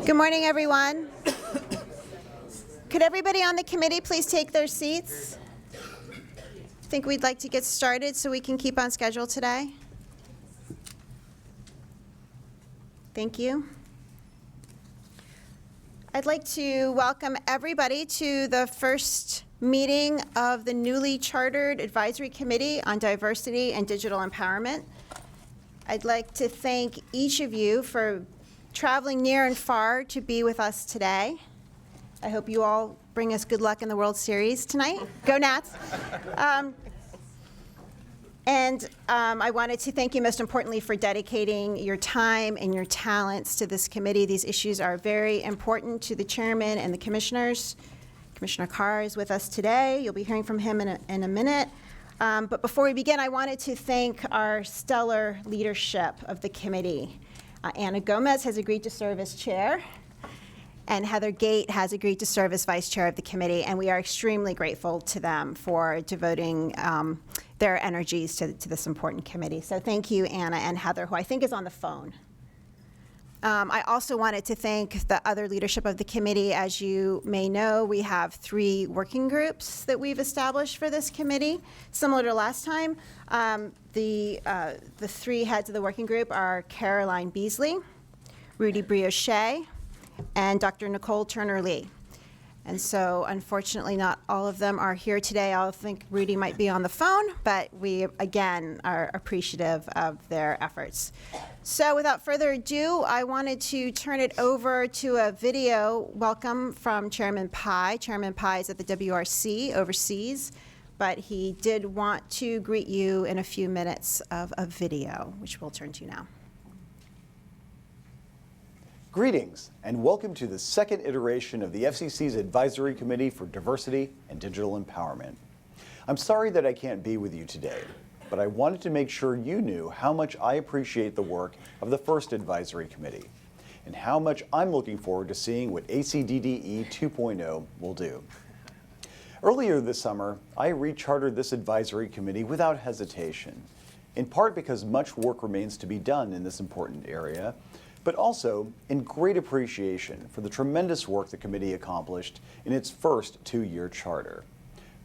Good morning, everyone. Could everybody on the committee please take their seats? I think we'd like to get started so we can keep on schedule today. Thank you. I'd like to welcome everybody to the first meeting of the newly chartered Advisory Committee on Diversity and Digital Empowerment. I'd like to thank each of you for traveling near and far to be with us today. I hope you all bring us good luck in the World Series tonight. Go Nats. I wanted to thank you most importantly for dedicating your time and your talents to this committee. These issues are very important to the chairman and the commissioners. Commissioner Carr is with us today. You'll be hearing from him in a minute. But before we begin, I wanted to thank our stellar leadership of the committee. Ana Gomez has agreed to serve as chair, and Heather Gate has agreed to serve as vice chair of the committee, and we are extremely grateful to them for devoting their energies to this important committee. So thank you, Anna and Heather, who I think is on the phone. I also wanted to thank the other leadership of the committee. As you may know, we have 3 working groups that we've established for this committee. Similar to last time, the 3 heads of the working group are Caroline Beasley, Rudy Brioche, and Dr. Nicole Turner-Lee. And so, unfortunately, not all of them are here today. I think Rudy might be on the phone, but we, again, are appreciative of their efforts. So, without further ado, I wanted to turn it over to a video welcome from Chairman Pai. Chairman Pai is at the WRC overseas, but he did want to greet you in a few minutes of a video, which we'll turn to now. Greetings, and welcome to the second iteration of the FCC's Advisory Committee for Diversity and Digital Empowerment. I'm sorry that I can't be with you today, but I wanted to make sure you knew how much I appreciate the work of the first Advisory Committee, and how much I'm looking forward to seeing what ACDDE 2.0 will do. Earlier this summer, I rechartered this Advisory Committee without hesitation, in part because much work remains to be done in this important area, but also in great appreciation for the tremendous work the committee accomplished in its first 2-year charter.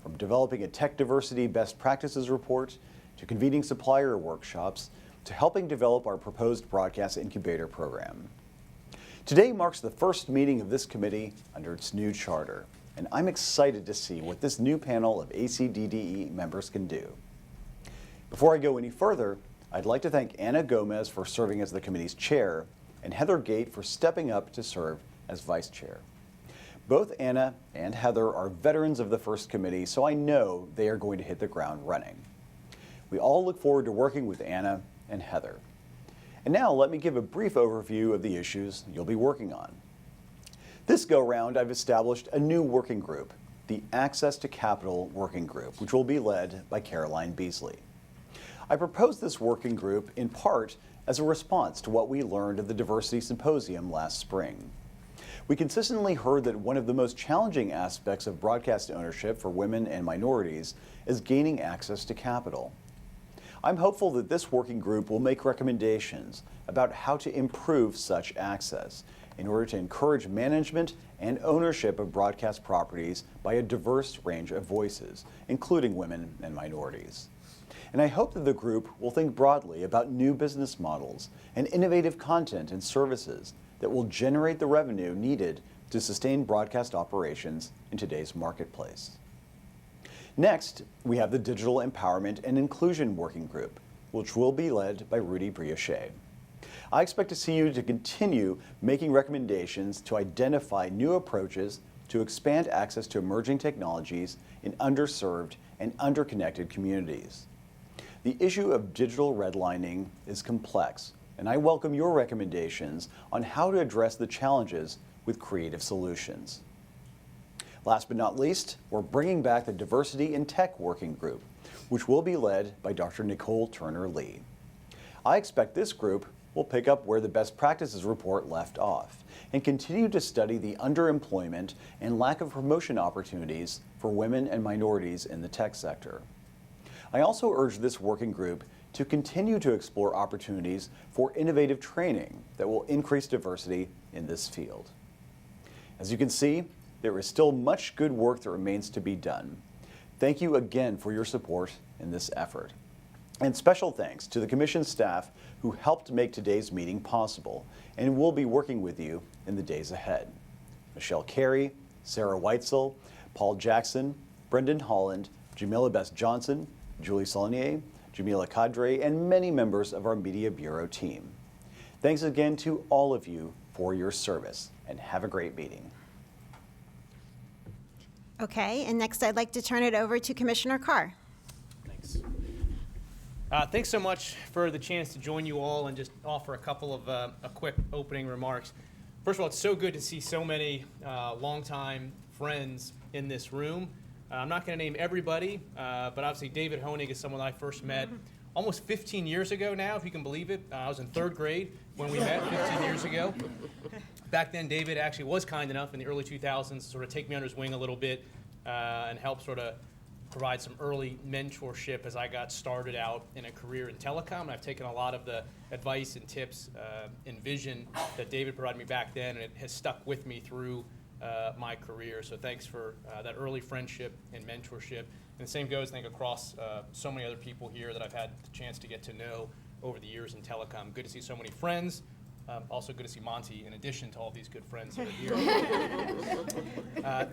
From developing a tech diversity best practices report, to convening supplier workshops, to helping develop our proposed broadcast incubator program. Today marks the first meeting of this committee under its new charter, and I'm excited to see what this new panel of ACDDE members can do. Before I go any further, I'd like to thank Ana Gomez for serving as the committee's chair, and Heather Gate for stepping up to serve as vice chair. Both Anna and Heather are veterans of the first committee, so I know they are going to hit the ground running. We all look forward to working with Anna and Heather. And now let me give a brief overview of the issues you'll be working on. This go-round, I've established a new working group, the Access to Capital Working Group, which will be led by Caroline Beasley. I proposed this working group in part as a response to what we learned at the Diversity Symposium last spring. We consistently heard that one of the most challenging aspects of broadcast ownership for women and minorities is gaining access to capital. I'm hopeful that this working group will make recommendations about how to improve such access in order to encourage management and ownership of broadcast properties by a diverse range of voices, including women and minorities. And I hope that the group will think broadly about new business models and innovative content and services that will generate the revenue needed to sustain broadcast operations in today's marketplace. Next, we have the Digital Empowerment and Inclusion Working Group, which will be led by Rudy Brioche. I expect to see you to continue making recommendations to identify new approaches to expand access to emerging technologies in underserved and underconnected communities. The issue of digital redlining is complex, and I welcome your recommendations on how to address the challenges with creative solutions. Last but not least, we're bringing back the Diversity in Tech Working Group, which will be led by Dr. Nicole Turner-Lee. I expect this group will pick up where the Best Practices Report left off and continue to study the underemployment and lack of promotion opportunities for women and minorities in the tech sector. I also urge this working group to continue to explore opportunities for innovative training that will increase diversity in this field. As you can see, there is still much good work that remains to be done. Thank you again for your support in this effort. And special thanks to the Commission staff who helped make today's meeting possible and will be working with you in the days ahead. Michelle Carey, Sarah Weitzel, Paul Jackson, Brendan Holland, Jamila Best Johnson, Julie Saulnier, Jamila Cadre, and many members of our Media Bureau team. Thanks again to all of you for your service, and have a great meeting. Okay, and next I'd like to turn it over to Commissioner Carr. Thanks. Thanks so much for the chance to join you all and just offer a couple of a quick opening remarks. First of all, it's so good to see so many longtime friends in this room. I'm not going to name everybody, but obviously David Honig is someone I first met almost 15 years ago now, if you can believe it. I was in 3rd grade when we met 15 years ago. Back then, David actually was kind enough in the early 2000s to sort of take me under his wing a little bit and help sort of provide some early mentorship as I got started out in a career in telecom. And I've taken a lot of the advice and tips and vision that David provided me back then, and it has stuck with me through my career. So thanks for that early friendship and mentorship. And the same goes, I think, across so many other people here that I've had the chance to get to know over the years in telecom. Good to see so many friends. Also good to see Monty, in addition to all these good friends that are here.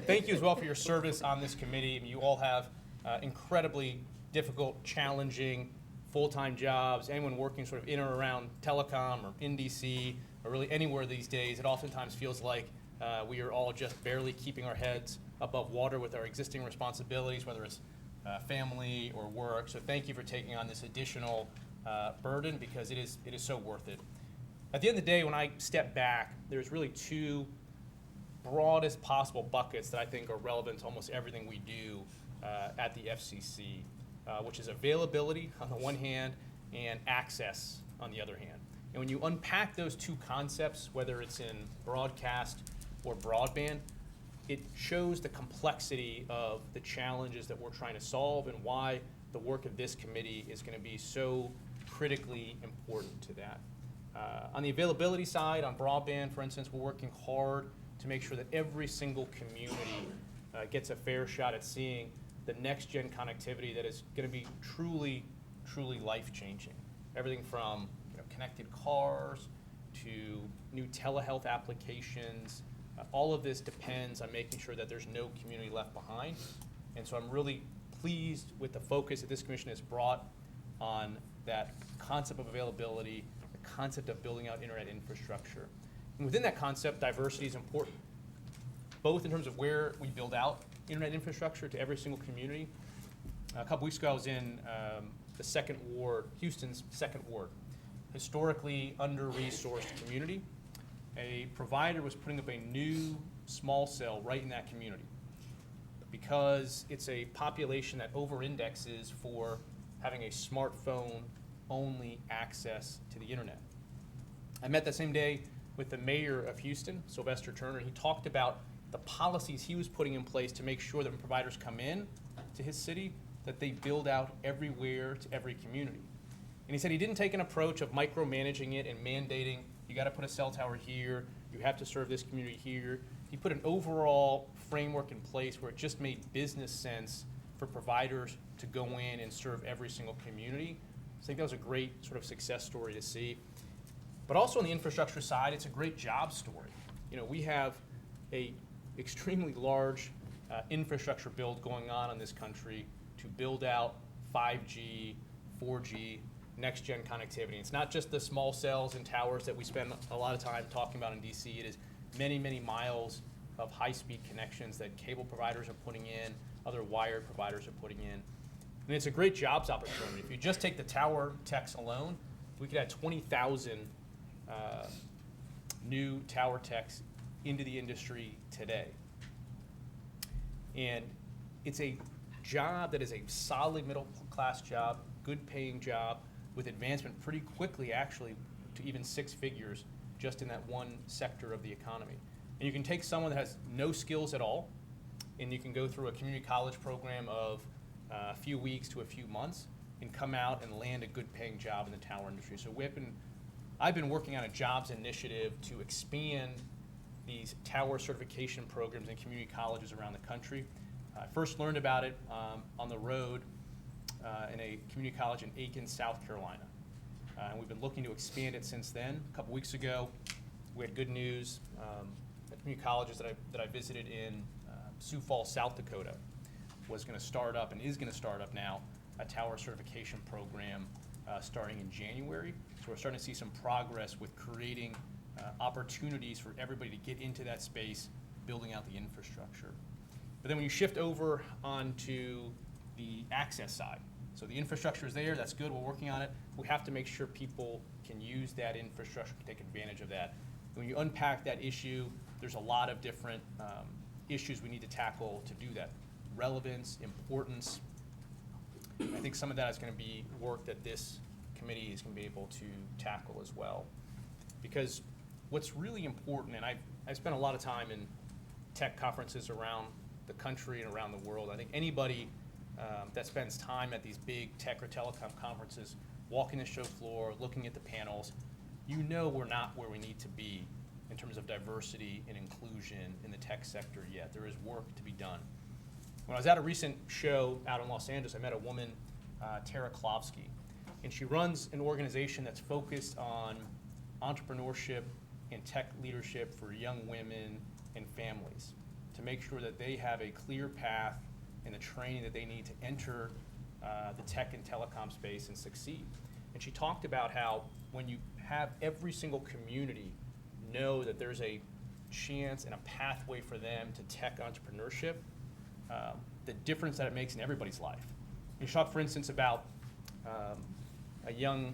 Thank you as well for your service on this committee. I mean, you all have incredibly difficult, challenging, full-time jobs. Anyone working sort of in or around telecom or in DC or really anywhere these days, it oftentimes feels like we are all just barely keeping our heads above water with our existing responsibilities, whether it's family or work. So thank you for taking on this additional burden, because it is so worth it. At the end of the day, when I step back, there's really two broadest possible buckets that I think are relevant to almost everything we do at the FCC, which is availability on the one hand and access on the other hand. And when you unpack those two concepts, whether it's in broadcast or broadband, it shows the complexity of the challenges that we're trying to solve and why the work of this committee is going to be so critically important to that. On the availability side, on broadband, for instance, we're working hard to make sure that every single community gets a fair shot at seeing the next-gen connectivity that is going to be truly, truly life-changing. Everything from connected cars to new telehealth applications. All of this depends on making sure that there's no community left behind. And so I'm really pleased with the focus that this commission has brought on that concept of availability, the concept of building out internet infrastructure. And within that concept, diversity is important, both in terms of where we build out internet infrastructure to every single community. A couple weeks ago, I was in the 2nd Ward, Houston's 2nd Ward, historically under-resourced community. A provider was putting up a new small cell right in that community because it's a population that over-indexes for having a smartphone-only access to the internet. I met that same day with the mayor of Houston, Sylvester Turner, and he talked about the policies he was putting in place to make sure that when providers come in to his city, that they build out everywhere to every community. And he said he didn't take an approach of micromanaging it and mandating, you got to put a cell tower here, you have to serve this community here. He put an overall framework in place where it just made business sense for providers to go in and serve every single community. So I think that was a great sort of success story to see. But also on the infrastructure side, it's a great job story. We have a extremely large infrastructure build going on in this country to build out 5G, 4G, next-gen connectivity. It's not just the small cells and towers that we spend a lot of time talking about in DC. It is many, many miles of high-speed connections that cable providers are putting in, other wired providers are putting in. And it's a great jobs opportunity. If you just take the tower techs alone, we could add 20,000 new tower techs into the industry today. And it's a job that is a solid middle-class job, good paying job, with advancement pretty quickly, actually, to even 6 figures just in that one sector of the economy. And you can take someone that has no skills at all, and you can go through a community college program of a few weeks to a few months, and come out and land a good paying job in the tower industry. So I've been working on a jobs initiative to expand these tower certification programs in community colleges around the country. I first learned about it on the road in a community college in Aiken, South Carolina. And we've been looking to expand it since then. A couple weeks ago, we had good news. The community colleges that I visited in Sioux Falls, South Dakota, was going to start up and is going to start up now a tower certification program starting in January. So we're starting to see some progress with creating opportunities for everybody to get into that space, building out the infrastructure. But then when you shift over onto the access side, so the infrastructure is there, that's good, we're working on it. We have to make sure people can use that infrastructure, can take advantage of that. When you unpack that issue, there's a lot of different issues we need to tackle to do that. Relevance, importance. I think some of that is going to be work that this committee is going to be able to tackle as well. Because what's really important, and I spent a lot of time in tech conferences around the country and around the world. I think anybody that spends time at these big tech or telecom conferences, walking the show floor, looking at the panels, you know we're not where we need to be in terms of diversity and inclusion in the tech sector yet. There is work to be done. When I was at a recent show out in Los Angeles, I met a woman, Tara Klovsky, and she runs an organization that's focused on entrepreneurship and tech leadership for young women and families to make sure that they have a clear path and the training that they need to enter the tech and telecom space and succeed. And she talked about how when you have every single community know that there's a chance and a pathway for them to tech entrepreneurship, the difference that it makes in everybody's life. You talk, for instance, about a young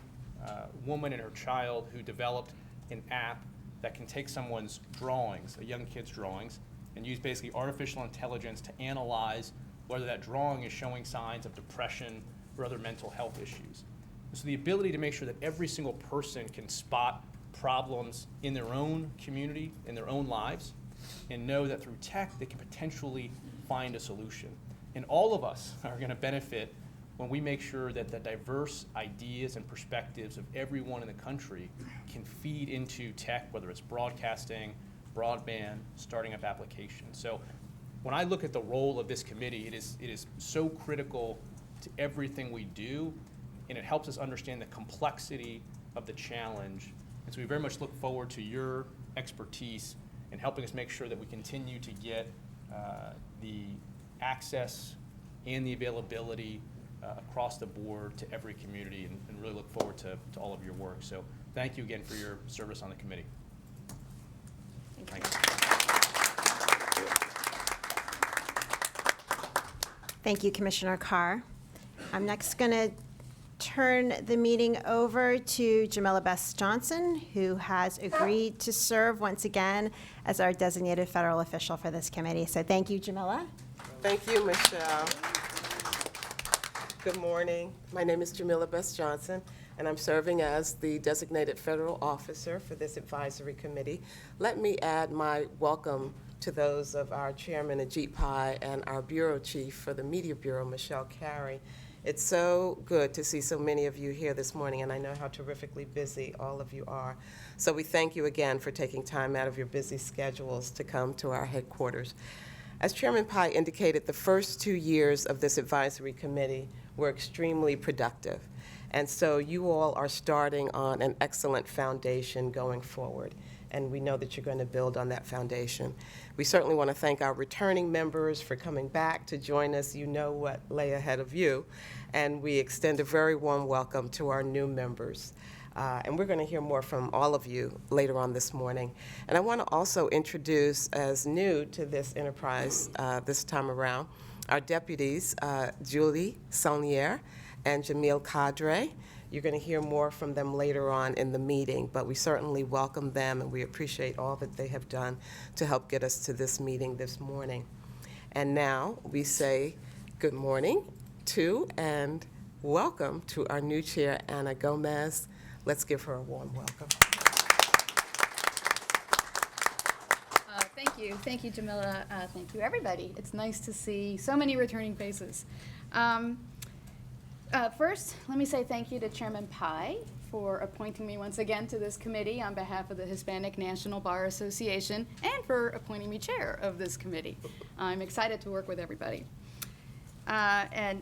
woman and her child who developed an app that can take someone's drawings, a young kid's drawings, and use basically artificial intelligence to analyze whether that drawing is showing signs of depression or other mental health issues. So the ability to make sure that every single person can spot problems in their own community, in their own lives, and know that through tech they can potentially find a solution. And all of us are going to benefit when we make sure that the diverse ideas and perspectives of everyone in the country can feed into tech, whether it's broadcasting, broadband, starting up applications. So when I look at the role of this committee, it is so critical to everything we do, and it helps us understand the complexity of the challenge. And so we very much look forward to your expertise in helping us make sure that we continue to get the access and the availability across the board to every community, and really look forward to all of your work. So thank you again for your service on the committee. Thank you. Thank you, Commissioner Carr. I'm next going to turn the meeting over to Jamila Best Johnson, who has agreed to serve once again as our designated federal official for this committee. So thank you, Jamila. Thank you, Michelle. Good morning. My name is Jamila Best Johnson, and I'm serving as the designated federal officer for this advisory committee. Let me add my welcome to those of our chairman, Ajit Pai, and our bureau chief for the Media Bureau, Michelle Carey. It's so good to see so many of you here this morning, and I know how terrifically busy all of you are. So we thank you again for taking time out of your busy schedules to come to our headquarters. As Chairman Pai indicated, the first 2 years of this advisory committee were extremely productive. And so you all are starting on an excellent foundation going forward. And we know that you're going to build on that foundation. We certainly want to thank our returning members for coming back to join us. You know what lay ahead of you. And we extend a very warm welcome to our new members. And we're going to hear more from all of you later on this morning. And I want to also introduce, as new to this enterprise this time around, our deputies, Julie Saulnier and Jamil Kadre. You're going to hear more from them later on in the meeting, but we certainly welcome them, and we appreciate all that they have done to help get us to this meeting this morning. And now we say good morning to and welcome to our new chair, Ana Gomez. Let's give her a warm welcome. Thank you, Jamila. Thank you, everybody. It's nice to see so many returning faces. First, let me say thank you to Chairman Pai for appointing me once again to this committee on behalf of the Hispanic National Bar Association and for appointing me chair of this committee. I'm excited to work with everybody. And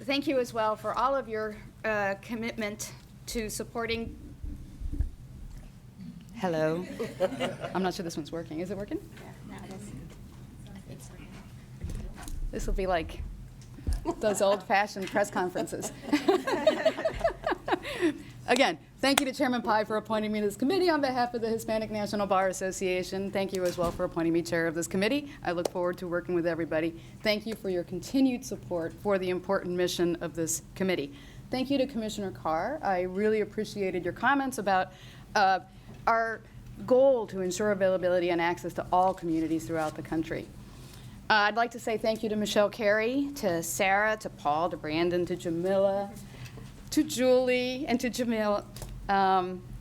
thank you as well for all of your commitment to supporting. Hello. I'm not sure this one's working. Is it working? Yeah, no, it is. This will be like those old-fashioned press conferences. Again, thank you to Chairman Pai for appointing me to this committee on behalf of the Hispanic National Bar Association. Thank you as well for appointing me chair of this committee. I look forward to working with everybody. Thank you for your continued support for the important mission of this committee. Thank you to Commissioner Carr. I really appreciated your comments about our goal to ensure availability and access to all communities throughout the country. I'd like to say thank you to Michelle Carey, to Sarah, to Paul, to Brandon, to Jamila, to Julie, and to Jamil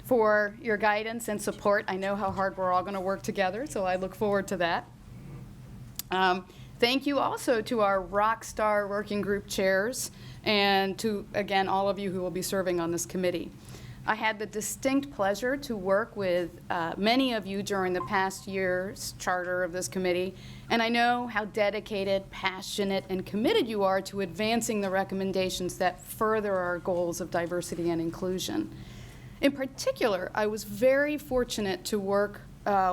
for your guidance and support. I know how hard we're all going to work together, so I look forward to that. Thank you also to our Rockstar Working Group chairs and to, again, all of you who will be serving on this committee. I had the distinct pleasure to work with many of you during the past year's charter of this committee, and I know how dedicated, passionate, and committed you are to advancing the recommendations that further our goals of diversity and inclusion. In particular, I was very fortunate to work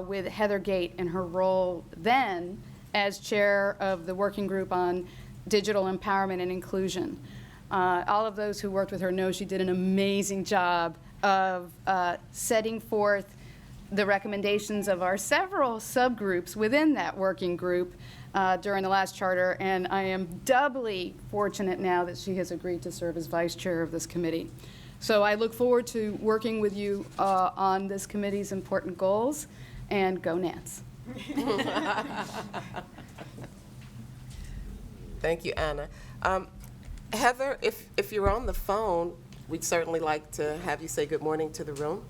with Heather Gate in her role then as chair of the working group on digital empowerment and inclusion. All of those who worked with her know she did an amazing job of setting forth the recommendations of our several subgroups within that working group during the last charter, and I am doubly fortunate now that she has agreed to serve as vice chair of this committee. So I look forward to working with you on this committee's important goals, and go Nats. Thank you, Anna. Heather, if you're on the phone, we'd certainly like to have you say good morning to the room.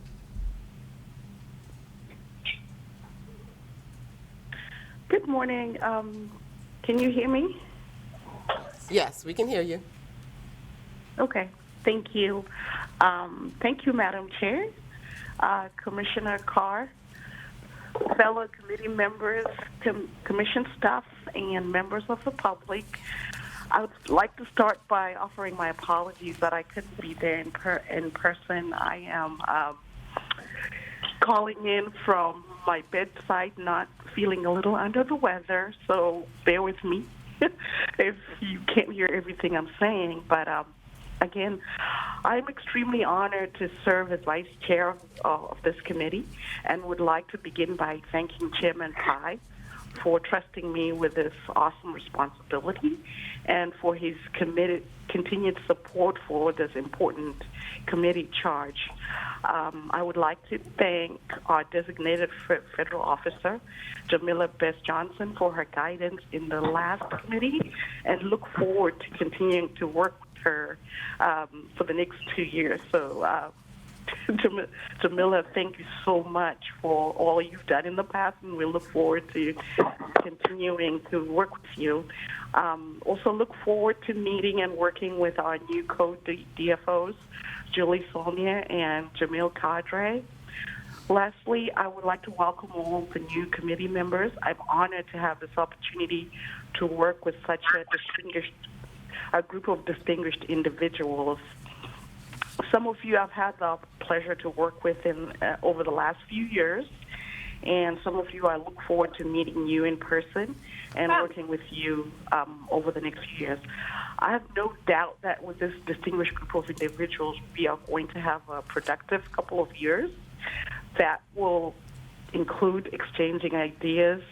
Good morning. Can you hear me? Yes, we can hear you. Okay. Thank you. Thank you, Madam Chair, Commissioner Carr, fellow committee members, commission staff, and members of the public. I would like to start by offering my apologies that I couldn't be there in person. I am calling in from my bedside, not feeling a little under the weather, so bear with me if you can't hear everything I'm saying. But again, I'm extremely honored to serve as vice chair of this committee and would like to begin by thanking Chairman Pai for trusting me with this awesome responsibility and for his continued support for this important committee charge. I would like to thank our designated federal officer, Jamila Best-Johnson, for her guidance in the last committee and look forward to continuing to work with her for the next 2 years. So Jamila, thank you so much for all you've done in the past, and we look forward to continuing to work with you. Also look forward to meeting and working with our new co-DFOs, Julie Sonia and Jamil Kadre. Lastly, I would like to welcome all the new committee members. I'm honored to have this opportunity to work with such a group of distinguished individuals. Some of you I've had the pleasure to work with over the last few years, and some of you I look forward to meeting you in person and working with you over the next few years. I have no doubt that with this distinguished group of individuals, we are going to have a productive couple of years that will include exchanging ideas,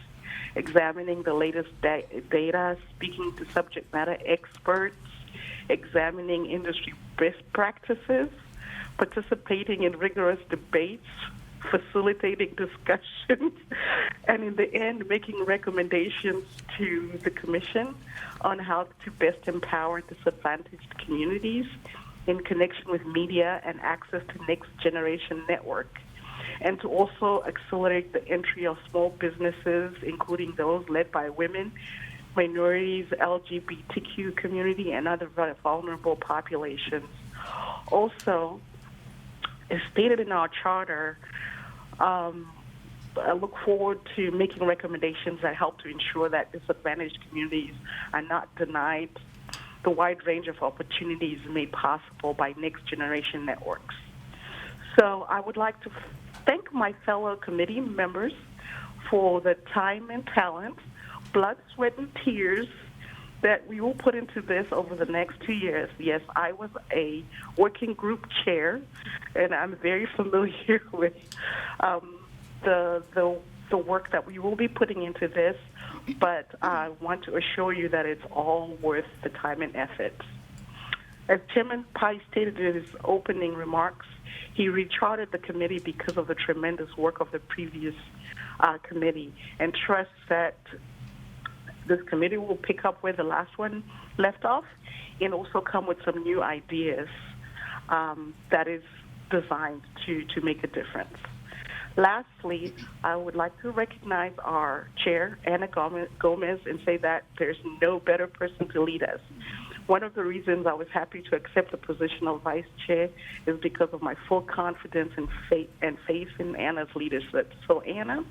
examining the latest data, speaking to subject matter experts, examining industry best practices, participating in rigorous debates, facilitating discussions, and in the end, making recommendations to the Commission on how to best empower disadvantaged communities in connection with media and access to next generation network, and to also accelerate the entry of small businesses, including those led by women, minorities, LGBTQ community, and other vulnerable populations. Also, as stated in our charter, I look forward to making recommendations that help to ensure that disadvantaged communities are not denied the wide range of opportunities made possible by next generation networks. So I would like to thank my fellow committee members for the time and talent, blood, sweat, and tears that we will put into this over the next 2 years. Yes, I was a working group chair, and I'm very familiar with the work that we will be putting into this, but I want to assure you that it's all worth the time and effort. As Chairman Pai stated in his opening remarks, he recharted the committee because of the tremendous work of the previous committee, and trusts that this committee will pick up where the last one left off and also come with some new ideas that is designed to make a difference. Lastly, I would like to recognize our chair, Ana Gomez, and say that there's no better person to lead us. One of the reasons I was happy to accept the position of vice chair is because of my full confidence and faith in Anna's leadership. So, Anna,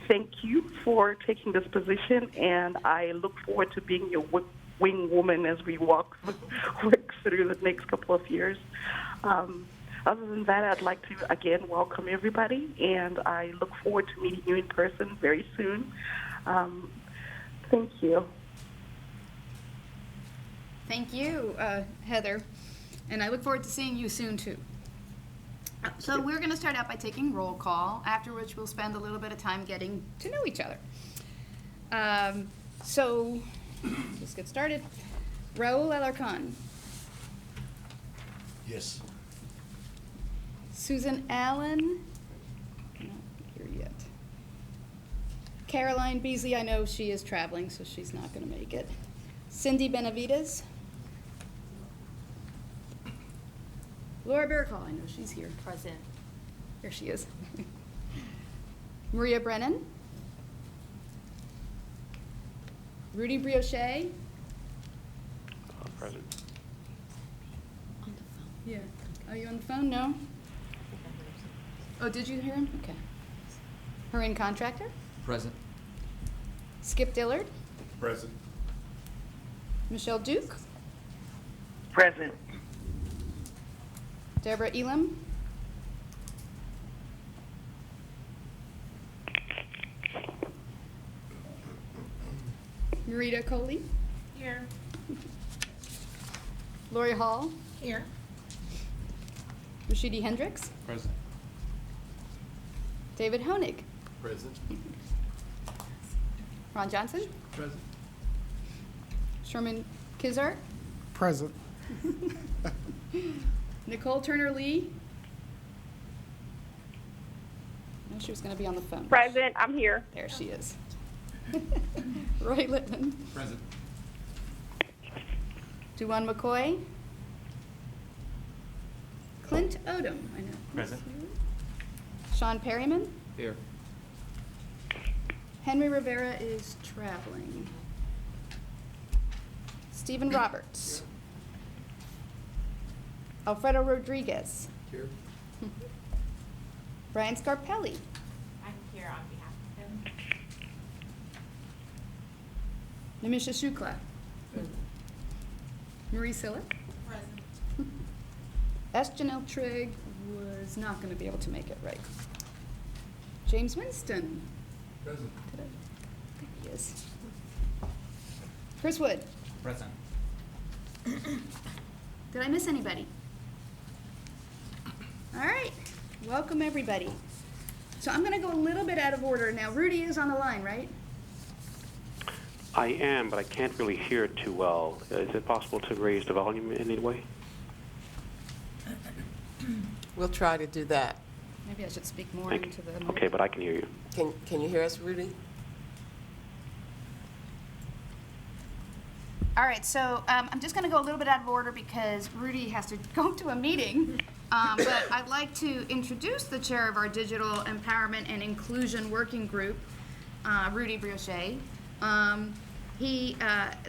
thank you for taking this position, and I look forward to being your wing woman as we work through the next couple of years. Other than that, I'd like to again welcome everybody, and I look forward to meeting you in person very soon. Thank you. Thank you, Heather, and I look forward to seeing you soon, too. So we're going to start out by taking roll call, after which we'll spend a little bit of time getting to know each other. So let's get started. Raul Alarcon. Yes. Susan Allen. Not here yet. Caroline Beasley, I know she is traveling, so she's not going to make it. Cindy Benavides. Laura Bercall, I know she's here. Present. There she is. Maria Brennan. Rudy Brioche. Present. On the phone. Yeah. Are you on the phone? No? Oh, did you hear him? Okay. Corinne Contractor. Present. Skip Dillard. Present. Michelle Duke. Present. Deborah Elam. Marita Coley. Here. Lori Hall. Here. Rashidi Hendricks. Present. David Honig. Present. Ron Johnson. Present. Sherman Kizart. Present. Nicole Turner Lee. I know she was going to be on the phone. Present, I'm here. There she is. Roy Littman. Present. Duan McCoy. Clint Odom. I know. Present. Sean Perryman. Here. Henry Rivera is traveling. Stephen Roberts. Alfredo Rodriguez. Here. Brian Scarpelli. I'm here on behalf of him. Namisha Shukla. Marie Silla. Present. S. Janelle Trigg was not going to be able to make it, right. James Winston. Present. There he is. Chris Wood. Present. Did I miss anybody? All right, welcome everybody. So I'm gonna go a little bit out of order. Now Rudy is on the line, right? I am, but I can't really hear it too well. Is it possible to raise the volume in any way? We'll try to do that. Maybe I should speak more into the mic. Okay, but I can hear you. Can you hear us, Rudy? All right, so I'm just gonna go a little bit out of order because Rudy has to go to a meeting. But I'd like to introduce the chair of our Digital Empowerment and Inclusion Working Group, Rudy Brioche. He,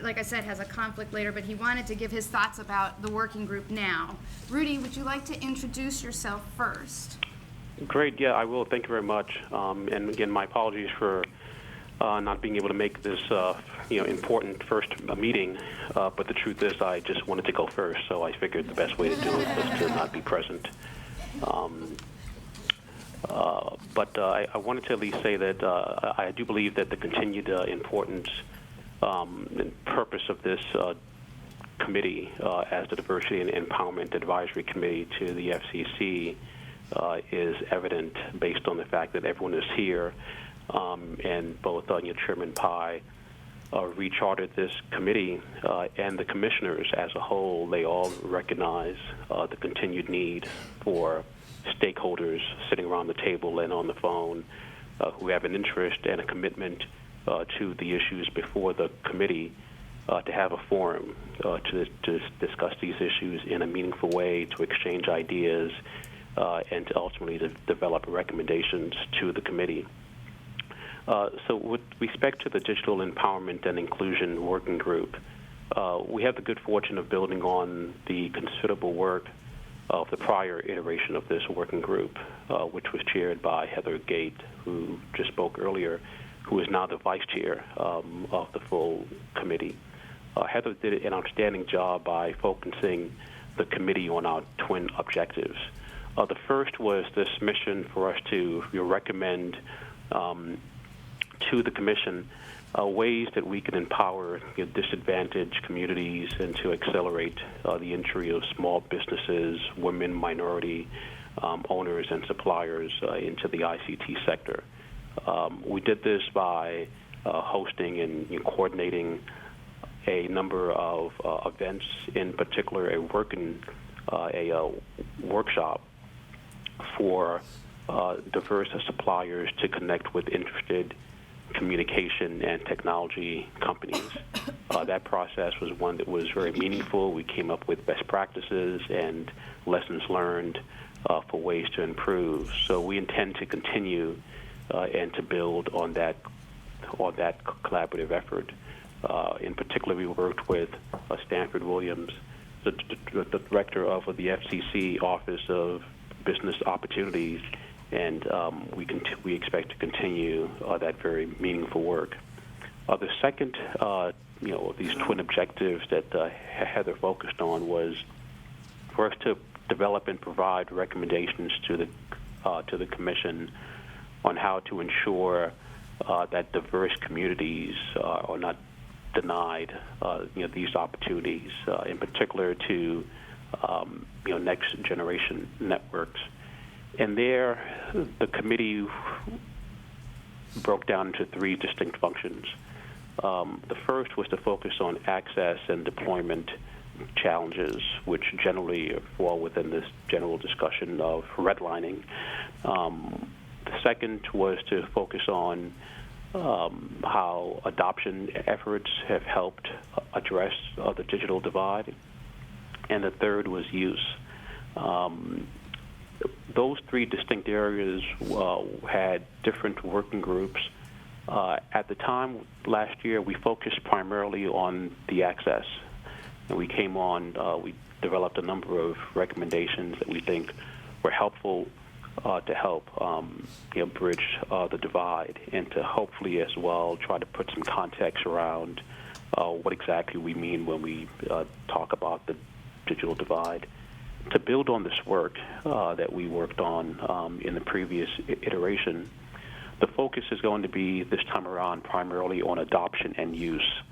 like I said, has a conflict later, but he wanted to give his thoughts about the working group now. Rudy, would you like to introduce yourself first? Great. Yeah, I will. Thank you very much. And again, my apologies for not being able to make this important first meeting. But the truth is, I just wanted to go first, so I figured the best way to do it was to not be present. But I wanted to at least say that I do believe that the continued importance and purpose of this committee as the Diversity and Empowerment Advisory Committee to the FCC is evident based on the fact that everyone is here, and both Chairman Pai rechartered this committee, and the commissioners as a whole, they all recognize the continued need for stakeholders sitting around the table and on the phone who have an interest and a commitment to the issues before the committee to have a forum to discuss these issues in a meaningful way, to exchange ideas, and to ultimately develop recommendations to the committee. So with respect to the Digital Empowerment and Inclusion Working Group, we have the good fortune of building on the considerable work of the prior iteration of this working group, which was chaired by Heather Gate, who just spoke earlier, who is now the vice chair of the full committee. Heather did an outstanding job by focusing the committee on our twin objectives. The first was this mission for us to recommend to the Commission ways that we can empower disadvantaged communities and to accelerate the entry of small businesses, women, minority owners, and suppliers into the ICT sector. We did this by hosting and coordinating a number of events, in particular a workshop for diverse suppliers to connect with interested communication and technology companies. That process was one that was very meaningful. We came up with best practices and lessons learned for ways to improve. So we intend to continue and to build on that collaborative effort. In particular, we worked with Stanford Williams, the director of the FCC Office of Business Opportunities, and we expect to continue that very meaningful work. The second, of these twin objectives that Heather focused on was for us to develop and provide recommendations to the Commission on how to ensure that diverse communities are not denied these opportunities, in particular to next generation networks. And there, the committee broke down into three distinct functions. The first was to focus on access and deployment challenges, which generally fall within this general discussion of redlining. The second was to focus on how adoption efforts have helped address the digital divide. And the third was use. Those three distinct areas had different working groups. At the time last year, we focused primarily on the access. And we developed a number of recommendations that we think were helpful to help bridge the divide, and to hopefully as well try to put some context around what exactly we mean when we talk about the digital divide. To build on this work that we worked on in the previous iteration, the focus is going to be this time around primarily on adoption and use.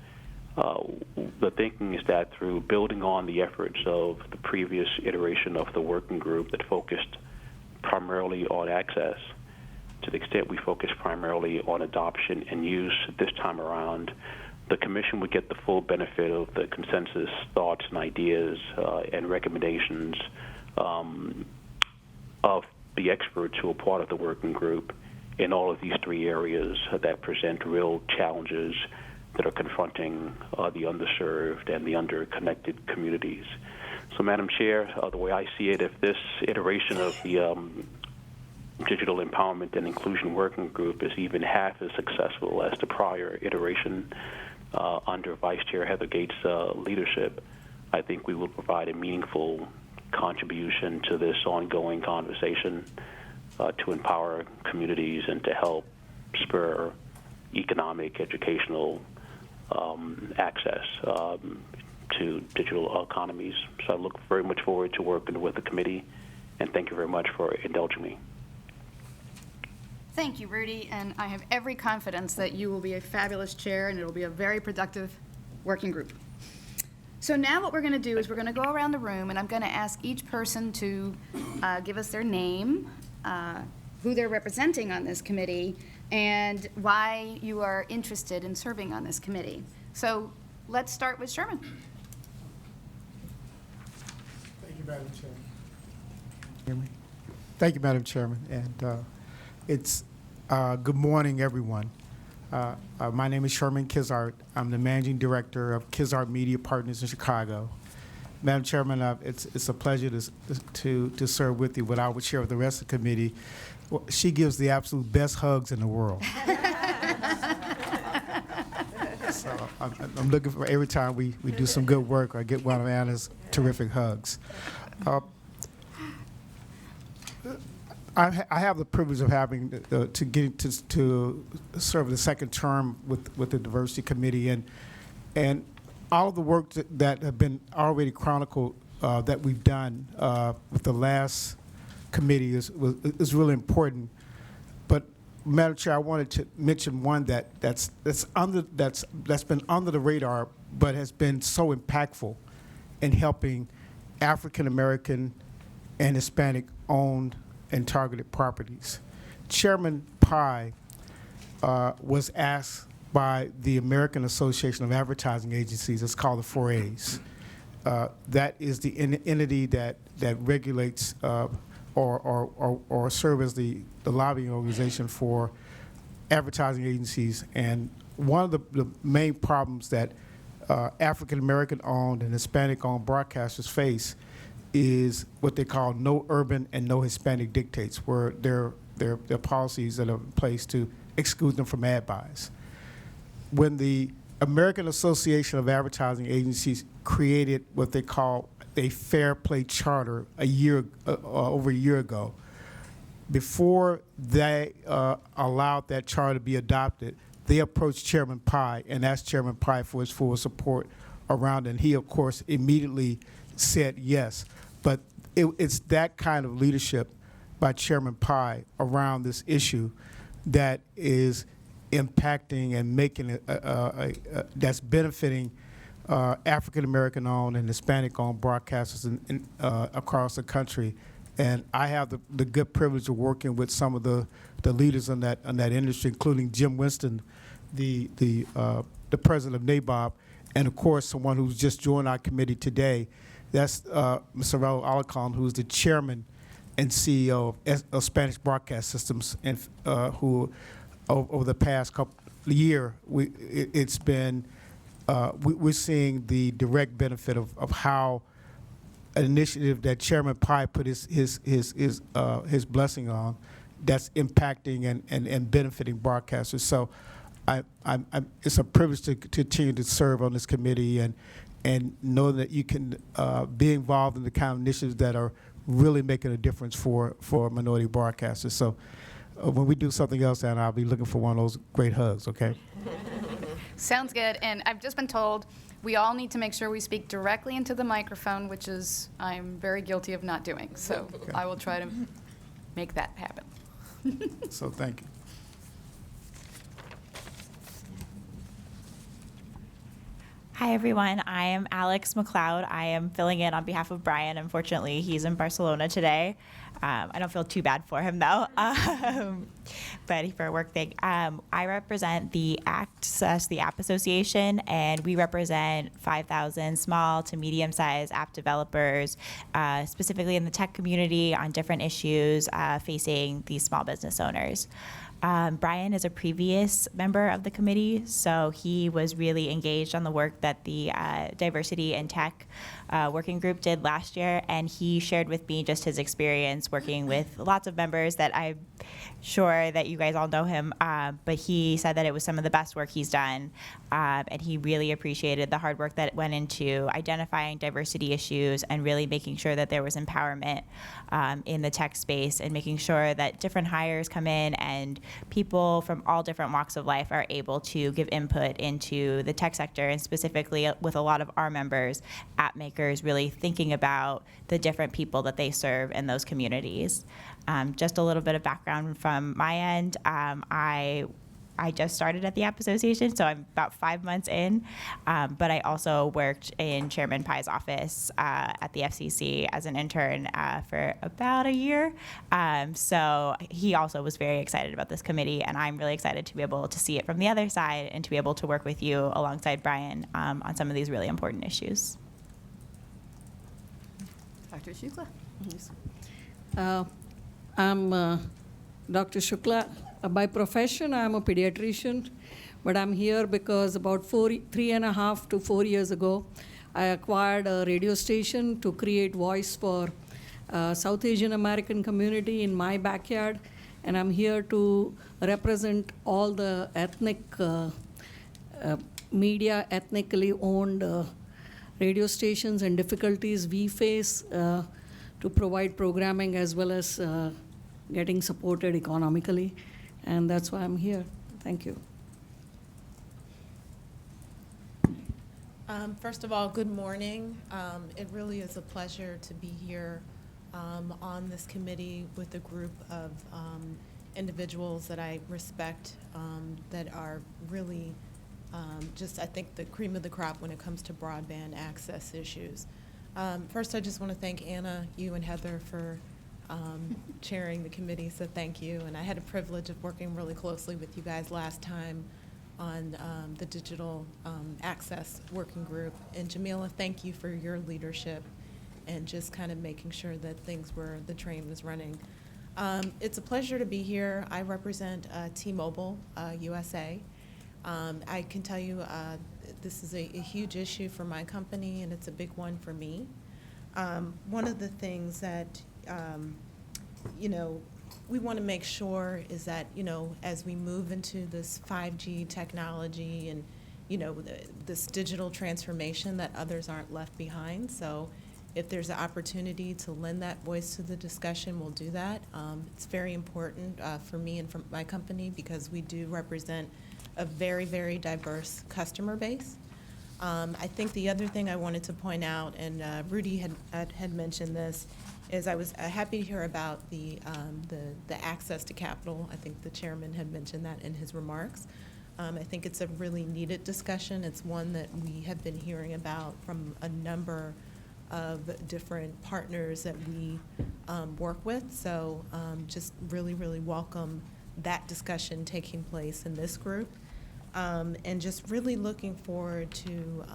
The thinking is that through building on the efforts of the previous iteration of the working group that focused primarily on access, to the extent we focus primarily on adoption and use this time around, the Commission would get the full benefit of the consensus thoughts and ideas and recommendations of the experts who are part of the working group in all of these three areas that present real challenges that are confronting the underserved and the underconnected communities. So, Madam Chair, the way I see it, if this iteration of the Digital Empowerment and Inclusion Working Group is even half as successful as the prior iteration, under Vice Chair Heather Gates' leadership, I think we will provide a meaningful contribution to this ongoing conversation to empower communities and to help spur economic, educational access to digital economies. So I look very much forward to working with the committee, and thank you very much for indulging me. Thank you, Rudy, and I have every confidence that you will be a fabulous chair and it'll be a very productive working group. So now what we're going to do is we're going to go around the room and I'm going to ask each person to give us their name, who they're representing on this committee, and why you are interested in serving on this committee. So let's start with Sherman. Thank you, Madam Chair. Hear me? Thank you, Madam Chairman. And it's good morning, everyone. My name is Sherman Kizart. I'm the Managing Director of Kizart Media Partners in Chicago. Madam Chairman, it's a pleasure to serve with you. What I would share with the rest of the committee, well, she gives the absolute best hugs in the world. So I'm looking for every time we do some good work, I get one of Anna's terrific hugs. I have the privilege of having to get to serve the second term with the Diversity Committee, and all of the work that have been already chronicled that we've done with the last committee is really important. But Madam Chair, I wanted to mention one that's been under the radar, but has been so impactful in helping African American and Hispanic owned and targeted properties. Chairman Pai was asked by the American Association of Advertising Agencies, it's called the 4As. That is the entity that regulates or serve as the lobbying organization for advertising agencies. And one of the main problems that African American owned and Hispanic owned broadcasters face is what they call no urban and no Hispanic dictates, where there are policies that are in place to exclude them from ad buys. When the American Association of Advertising Agencies created what they call a fair play charter over a year ago, before they allowed that charter to be adopted, they approached Chairman Pai and asked Chairman Pai for his full support around it, and he, of course, immediately said yes. But it's that kind of leadership by Chairman Pai around this issue that is impacting and making it that's benefiting African American owned and Hispanic owned broadcasters across the country. And I have the good privilege of working with some of the leaders in that industry, including Jim Winston, the president of NABOB, and of course someone who's just joined our committee today. That's Mr. Raul Alarcon, who's the chairman and CEO of Spanish Broadcast Systems, and who over the past year we're seeing the direct benefit of how an initiative that Chairman Pai put his blessing on, that's impacting and benefiting broadcasters. So it's a privilege to continue to serve on this committee and know that you can be involved in the kind of initiatives that are really making a difference for minority broadcasters. So when we do something else, Anna, I'll be looking for one of those great hugs, okay? Sounds good. And I've just been told we all need to make sure we speak directly into the microphone, which is I'm very guilty of not doing. So Okay. I will try to make that happen. So thank you. Hi, everyone. I am Alex McLeod. I am filling in on behalf of Brian. Unfortunately, he's in Barcelona today. I don't feel too bad for him, though, but for a work thing. I represent the ACT, the App Association, and we represent 5,000 small to medium-sized app developers, specifically in the tech community on different issues facing these small business owners. Brian is a previous member of the committee, so he was really engaged on the work that the Diversity and Tech Working Group did last year, and he shared with me just his experience working with lots of members that I'm sure that you guys all know him, but he said that it was some of the best work he's done, and he really appreciated the hard work that went into identifying diversity issues and really making sure that there was empowerment in the tech space and making sure that different hires come in and people from all different walks of life are able to give input into the tech sector, and specifically with a lot of our members, app makers, really thinking about the different people that they serve in those communities. Just a little bit of background from my end. I just started at the App Association, so I'm about 5 months in, but I also worked in Chairman Pai's office at the FCC as an intern for about a year. So he also was very excited about this committee, and I'm really excited to be able to see it from the other side and to be able to work with you alongside Brian on some of these really important issues. Dr. Shukla? I'm Dr. Shukla. By profession, I'm a pediatrician, but I'm here because about 3.5 to 4 years ago, I acquired a radio station to create voice for South Asian American community in my backyard, and I'm here to represent all the ethnic media, ethnically owned radio stations and difficulties we face to provide programming as well as getting supported economically. And that's why I'm here. Thank you. First of all, good morning. It really is a pleasure to be here on this committee with a group of individuals that I respect that are really just, I think, the cream of the crop when it comes to broadband access issues. First, I just want to thank Anna, you and Heather for chairing the committee, so thank you. And I had a privilege of working really closely with you guys last time on the digital access working group. And Jamila, thank you for your leadership and just kind of making sure that the train was running. It's a pleasure to be here. I represent T-Mobile USA. I can tell you this is a huge issue for my company, and it's a big one for me. One of the things that we want to make sure is that, as we move into this 5G technology and, this digital transformation, that others aren't left behind. So if there's an opportunity to lend that voice to the discussion, we'll do that. It's very important for me and for my company because we do represent a very, very diverse customer base. I think the other thing I wanted to point out, and Rudy had mentioned this, is I was happy to hear about the access to capital. I think the chairman had mentioned that in his remarks. I think it's a really needed discussion. It's one that we have been hearing about from a number of different partners that we work with. So just really, really welcome that discussion taking place in this group. And just really looking forward to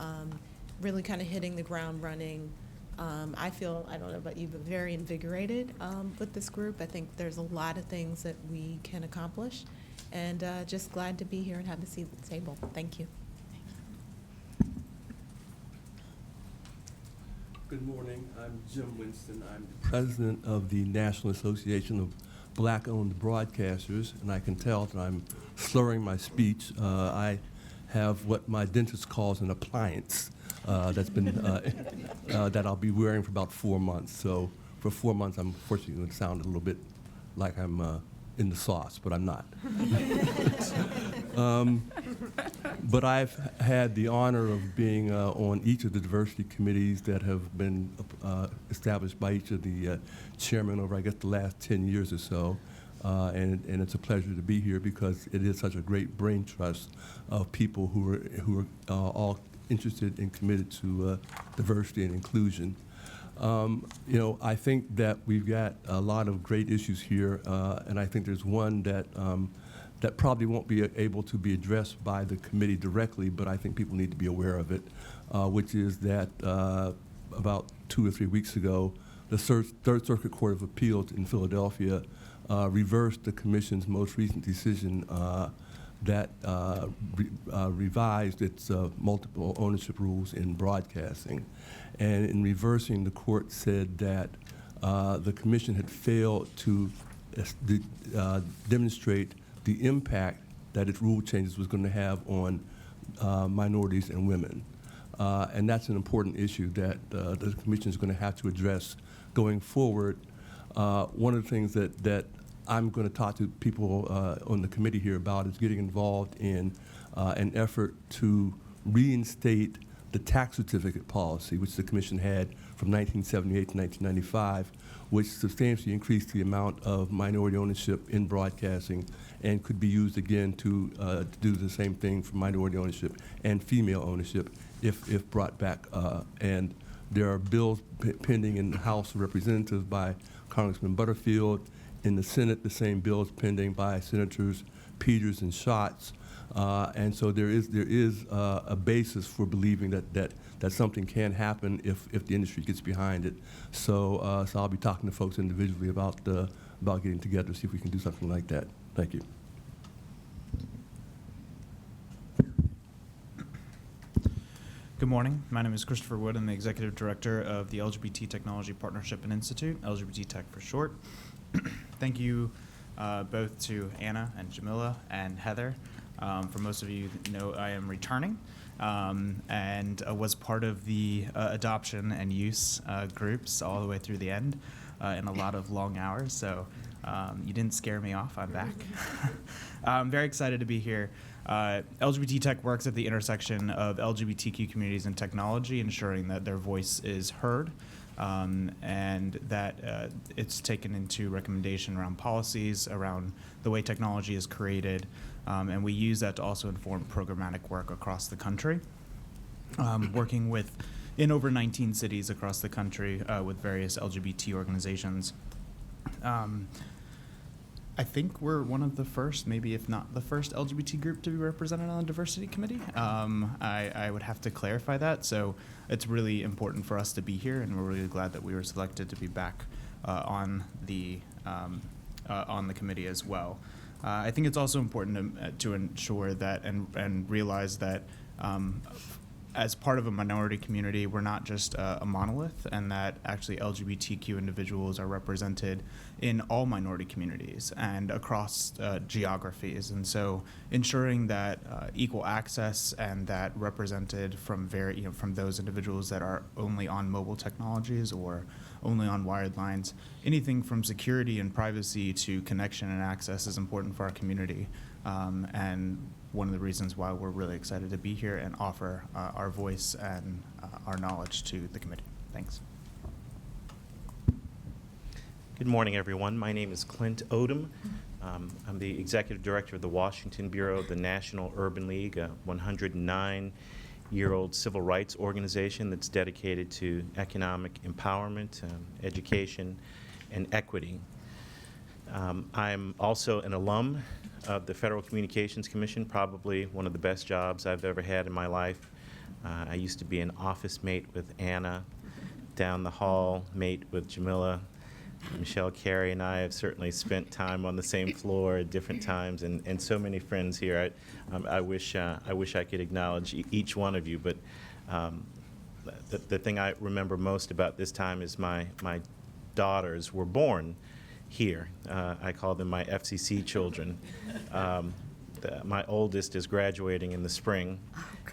really kind of hitting the ground running. I feel, I don't know about you, but very invigorated with this group. I think there's a lot of things that we can accomplish, and just glad to be here and have a seat at the table. Thank you. Good morning. I'm Jim Winston. I'm the president of the National Association of Black-owned Broadcasters, and I can tell that I'm slurring my speech. I have what my dentist calls an appliance that's been that I'll be wearing for about 4 months. So for 4 months, I'm unfortunately going to sound a little bit like I'm in the sauce, but I'm not. But I've had the honor of being on each of the diversity committees that have been established by each of the chairmen over, I guess, the last 10 years or so. And it's a pleasure to be here because it is such a great brain trust of people who are all interested and committed to diversity and inclusion. I think that we've got a lot of great issues here, and I think there's one that that probably won't be able to be addressed by the committee directly, but I think people need to be aware of it, which is that about 2 or 3 weeks ago, the Third Circuit Court of Appeals in Philadelphia reversed the Commission's most recent decision that revised its multiple ownership rules in broadcasting. And in reversing, the court said that the Commission had failed to demonstrate the impact that its rule changes was going to have on minorities and women. And that's an important issue that the Commission is going to have to address going forward. One of the things that I'm going to talk to people on the committee here about is getting involved in an effort to reinstate the tax certificate policy, which the Commission had from 1978 to 1995, which substantially increased the amount of minority ownership in broadcasting and could be used again to do the same thing for minority ownership and female ownership if brought back. And there are bills pending in the House of Representatives by Congressman Butterfield. In the Senate, the same bills pending by Senators Peters and Schatz. And so there is a basis for believing that something can happen if the industry gets behind it. So I'll be talking to folks individually about getting together to see if we can do something like that. Thank you. Good morning. My name is Christopher Wood. I'm the Executive Director of the LGBT Technology Partnership and Institute, LGBT Tech for short. Thank you both to Anna and Jamila and Heather. For most of you know, I am returning and was part of the adoption and use groups all the way through the end in a lot of long hours. So you didn't scare me off. I'm back. I'm very excited to be here. LGBT Tech works at the intersection of LGBTQ communities and technology, ensuring that their voice is heard. And that it's taken into recommendation around policies, around the way technology is created, and we use that to also inform programmatic work across the country, working in over 19 cities across the country with various LGBT organizations. I think we're one of the first, maybe if not the first LGBT group to be represented on the diversity committee. I would have to clarify that. So it's really important for us to be here, and we're really glad that we were selected to be back on the committee as well. I think it's also important to ensure that and realize that as part of a minority community, we're not just a monolith, and that actually LGBTQ individuals are represented in all minority communities and across geographies. And so ensuring that equal access and that represented from from those individuals that are only on mobile technologies or only on wired lines, anything from security and privacy to connection and access is important for our community. And one of the reasons why we're really excited to be here and offer our voice and our knowledge to the committee. Thanks. Good morning, everyone. My name is Clint Odom. I'm the Executive Director of the Washington Bureau of the National Urban League, a 109-year-old civil rights organization that's dedicated to economic empowerment, education, and equity. I'm also an alum of the Federal Communications Commission, probably one of the best jobs I've ever had in my life. I used to be an office mate with Anna, down the hall mate with Jamila. Michelle Carey and I have certainly spent time on the same floor at different times, and so many friends here. I wish I could acknowledge each one of you, but the thing I remember most about this time is my daughters were born here. I call them my FCC children. My oldest is graduating in the spring,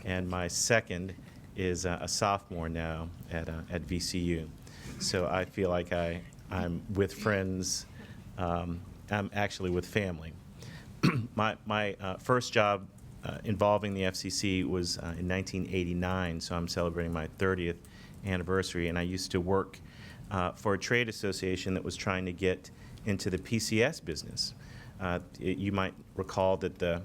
and my second is a sophomore now at VCU. So I feel like I'm with friends. I'm actually with family. My first job involving the FCC was in 1989, so I'm celebrating my 30th anniversary, and I used to work for a trade association that was trying to get into the PCS business. You might recall that the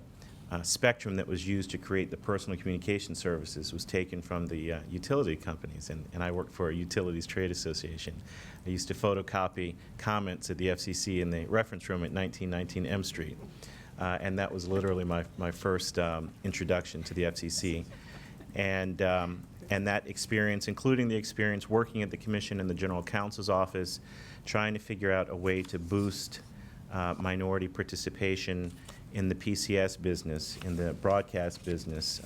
spectrum that was used to create the personal communication services was taken from the utility companies, and I worked for a utilities trade association. I used to photocopy comments at the FCC in the reference room at 1919 M Street, and that was literally my first introduction to the FCC. And and that experience, including the experience working at the Commission and the General Counsel's office, trying to figure out a way to boost minority participation in the PCS business, in the broadcast business,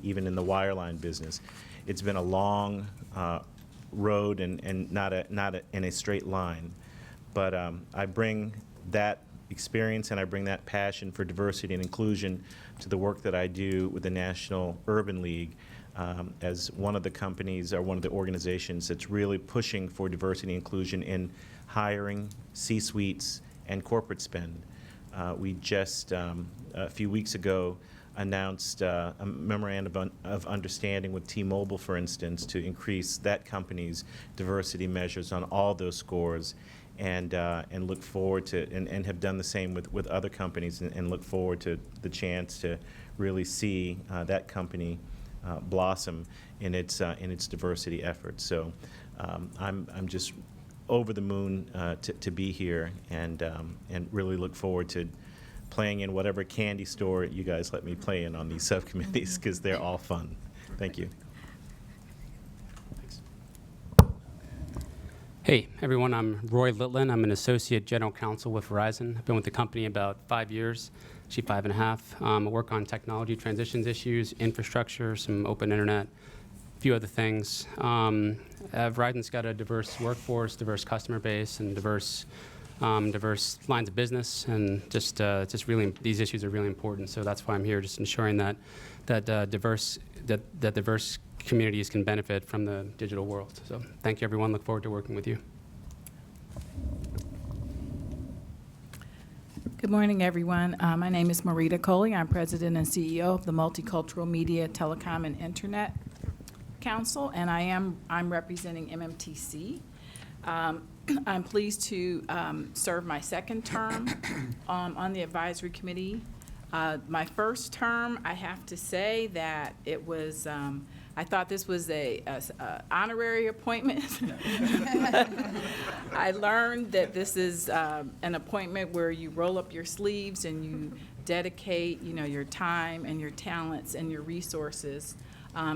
even in the wireline business. It's been a long road and not in a straight line. But I bring that experience and I bring that passion for diversity and inclusion to the work that I do with the National Urban League as one of the companies or one of the organizations that's really pushing for diversity and inclusion in hiring, C-suites, and corporate spend. We just, a few weeks ago, announced a memorandum of understanding with T-Mobile, for instance, to increase that company's diversity measures on all those scores, and look forward to, and have done the same with other companies, and look forward to the chance to really see that company blossom in its diversity efforts. So I'm just over the moon to be here, and really look forward to playing in whatever candy store you guys let me play in on these subcommittees, because they're all fun. Thank you. Hey, everyone. I'm Roy Litlin. I'm an Associate General Counsel with Verizon. I've been with the company about 5 years, actually 5.5. I work on technology transitions issues, infrastructure, some open internet, a few other things. Verizon's got a diverse workforce, diverse customer base, and diverse lines of business, and just really, these issues are really important. So that's why I'm here, just ensuring that diverse communities can benefit from the digital world. So thank you, everyone. Look forward to working with you. Good morning, everyone. My name is Marita Coley. I'm President and CEO of the Multicultural Media, Telecom, and Internet Council, and I'm representing MMTC. I'm pleased to serve my second term on the advisory committee. My first term, I have to say that it was, I thought this was a honorary appointment. I learned that this is an appointment where you roll up your sleeves and you dedicate, your time and your talents and your resources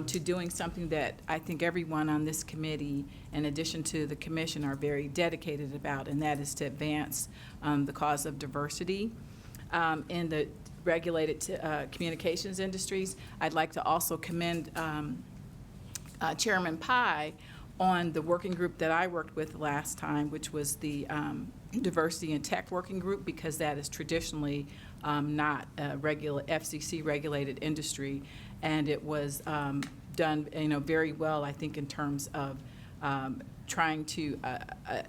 to doing something that I think everyone on this committee, in addition to the commission, are very dedicated about, and that is to advance the cause of diversity in the regulated communications industries. I'd like to also commend Chairman Pai on the working group that I worked with last time, which was the Diversity in Tech Working Group, because that is traditionally not a regular FCC regulated industry, and it was done very well, I think, in terms of trying to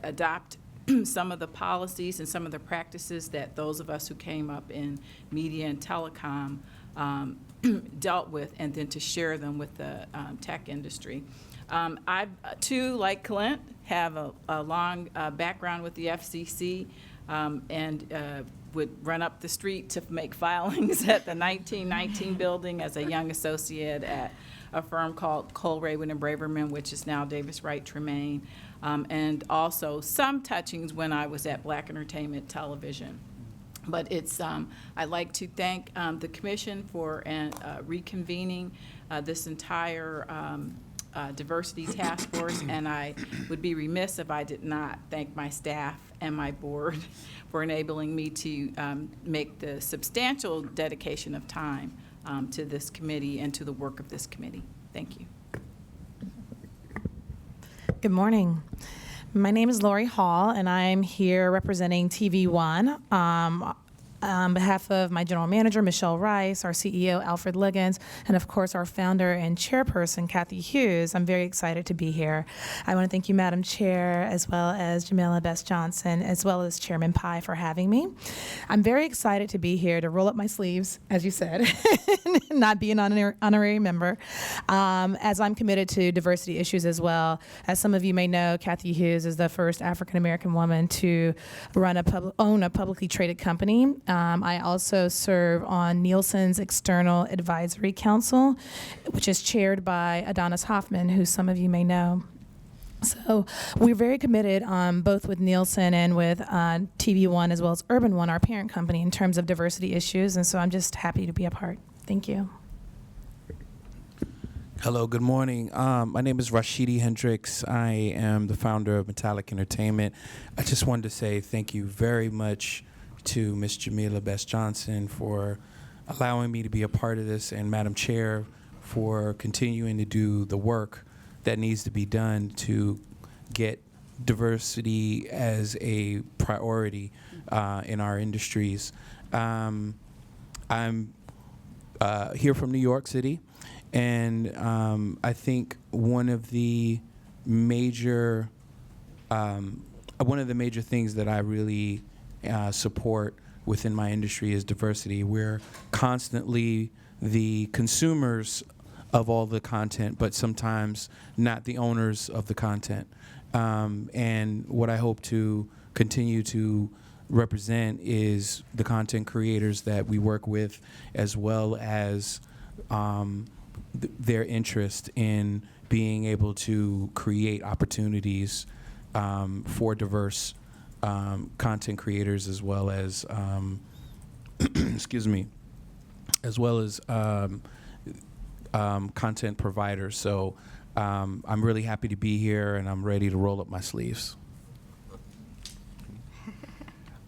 adopt some of the policies and some of the practices that those of us who came up in media and telecom dealt with, and then to share them with the tech industry. I, too, like Clint, have a long background with the FCC, and would run up the street to make filings at the 1919 building as a young associate at a firm called Cole, Raywin & Braverman, which is now Davis Wright Tremaine, and also some touchings when I was at Black Entertainment Television. But it's, I'd like to thank the commission for reconvening this entire diversity task force, and I would be remiss if I did not thank my staff and my board for enabling me to make the substantial dedication of time to this committee and to the work of this committee. Thank you. Good morning. My name is Lori Hall, and I'm here representing TV One. On behalf of my general manager, Michelle Rice, our CEO, Alfred Liggins, and of course our founder and chairperson, Kathy Hughes, I'm very excited to be here. I want to thank you, Madam Chair, as well as Jamila Best Johnson, as well as Chairman Pai for having me. I'm very excited to be here to roll up my sleeves, as you said, not be an honorary member, as I'm committed to diversity issues as well. As some of you may know, Kathy Hughes is the first African-American woman to own a publicly traded company. I also serve on Nielsen's External Advisory Council, which is chaired by Adonis Hoffman, who some of you may know. So we're very committed, both with Nielsen and with TV One, as well as Urban One, our parent company, in terms of diversity issues. And so I'm just happy to be a part. Thank you. Hello, good morning. My name is Rashidi Hendricks. I am the founder of Metallic Entertainment. I just wanted to say thank you very much to Ms. Jamila Best Johnson for allowing me to be a part of this, and Madam Chair for continuing to do the work that needs to be done to get diversity as a priority in our industries. I'm here from New York City, and I think one of the major things that I really support within my industry is diversity. We're constantly the consumers of all the content, but sometimes not the owners of the content. And what I hope to continue to represent is the content creators that we work with, as well as their interest in being able to create opportunities for diverse content creators, as well as excuse me, as well as content providers. So I'm really happy to be here, and I'm ready to roll up my sleeves.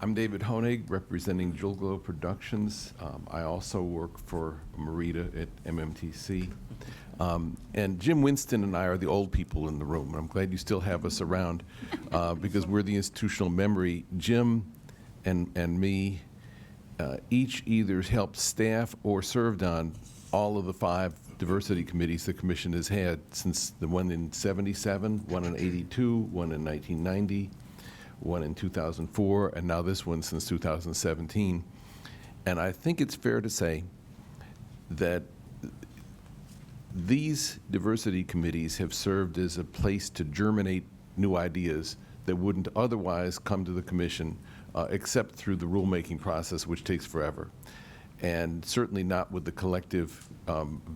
I'm David Honig, representing Jewel Glow Productions. I also work for Merida at MMTC. And Jim Winston and I are the old people in the room, and I'm glad you still have us around because we're the institutional memory. Jim and me each either helped staff or served on all of the 5 diversity committees the commission has had since the one in '77, one in '82, one in 1990, one in 2004, and now this one since 2017. And I think it's fair to say that these diversity committees have served as a place to germinate new ideas that wouldn't otherwise come to the commission except through the rulemaking process, which takes forever. And certainly not with the collective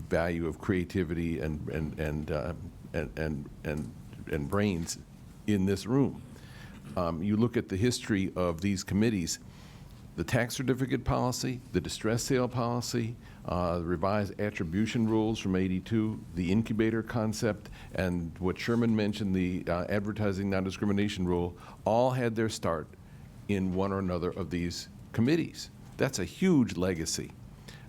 value of creativity and brains in this room. You look at the history of these committees, the tax certificate policy, the distress sale policy, the revised attribution rules from '82, the incubator concept, and what Sherman mentioned, the advertising non-discrimination rule, all had their start in one or another of these committees. That's a huge legacy.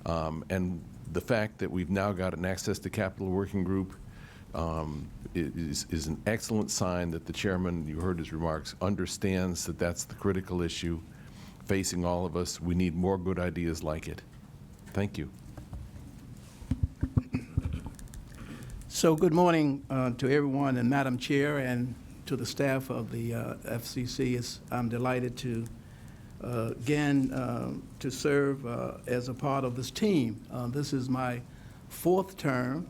And the fact that we've now got an Access to Capital working group is an excellent sign that the chairman, you heard his remarks, understands that that's the critical issue facing all of us. We need more good ideas like it. Thank you. So good morning to everyone, and Madam Chair, and to the staff of the FCC. I'm delighted to again to serve as a part of this team. This is my 4th term,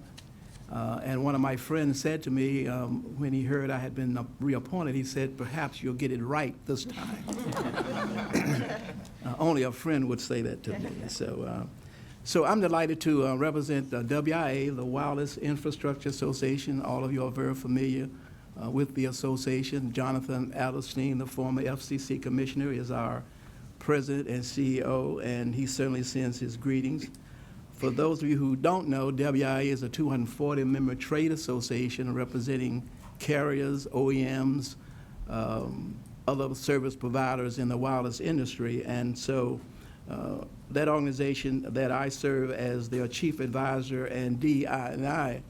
and one of my friends said to me when he heard I had been reappointed, he said, "Perhaps you'll get it right this time." Only a friend would say that to me. So I'm delighted to represent WIA, the Wireless Infrastructure Association. All of you are very familiar with the association. Jonathan Adelstein, the former FCC commissioner, is our president and CEO, and he certainly sends his greetings. For those of you who don't know, WIA is a 240-member trade association representing carriers, OEMs, other service providers in the wireless industry. And so that organization that I serve as their chief advisor and DI&I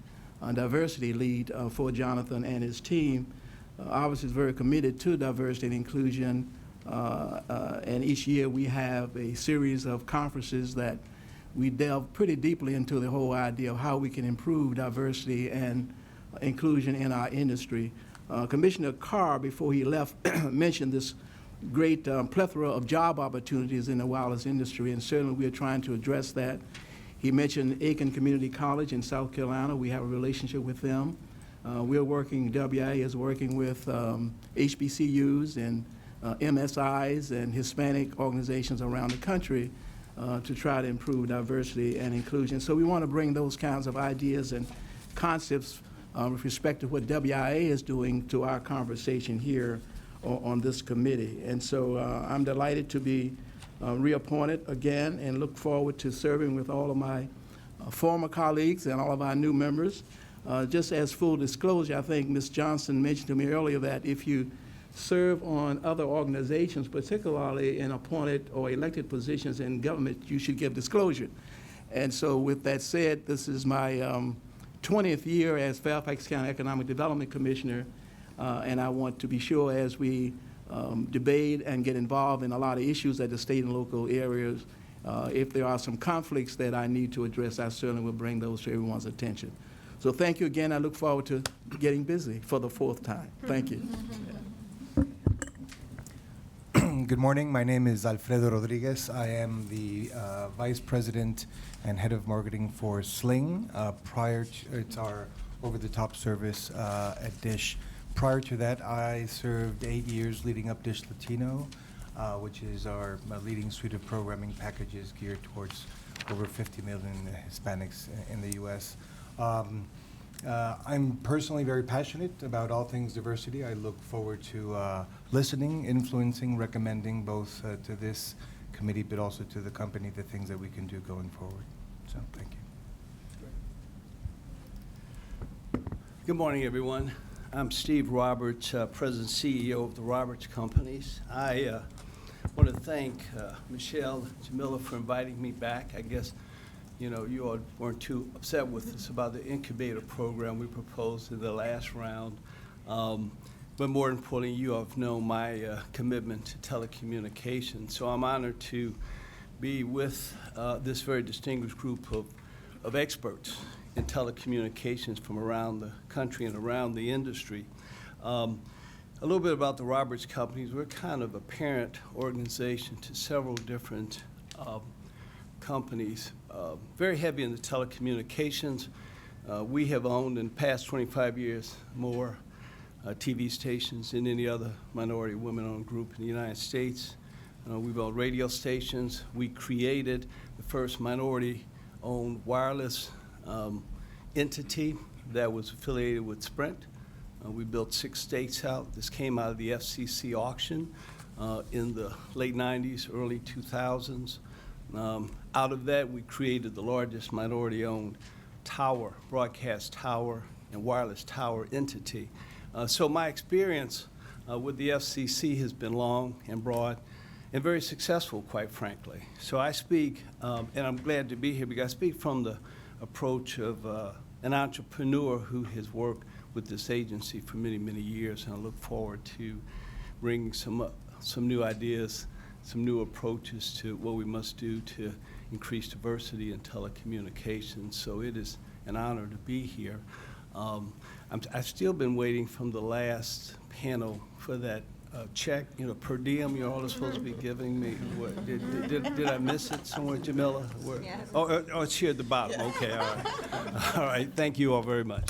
diversity lead for Jonathan and his team, obviously is very committed to diversity and inclusion. And each year we have a series of conferences that we delve pretty deeply into the whole idea of how we can improve diversity and inclusion in our industry. Commissioner Carr, before he left, mentioned this great plethora of job opportunities in the wireless industry, and certainly we are trying to address that. He mentioned Aiken Community College in South Carolina. We have a relationship with them. We're working, WIA is working with HBCUs and MSIs and Hispanic organizations around the country to try to improve diversity and inclusion. So we want to bring those kinds of ideas and concepts with respect to what WIA is doing to our conversation here on this committee. And so I'm delighted to be reappointed again and look forward to serving with all of my former colleagues and all of our new members. Just as full disclosure, I think Ms. Johnson mentioned to me earlier that if you serve on other organizations, particularly in appointed or elected positions in government, you should give disclosure. And so with that said, this is my 20th year as Fairfax County Economic Development Commissioner, and I want to be sure as we debate and get involved in a lot of issues at the state and local areas, if there are some conflicts that I need to address, I certainly will bring those to everyone's attention. So thank you again. I look forward to getting busy for the 4th time. Thank you. Good morning. My name is Alfredo Rodriguez. I am the Vice President and Head of Marketing for Sling. It's our over-the-top service at DISH. Prior to that, I served 8 years leading up DISH Latino, which is our leading suite of programming packages geared towards over 50 million Hispanics in the U.S. I'm personally very passionate about all things diversity. I look forward to listening, influencing, recommending both to this committee but also to the company the things that we can do going forward. So thank you. Good morning, everyone. I'm Steve Roberts, President and CEO of the Roberts Companies. I want to thank Michelle Jamila for inviting me back. I guess you all weren't too upset with us about the incubator program we proposed in the last round. But more importantly, you all have known my commitment to telecommunications. So I'm honored to be with this very distinguished group of experts in telecommunications from around the country and around the industry. A little bit about the Roberts Companies. We're kind of a parent organization to several different companies, very heavy in the telecommunications. We have owned in the past 25 years more TV stations than any other minority women-owned group in the United States. We've owned radio stations. We created the first minority-owned wireless entity that was affiliated with Sprint. We built 6 states out. This came out of the FCC auction in the late 90s, early 2000s. Out of that, we created the largest minority-owned tower, broadcast tower, and wireless tower entity. So my experience with the FCC has been long and broad and very successful, quite frankly. So I speak, and I'm glad to be here because I speak from the approach of an entrepreneur who has worked with this agency for many, many years, and I look forward to bringing some new ideas, some new approaches to what we must do to increase diversity in telecommunications. So it is an honor to be here. I've still been waiting from the last panel for that check, per diem you're all supposed to be giving me. What, did I miss it somewhere, Jamila? Where? Yes. Oh, it's here at the bottom. Okay, all right. All right, thank you all very much.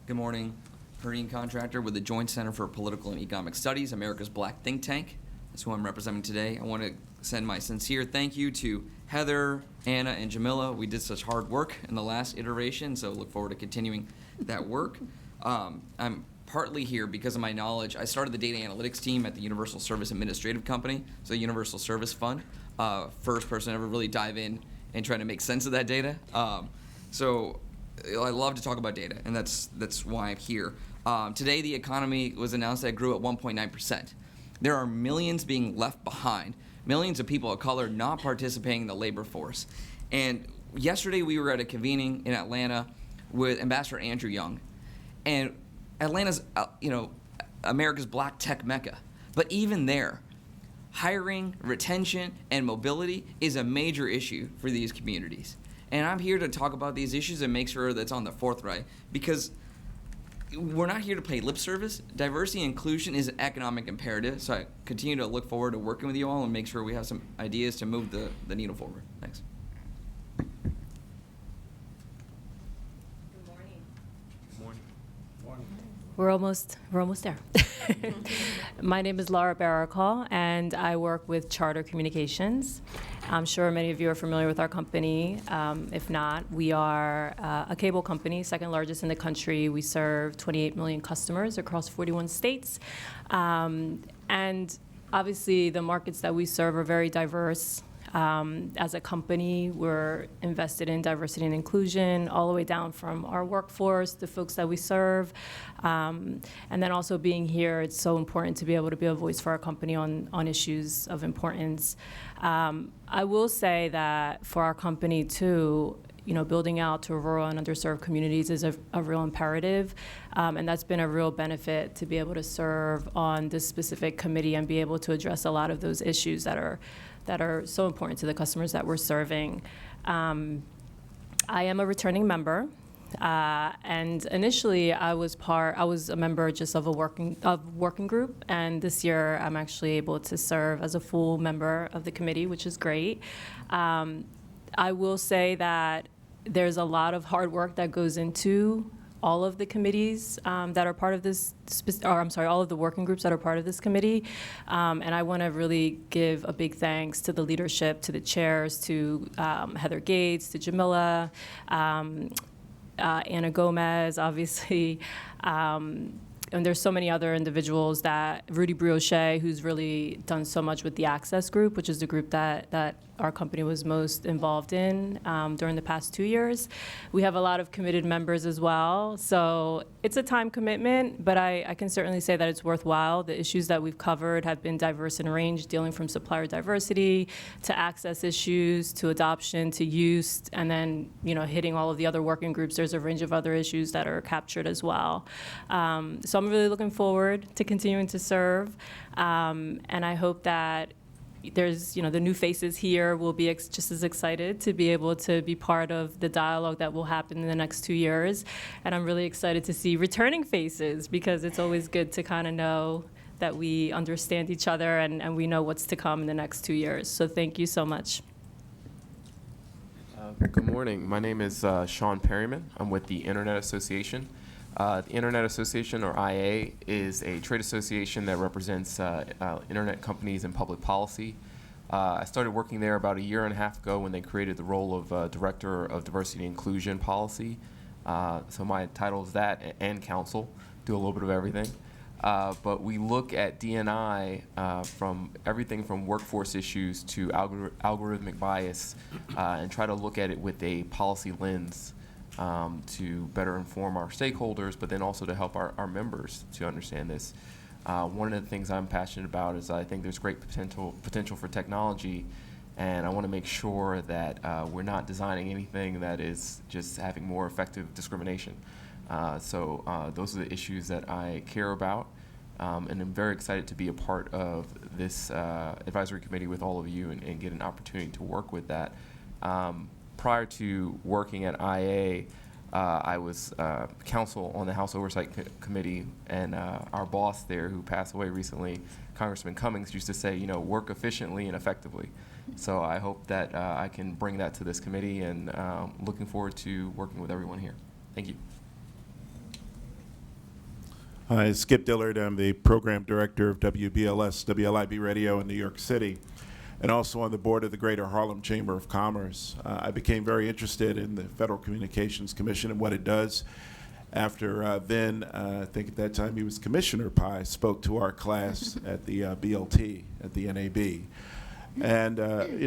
Good morning. Perrine Contractor with the Joint Center for Political and Economic Studies, America's Black think tank. That's who I'm representing today. I want to send my sincere thank you to Heather, Anna, and Jamila. We did such hard work in the last iteration, so look forward to continuing that work. I'm partly here because of my knowledge. I started the data analytics team at the Universal Service Administrative Company, so Universal Service Fund. First person to ever really dive in and try to make sense of that data. So I love to talk about data, and that's why I'm here. Today, the economy was announced that it grew at 1.9%. There are millions being left behind, millions of people of color not participating in the labor force. And yesterday, we were at a convening in Atlanta with Ambassador Andrew Young, and Atlanta's, America's black tech mecca. But even there, hiring, retention, and mobility is a major issue for these communities. And I'm here to talk about these issues and make sure that's on the forthright, because we're not here to pay lip service. Diversity and inclusion is an economic imperative, so I continue to look forward to working with you all and make sure we have some ideas to move the needle forward. Thanks. We're almost there. My name is Laura Barakal, and I work with Charter Communications. I'm sure many of you are familiar with our company. If not, we are a cable company, second largest in the country. We serve 28 million customers across 41 states. And obviously, the markets that we serve are very diverse. As a company, we're invested in diversity and inclusion, all the way down from our workforce, the folks that we serve. And then also being here, it's so important to be able to be a voice for our company on issues of importance. I will say that for our company too, building out to rural and underserved communities is a real imperative. And that's been a real benefit to be able to serve on this specific committee and be able to address a lot of those issues that are so important to the customers that we're serving. I am a returning member. And initially, I was a member just of a working group, and this year I'm actually able to serve as a full member of the committee, which is great. I will say that there's a lot of hard work that goes into all of the committees that are part of this, all of the working groups that are part of this committee. And I want to really give a big thanks to the leadership, to the chairs, to Heather Gates, to Jamila, Anna Gomez, obviously. And there's so many other individuals Rudy Brioche, who's really done so much with the Access Group, which is the group that our company was most involved in during the past 2 years. We have a lot of committed members as well. So it's a time commitment, but I can certainly say that it's worthwhile. The issues that we've covered have been diverse in range, dealing from supplier diversity to access issues, to adoption, to use, and then hitting all of the other working groups. There's a range of other issues that are captured as well. So I'm really looking forward to continuing to serve, and I hope that there's, the new faces here will be just as excited to be able to be part of the dialogue that will happen in the next 2 years. And I'm really excited to see returning faces, because it's always good to kind of know that we understand each other and we know what's to come in the next 2 years. So thank you so much. Good morning. My name is Sean Perryman. I'm with the Internet Association. The Internet Association, or IA, is a trade association that represents internet companies and public policy. I started working there about 1.5 years ago when they created the role of Director of Diversity and Inclusion Policy. So my title is that, and counsel, do a little bit of everything. But we look at D&I from everything from workforce issues to algorithmic bias, and try to look at it with a policy lens. To better inform our stakeholders, but then also to help our members to understand this. One of the things I'm passionate about is I think there's great potential for technology, and I want to make sure that we're not designing anything that is just having more effective discrimination. So those are the issues that I care about, and I'm very excited to be a part of this advisory committee with all of you and get an opportunity to work with that. Prior to working at IA, I was counsel on the House Oversight Committee, and our boss there, who passed away recently, Congressman Cummings, used to say, work efficiently and effectively. So I hope that I can bring that to this committee, and looking forward to working with everyone here. Thank you. Hi, Skip Dillard. I'm the program director of WBLS, WLIB Radio in New York City, and also on the board of the Greater Harlem Chamber of Commerce. I became very interested in the Federal Communications Commission and what it does after I think at that time he was Commissioner Pai, spoke to our class at the BLT, at the NAB. And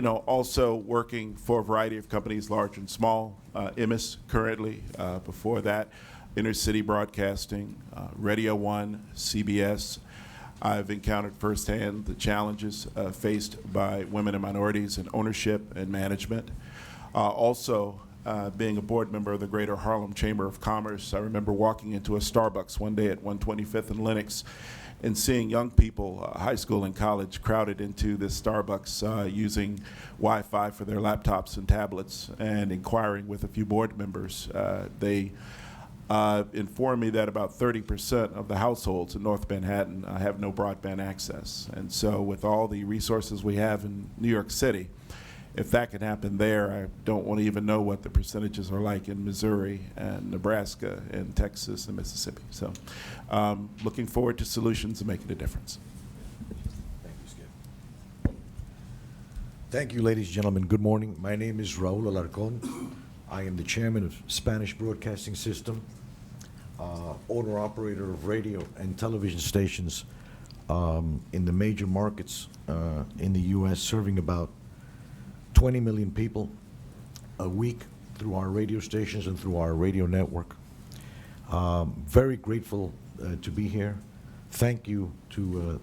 also working for a variety of companies, large and small, IMIS currently, before that, Intercity Broadcasting, Radio 1, CBS. I've encountered firsthand the challenges faced by women and minorities in ownership and management. Also, being a board member of the Greater Harlem Chamber of Commerce, I remember walking into a Starbucks one day at 125th and Lenox and seeing young people, high school and college, crowded into this Starbucks using Wi-Fi for their laptops and tablets, and inquiring with a few board members. They informed me that about 30% of the households in North Manhattan have no broadband access. And so with all the resources we have in New York City, if that can happen there, I don't want to even know what the percentages are like in Missouri and Nebraska and Texas and Mississippi. So looking forward to solutions and making a difference. Thank you, Skip. Thank you, ladies and gentlemen. Good morning. My name is Raul Alarcón. I am the chairman of Spanish Broadcasting System, owner-operator of radio and television stations in the major markets in the U.S., serving about 20 million people a week through our radio stations and through our radio network. Very grateful to be here. Thank you to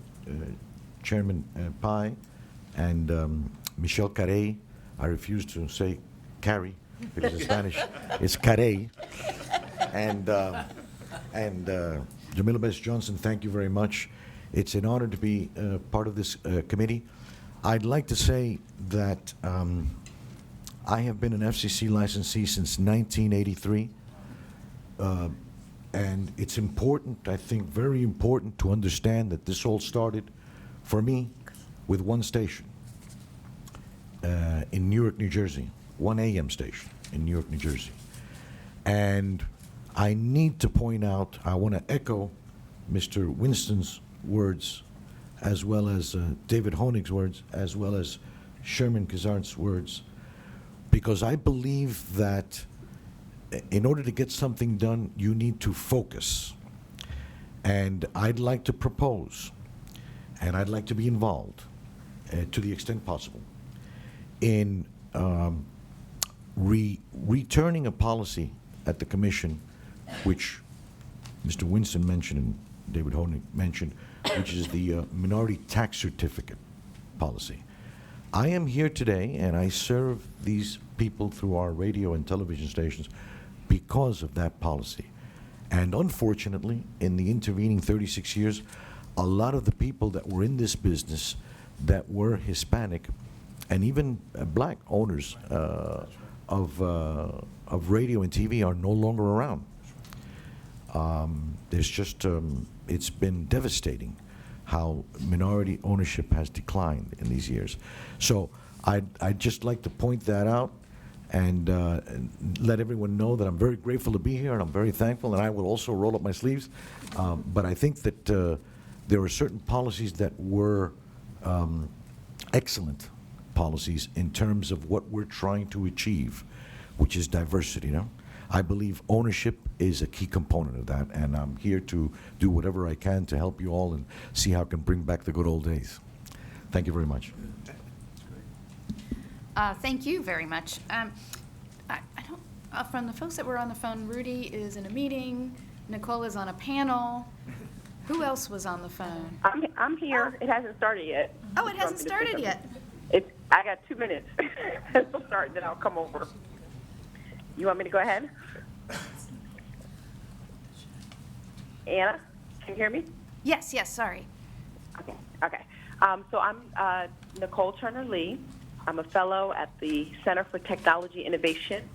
Chairman Pai and Michelle Carey. I refuse to say Carey because in Spanish it's Carey. And Jamila Best Johnson, thank you very much. It's an honor to be part of this committee. I'd like to say that I have been an FCC licensee since 1983. And it's important, I think, very important to understand that this all started for me with one station in Newark, New Jersey, 1 AM station in Newark, New Jersey. And I need to point out, I want to echo Mr. Winston's words, as well as David Honig's words, as well as Sherman Kazart's words, because I believe that in order to get something done, you need to focus. And I'd like to propose, and I'd like to be involved, to the extent possible, in returning a policy at the Commission, which Mr. Winston mentioned and David Honig mentioned, which is the minority tax certificate policy. I am here today, and I serve these people through our radio and television stations because of that policy. And unfortunately, in the intervening 36 years, a lot of the people that were in this business that were Hispanic and even black owners of radio and TV are no longer around. There's just, it's been devastating how minority ownership has declined in these years. So I'd just like to point that out and let everyone know that I'm very grateful to be here and I'm very thankful, and I will also roll up my sleeves. But I think that there are certain policies that were excellent policies in terms of what we're trying to achieve, which is diversity. No? I believe ownership is a key component of that, and I'm here to do whatever I can to help you all and see how I can bring back the good old days. Thank you very much. Thank you very much. I don't, from the folks that were on the phone, Rudy is in a meeting, Nicole is on a panel. Who else was on the phone? I'm here. It hasn't started yet. Oh, it hasn't started yet. I got 2 minutes. It'll start, then I'll come over. You want me to go ahead? Anna, can you hear me? Yes, sorry. Okay. So I'm Nicole Turner-Lee. I'm a fellow at the Center for Technology Innovation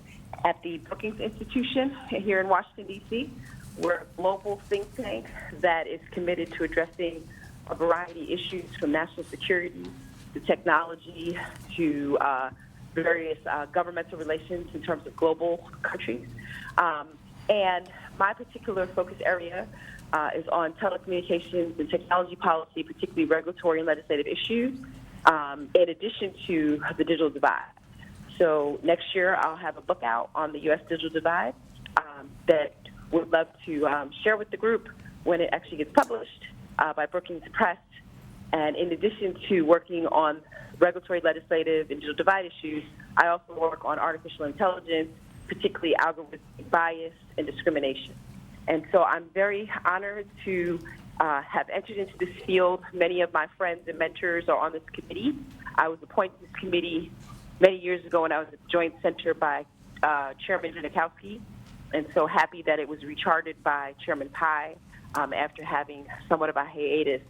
at the Brookings Institution here in Washington, D.C. We're a global think tank that is committed to addressing a variety of issues from national security to technology to various governmental relations in terms of global countries. And my particular focus area is on telecommunications and technology policy, particularly regulatory and legislative issues, in addition to the digital divide. So next year I'll have a book out on the U.S. digital divide that would love to share with the group when it actually gets published by Brookings Press. And in addition to working on regulatory, legislative, and digital divide issues, I also work on artificial intelligence, particularly algorithmic bias and discrimination. And so I'm very honored to have entered into this field. Many of my friends and mentors are on this committee. I was appointed to this committee many years ago when I was at the Joint Center by Chairman Janikowski, and so happy that it was recharted by Chairman Pai after having somewhat of a hiatus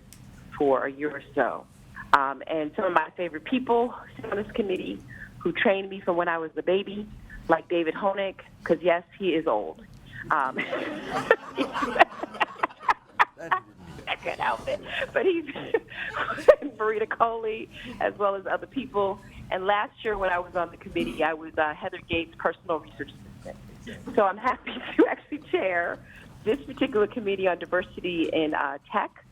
for a year or so. And some of my favorite people on this committee who trained me from when I was a baby, like David Honig, because yes, he is old. I can't help it. But he's Marita Coley, as well as other people. And last year when I was on the committee, I was Heather Gates' personal research assistant. So I'm happy to actually chair this particular committee on diversity in tech,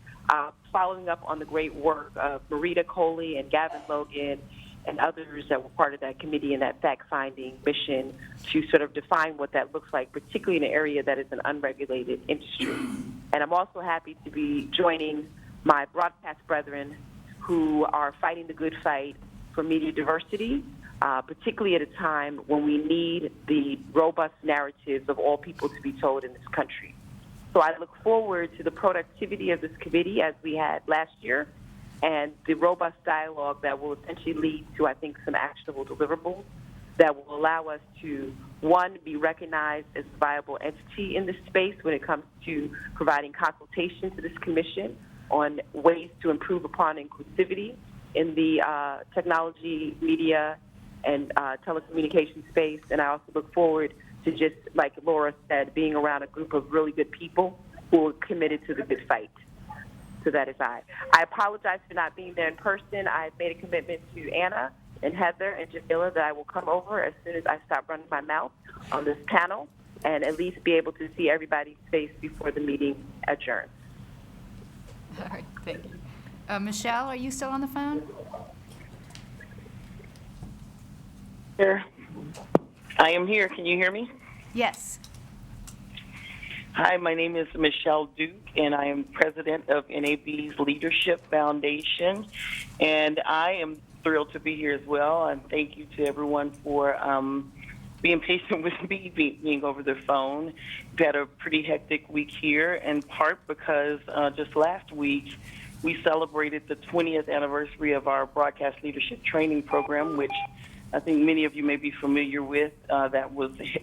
following up on the great work of Marita Coley and Gavin Logan and others that were part of that committee and that fact-finding mission to sort of define what that looks like, particularly in an area that is an unregulated industry. And I'm also happy to be joining my broadcast brethren who are fighting the good fight for media diversity, particularly at a time when we need the robust narratives of all people to be told in this country. So I look forward to the productivity of this committee as we had last year, and the robust dialogue that will essentially lead to, I think, some actionable deliverables that will allow us to, one, be recognized as a viable entity in this space when it comes to providing consultation to this commission on ways to improve upon inclusivity in the technology, media, and telecommunications space. And I also look forward to, just like Laura said, being around a group of really good people who are committed to the good fight. So that is I. I apologize for not being there in person. I've made a commitment to Anna and Heather and Jamila that I will come over as soon as I stop running my mouth on this panel and at least be able to see everybody's face before the meeting adjourns. All right, thank you. Michelle, are you still on the phone? Here. I am here. Can you hear me? Yes. Hi, my name is Michelle Duke, and I am president of NAB's Leadership Foundation. And I am thrilled to be here as well. And thank you to everyone for being patient with me being over the phone. We've had a pretty hectic week here, in part because just last week we celebrated the 20th anniversary of our Broadcast Leadership Training Program, which I think many of you may be familiar with, that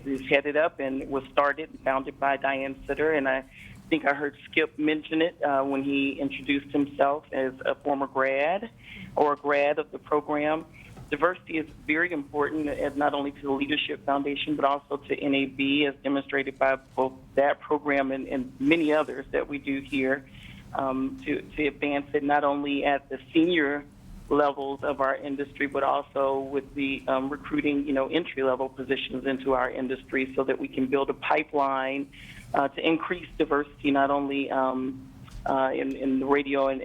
is headed up and was started and founded by Diane Sitter. And I think I heard Skip mention it when he introduced himself as a former grad or a grad of the program. Diversity is very important, not only to the Leadership Foundation, but also to NAB, as demonstrated by both that program and many others that we do here, to advance it not only at the senior levels of our industry, but also with the recruiting, entry-level positions into our industry, so that we can build a pipeline to increase diversity, not only in the radio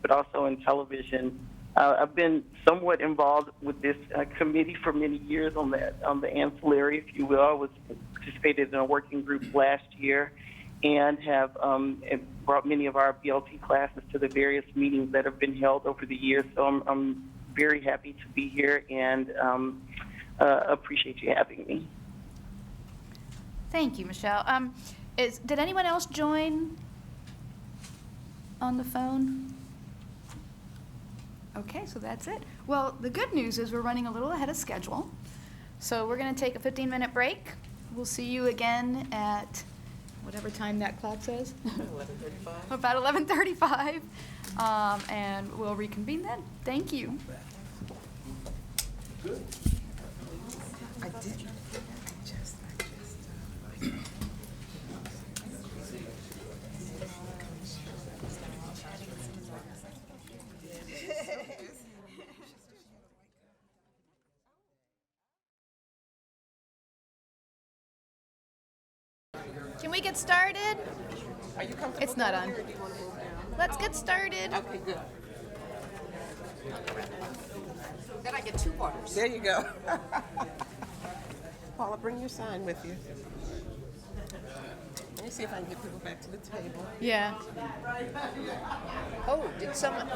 but also in television. I've been somewhat involved with this committee for many years on the ancillary, if you will. I participated in a working group last year, and have brought many of our BLT classes to the various meetings that have been held over the years. So I'm very happy to be here, and appreciate you having me. Thank you, Michelle. Did anyone else join on the phone? Okay, so that's it. Well, the good news is we're running a little ahead of schedule. So we're going to take a 15-minute break. We'll see you again at whatever time that clock says. 11:35. About 11:35. And we'll reconvene then. Thank you. Good. I did. Can we get started? Are you comfortable? It's not on. Or do you want to move down? Let's get started. Okay, good. Then I get 2 waters. There you go. Paula, bring your sign with you. Let me see if I can get people back to the table. Yeah. Oh, did someone?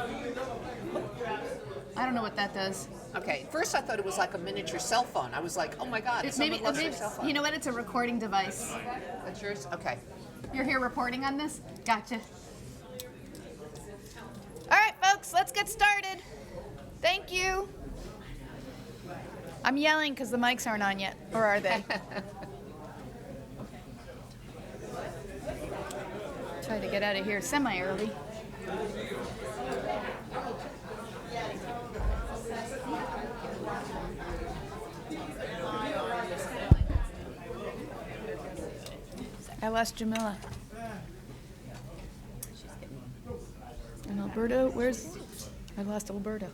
I don't know what that does. Okay, first I thought it was like a miniature cell phone. I was like, oh my God, someone lost their cell phone. You know what? It's a recording device. That's yours? Okay. You're here reporting on this? Gotcha. All right, folks, let's get started. Thank you. I'm yelling because the mics aren't on yet, or are they? Try to get out of here semi-early. I lost Jamila. And Alberto, I lost Alberto.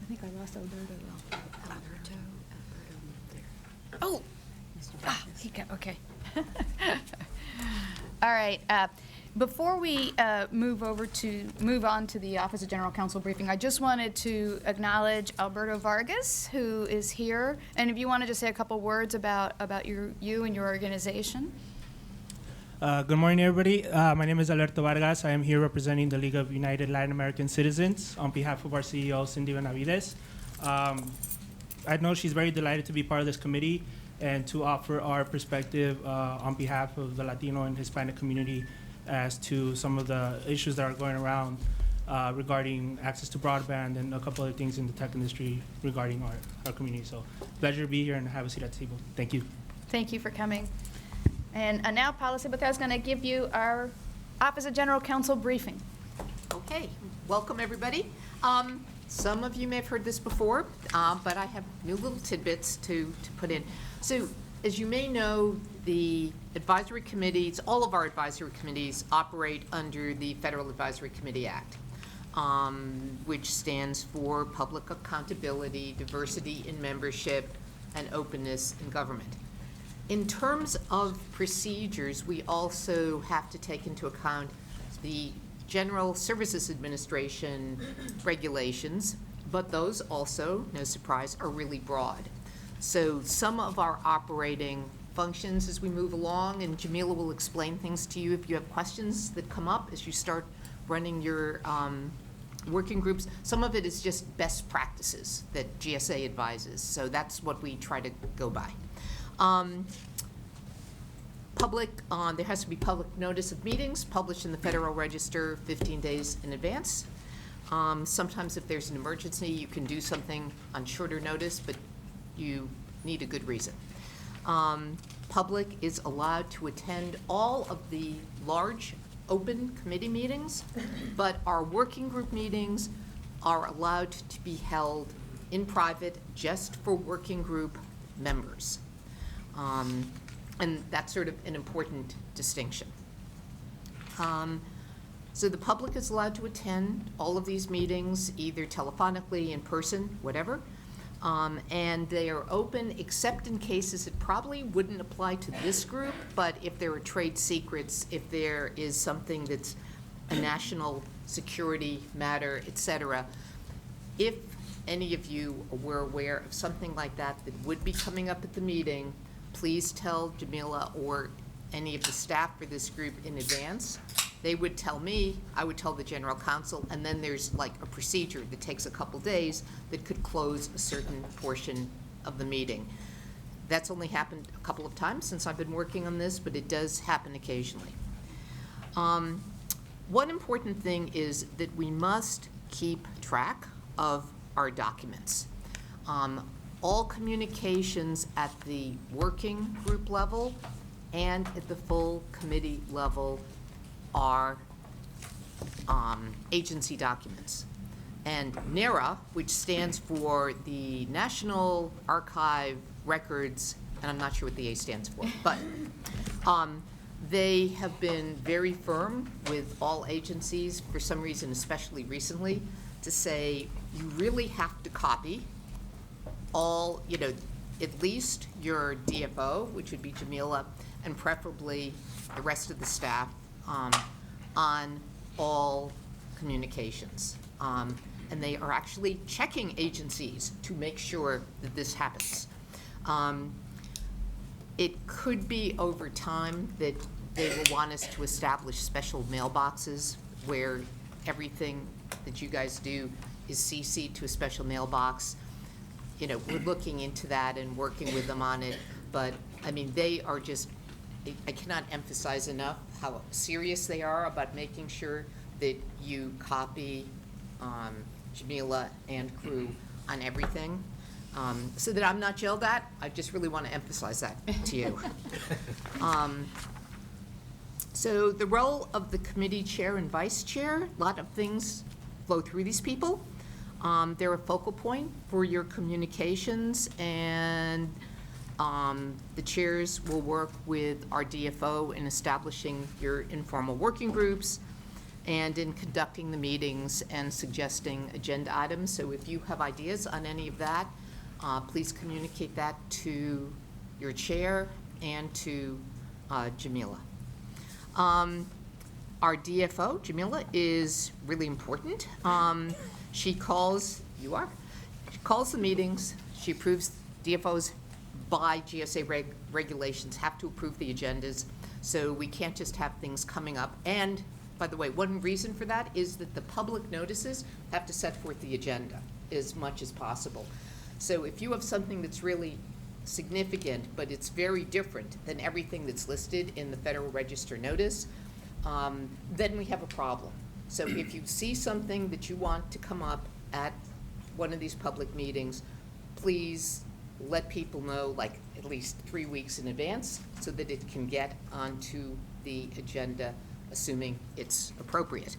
I think I lost Alberto though. Oh! He got, okay. All right. Before we move on to the Office of General Counsel briefing, I just wanted to acknowledge Alberto Vargas, who is here. And if you want to just say a couple words about you and your organization. Good morning, everybody. My name is Alberto Vargas. I am here representing the League of United Latin American Citizens on behalf of our CEO, Cindy Benavides. I know she's very delighted to be part of this committee and to offer our perspective on behalf of the Latino and Hispanic community as to some of the issues that are going around regarding access to broadband and a couple other things in the tech industry regarding our community. So pleasure to be here and have a seat at the table. Thank you. Thank you for coming. And now Paula Ciboca is going to give you our Office of General Counsel briefing. Okay, welcome everybody. Some of you may have heard this before, but I have new little tidbits to put in. So as you may know, the advisory committees, all of our advisory committees operate under the Federal Advisory Committee Act, which stands for Public Accountability, Diversity in Membership, and Openness in Government. In terms of procedures, we also have to take into account the General Services Administration regulations, but those also, no surprise, are really broad. So some of our operating functions as we move along, and Jamila will explain things to you if you have questions that come up as you start running your working groups. Some of it is just best practices that GSA advises, so that's what we try to go by. There has to be public notice of meetings published in the Federal Register 15 days in advance. Sometimes if there's an emergency, you can do something on shorter notice, but you need a good reason. Public is allowed to attend all of the large open committee meetings, but our working group meetings are allowed to be held in private just for working group members. And that's sort of an important distinction. So the public is allowed to attend all of these meetings, either telephonically, in person, whatever. And they are open except in cases that probably wouldn't apply to this group, but if there are trade secrets, if there is something that's a national security matter, et cetera. If any of you were aware of something like that that would be coming up at the meeting, please tell Jamila or any of the staff for this group in advance. They would tell me, I would tell the general counsel, and then there's like a procedure that takes a couple days that could close a certain portion of the meeting. That's only happened a couple of times since I've been working on this, but it does happen occasionally. One important thing is that we must keep track of our documents. All communications at the working group level and at the full committee level are agency documents. And NARA, which stands for the National Archive Records, and I'm not sure what the A stands for, but they have been very firm with all agencies, for some reason, especially recently, to say you really have to copy all, at least your DFO, which would be Jamila, and preferably the rest of the staff on all communications. And they are actually checking agencies to make sure that this happens. It could be over time that they will want us to establish special mailboxes where everything that you guys do is CC'd to a special mailbox. We're looking into that and working with them on it, but I mean, they are just, I cannot emphasize enough how serious they are about making sure that you copy Jamila and crew on everything. So that I'm not yelled at, I just really want to emphasize that to you. So the role of the committee chair and vice chair, a lot of things flow through these people. They're a focal point for your communications, and the chairs will work with our DFO in establishing your informal working groups and in conducting the meetings and suggesting agenda items. So if you have ideas on any of that, please communicate that to your chair and to Jamila. Our DFO, Jamila, is really important. She calls the meetings, she approves. DFOs by GSA regulations have to approve the agendas. So we can't just have things coming up. And, by the way, one reason for that is that the public notices have to set forth the agenda as much as possible. So if you have something that's really significant, but it's very different than everything that's listed in the Federal Register notice, then we have a problem. So if you see something that you want to come up at one of these public meetings, please let people know, like, at least 3 weeks in advance so that it can get onto the agenda, assuming it's appropriate.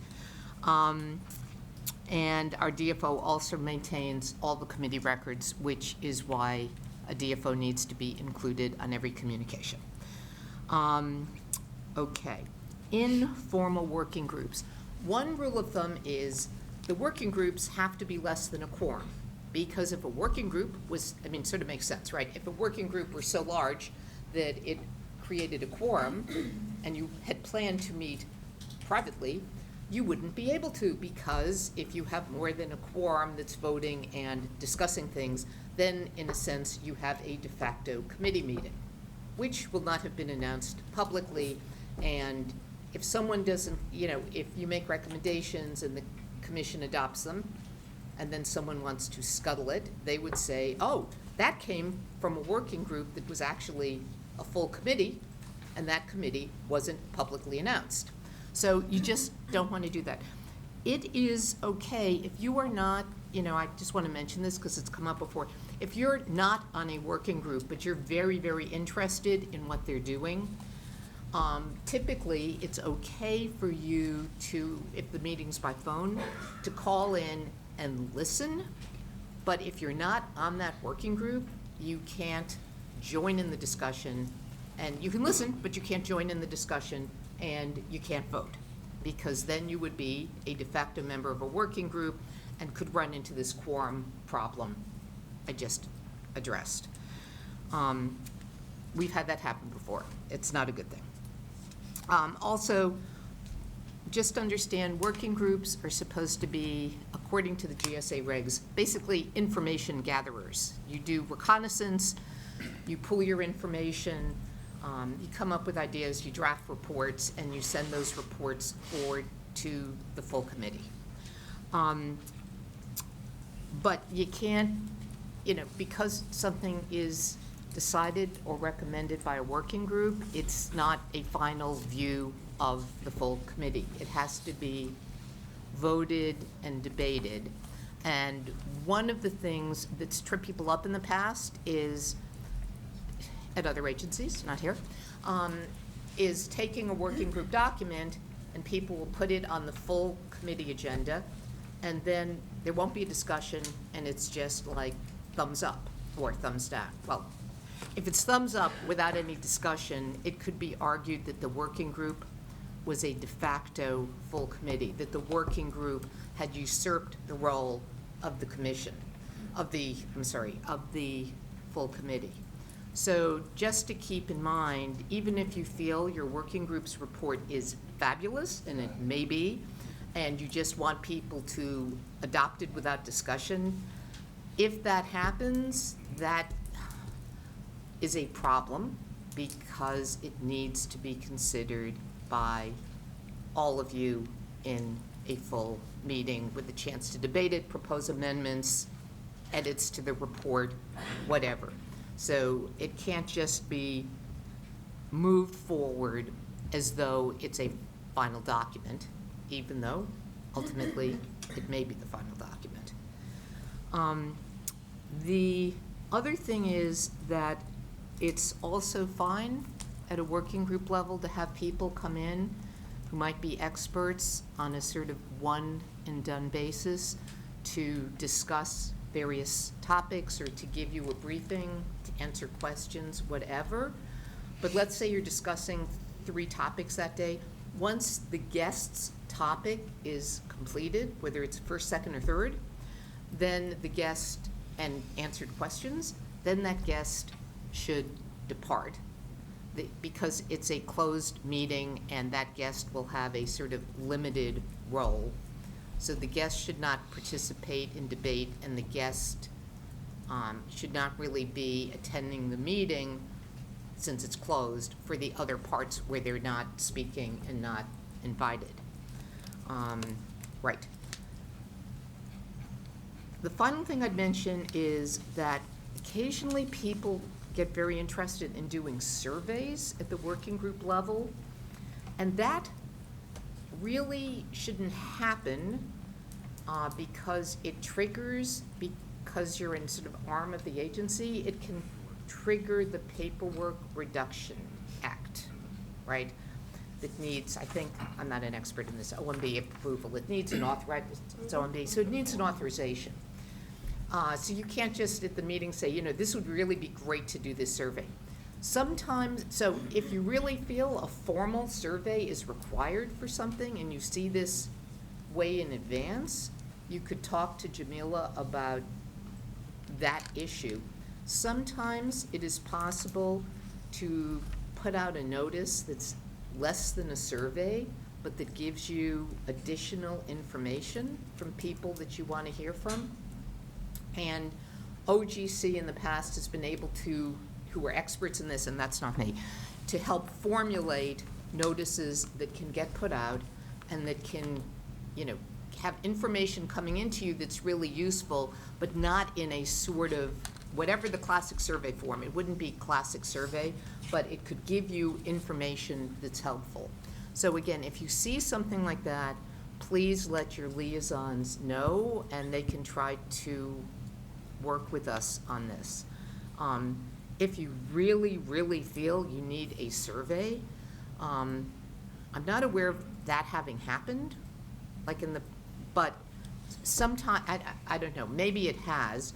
And our DFO also maintains all the committee records, which is why a DFO needs to be included on every communication. Okay, informal working groups. One rule of thumb is the working groups have to be less than a quorum, because if a working group was, I mean, sort of makes sense, right? If a working group were so large that it created a quorum and you had planned to meet privately, you wouldn't be able to, because if you have more than a quorum that's voting and discussing things, then in a sense you have a de facto committee meeting, which will not have been announced publicly. And if someone doesn't, you know, if you make recommendations and the commission adopts them, and then someone wants to scuttle it, they would say, oh, that came from a working group that was actually a full committee, and that committee wasn't publicly announced. So you just don't want to do that. It is okay if you are not, you know, I just want to mention this because it's come up before. If you're not on a working group, but you're very, very interested in what they're doing, typically it's okay for you to, if the meeting's by phone, to call in and listen. But if you're not on that working group, you can't join in the discussion. And you can listen, but you can't join in the discussion, and you can't vote, because then you would be a de facto member of a working group and could run into this quorum problem I just addressed. We've had that happen before. It's not a good thing. Also, just understand working groups are supposed to be, according to the GSA regs, basically information gatherers. You do reconnaissance, you pull your information, you come up with ideas, you draft reports, and you send those reports forward to the full committee. But you can't, you know, because something is decided or recommended by a working group, it's not a final view of the full committee. It has to be voted and debated. And one of the things that's tripped people up in the past is, at other agencies, not here, is taking a working group document and people will put it on the full committee agenda, and then there won't be a discussion, and it's just like thumbs up or thumbs down. Well, if it's thumbs up without any discussion, it could be argued that the working group was a de facto full committee, that the working group had usurped the role of the commission, of the full committee. So just to keep in mind, even if you feel your working group's report is fabulous, and it may be, and you just want people to adopt it without discussion, if that happens, that is a problem because it needs to be considered by all of you in a full meeting with a chance to debate it, propose amendments, edits to the report, whatever. So it can't just be moved forward as though it's a final document, even though ultimately it may be the final document. The other thing is that it's also fine at a working group level to have people come in who might be experts on a sort of one and done basis to discuss various topics or to give you a briefing, to answer questions, whatever. But let's say you're discussing 3 topics that day. Once the guest's topic is completed, whether it's first, second, or third, then the guest and answered questions, then that guest should depart because it's a closed meeting and that guest will have a sort of limited role. So the guest should not participate in debate, and the guest should not really be attending the meeting since it's closed, for the other parts where they're not speaking and not invited. Right. The final thing I'd mention is that occasionally people get very interested in doing surveys at the working group level, and that really shouldn't happen because it triggers, because you're in sort of arm of the agency, it can trigger the Paperwork Reduction Act, right? That needs, I think, I'm not an expert in this, OMB approval. It needs an it's OMB, so it needs an authorization. So you can't just at the meeting say, this would really be great to do this survey. Sometimes, so if you really feel a formal survey is required for something and you see this way in advance, you could talk to Jamila about that issue. Sometimes it is possible to put out a notice that's less than a survey, but that gives you additional information from people that you want to hear from. And OGC in the past has been able to, who are experts in this, and that's not me, to help formulate notices that can get put out and that can, have information coming into you that's really useful, but not in a sort of, whatever the classic survey form, it wouldn't be classic survey, but it could give you information that's helpful. So again, if you see something like that, please let your liaisons know, and they can try to work with us on this. If you really, really feel you need a survey, I'm not aware of that having happened, but sometime, I don't know, maybe it has,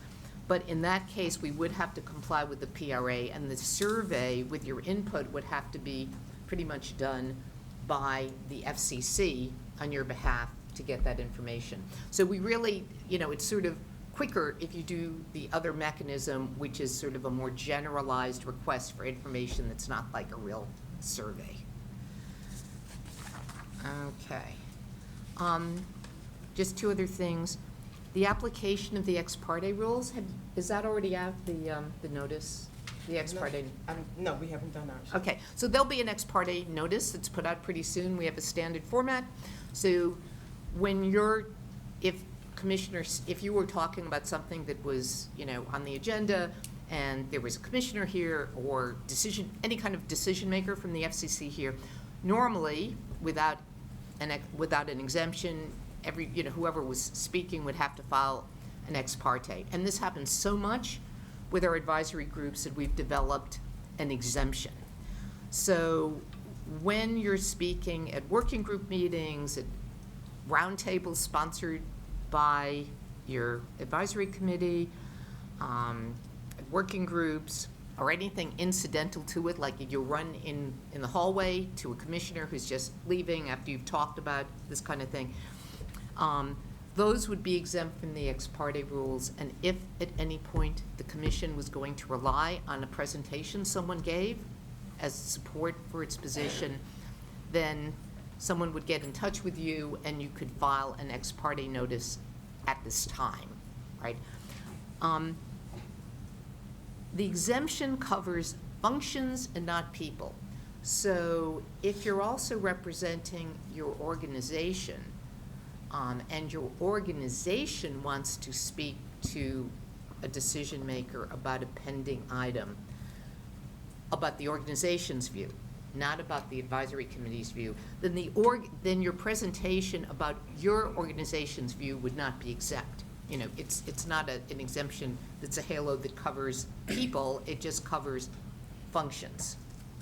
but in that case, we would have to comply with the PRA, and the survey with your input would have to be pretty much done by the FCC on your behalf to get that information. So we really, it's sort of quicker if you do the other mechanism, which is sort of a more generalized request for information that's not like a real survey. Okay. Just two other things. The application of the ex parte rules, is that already out, the notice? The ex parte? No, we haven't done ours. Okay, so there'll be an ex parte notice that's put out pretty soon. We have a standard format. So when if commissioners, if you were talking about something that was, on the agenda and there was a commissioner here or any kind of decision maker from the FCC here, normally without an exemption, whoever was speaking would have to file an ex parte. And this happens so much with our advisory groups that we've developed an exemption. So when you're speaking at working group meetings, at roundtables sponsored by your advisory committee, at working groups, or anything incidental to it, like you run in the hallway to a commissioner who's just leaving after you've talked about this kind of thing, those would be exempt from the ex parte rules. And if at any point the commission was going to rely on a presentation someone gave as support for its position, then someone would get in touch with you and you could file an ex parte notice at this time, right? The exemption covers functions and not people. So if you're also representing your organization, and your organization wants to speak to a decision maker about a pending item, about the organization's view, not about the advisory committee's view, then your presentation about your organization's view would not be exempt. It's not an exemption that's a halo that covers people, it just covers functions.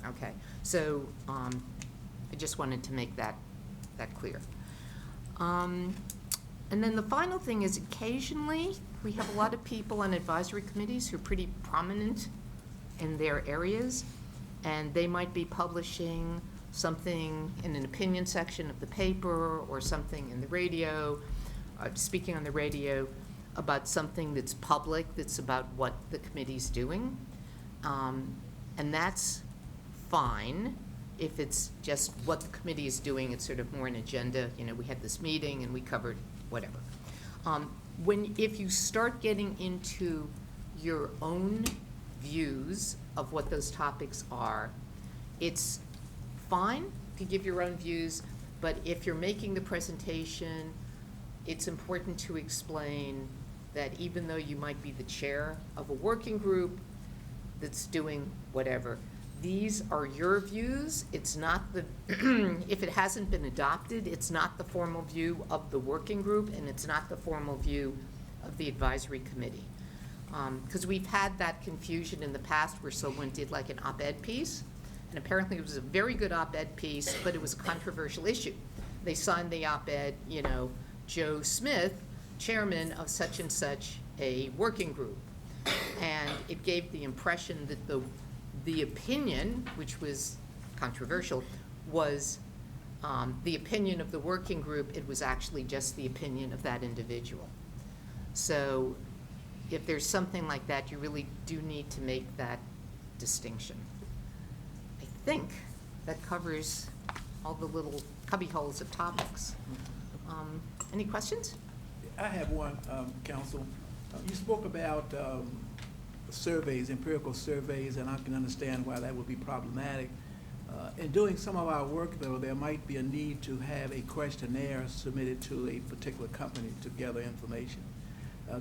Okay, so I just wanted to make that clear. And then the final thing is occasionally we have a lot of people on advisory committees who are pretty prominent in their areas, and they might be publishing something in an opinion section of the paper or something in the radio, speaking on the radio about something that's public, that's about what the committee's doing. And that's fine. If it's just what the committee is doing, it's sort of more an agenda. We had this meeting and we covered whatever. If you start getting into your own views of what those topics are. It's fine to give your own views, but if you're making the presentation, it's important to explain that even though you might be the chair of a working group that's doing whatever, these are your views. It's not the, if it hasn't been adopted, it's not the formal view of the working group, and it's not the formal view of the advisory committee. Because we've had that confusion in the past where someone did like an op-ed piece, and apparently it was a very good op-ed piece, but it was a controversial issue. They signed the op-ed, you know, Joe Smith, chairman of such and such a working group. And it gave the impression that the opinion, which was controversial, was the opinion of the working group. It was actually just the opinion of that individual. So if there's something like that, you really do need to make that distinction. I think that covers all the little cubby holes of topics. Any questions? I have one, Council. You spoke about surveys, empirical surveys, and I can understand why that would be problematic. In doing some of our work, though, there might be a need to have a questionnaire submitted to a particular company to gather information.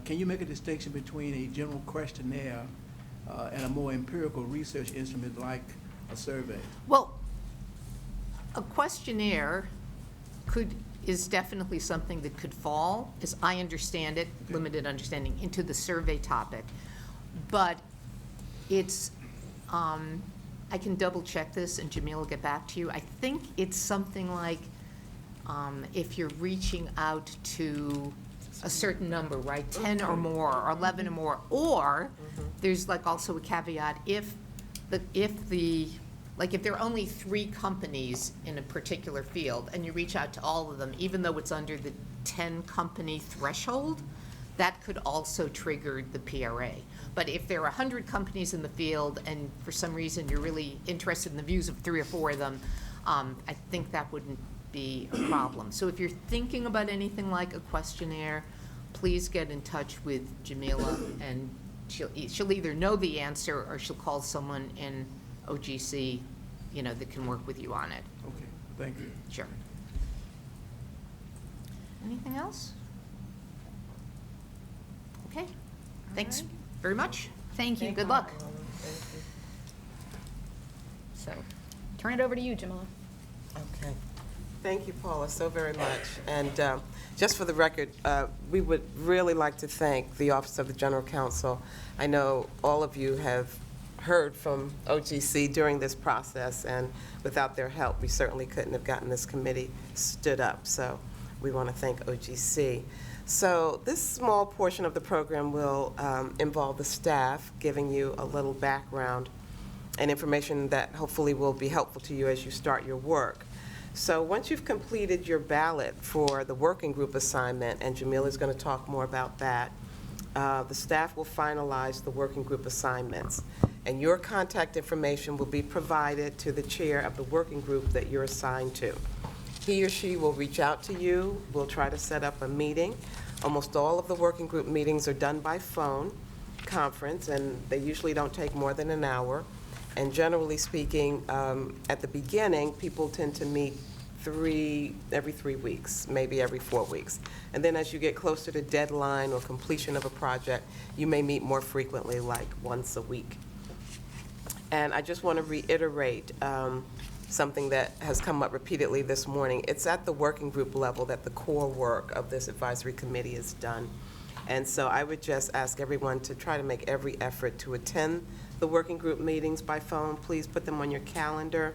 Can you make a distinction between a general questionnaire and a more empirical research instrument like a survey? Well, a questionnaire is definitely something that could fall, as I understand it, limited understanding, into the survey topic. But it's, I can double check this and Jamil will get back to you. I think it's something like if you're reaching out to a certain number, right, 10 or more, or 11 or more, or there's like also a caveat, if there are only 3 companies in a particular field and you reach out to all of them, even though it's under the 10 company threshold, that could also trigger the PRA. But if there are 100 companies in the field and for some reason you're really interested in the views of 3 or 4 of them, I think that wouldn't be a problem. So if you're thinking about anything like a questionnaire, please get in touch with Jamila, and she'll either know the answer or she'll call someone in OGC, you know, that can work with you on it. Okay, thank you. Sure. Anything else? Okay, thanks very much. Thank you. Good luck. So, turn it over to you, Jamila. Okay. Thank you, Paula, so very much. And just for the record, we would really like to thank the Office of the General Counsel. I know all of you have heard from OGC during this process, and without their help, we certainly couldn't have gotten this committee stood up. So we want to thank OGC. So this small portion of the program will involve the staff giving you a little background and information that hopefully will be helpful to you as you start your work. So once you've completed your ballot for the working group assignment, and Jamil is going to talk more about that, the staff will finalize the working group assignments. And your contact information will be provided to the chair of the working group that you're assigned to. He or she will reach out to you. We'll try to set up a meeting. Almost all of the working group meetings are done by phone conference, and they usually don't take more than an hour. And generally speaking, at the beginning, people tend to meet every 3 weeks, maybe every 4 weeks. And then as you get closer to deadline or completion of a project, you may meet more frequently, like once a week. And I just want to reiterate something that has come up repeatedly this morning. It's at the working group level that the core work of this advisory committee is done. And so I would just ask everyone to try to make every effort to attend the working group meetings by phone. Please put them on your calendar.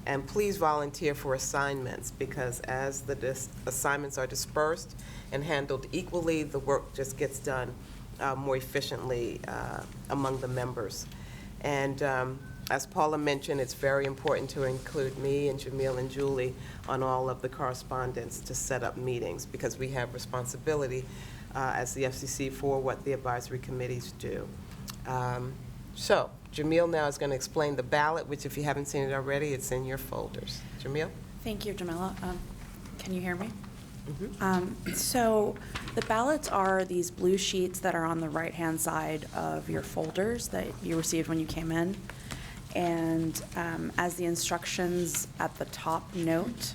And please volunteer for assignments, because as the assignments are dispersed and handled equally, the work just gets done more efficiently among the members. And as Paula mentioned, it's very important to include me and Jamil and Julie on all of the correspondence to set up meetings, because we have responsibility as the FCC for what the advisory committees do. So Jamil now is going to explain the ballot, which if you haven't seen it already, it's in your folders. Jamil? Thank you, Jamila. Can you hear me? Mm-hmm. So the ballots are these blue sheets that are on the right-hand side of your folders that you received when you came in. And as the instructions at the top note,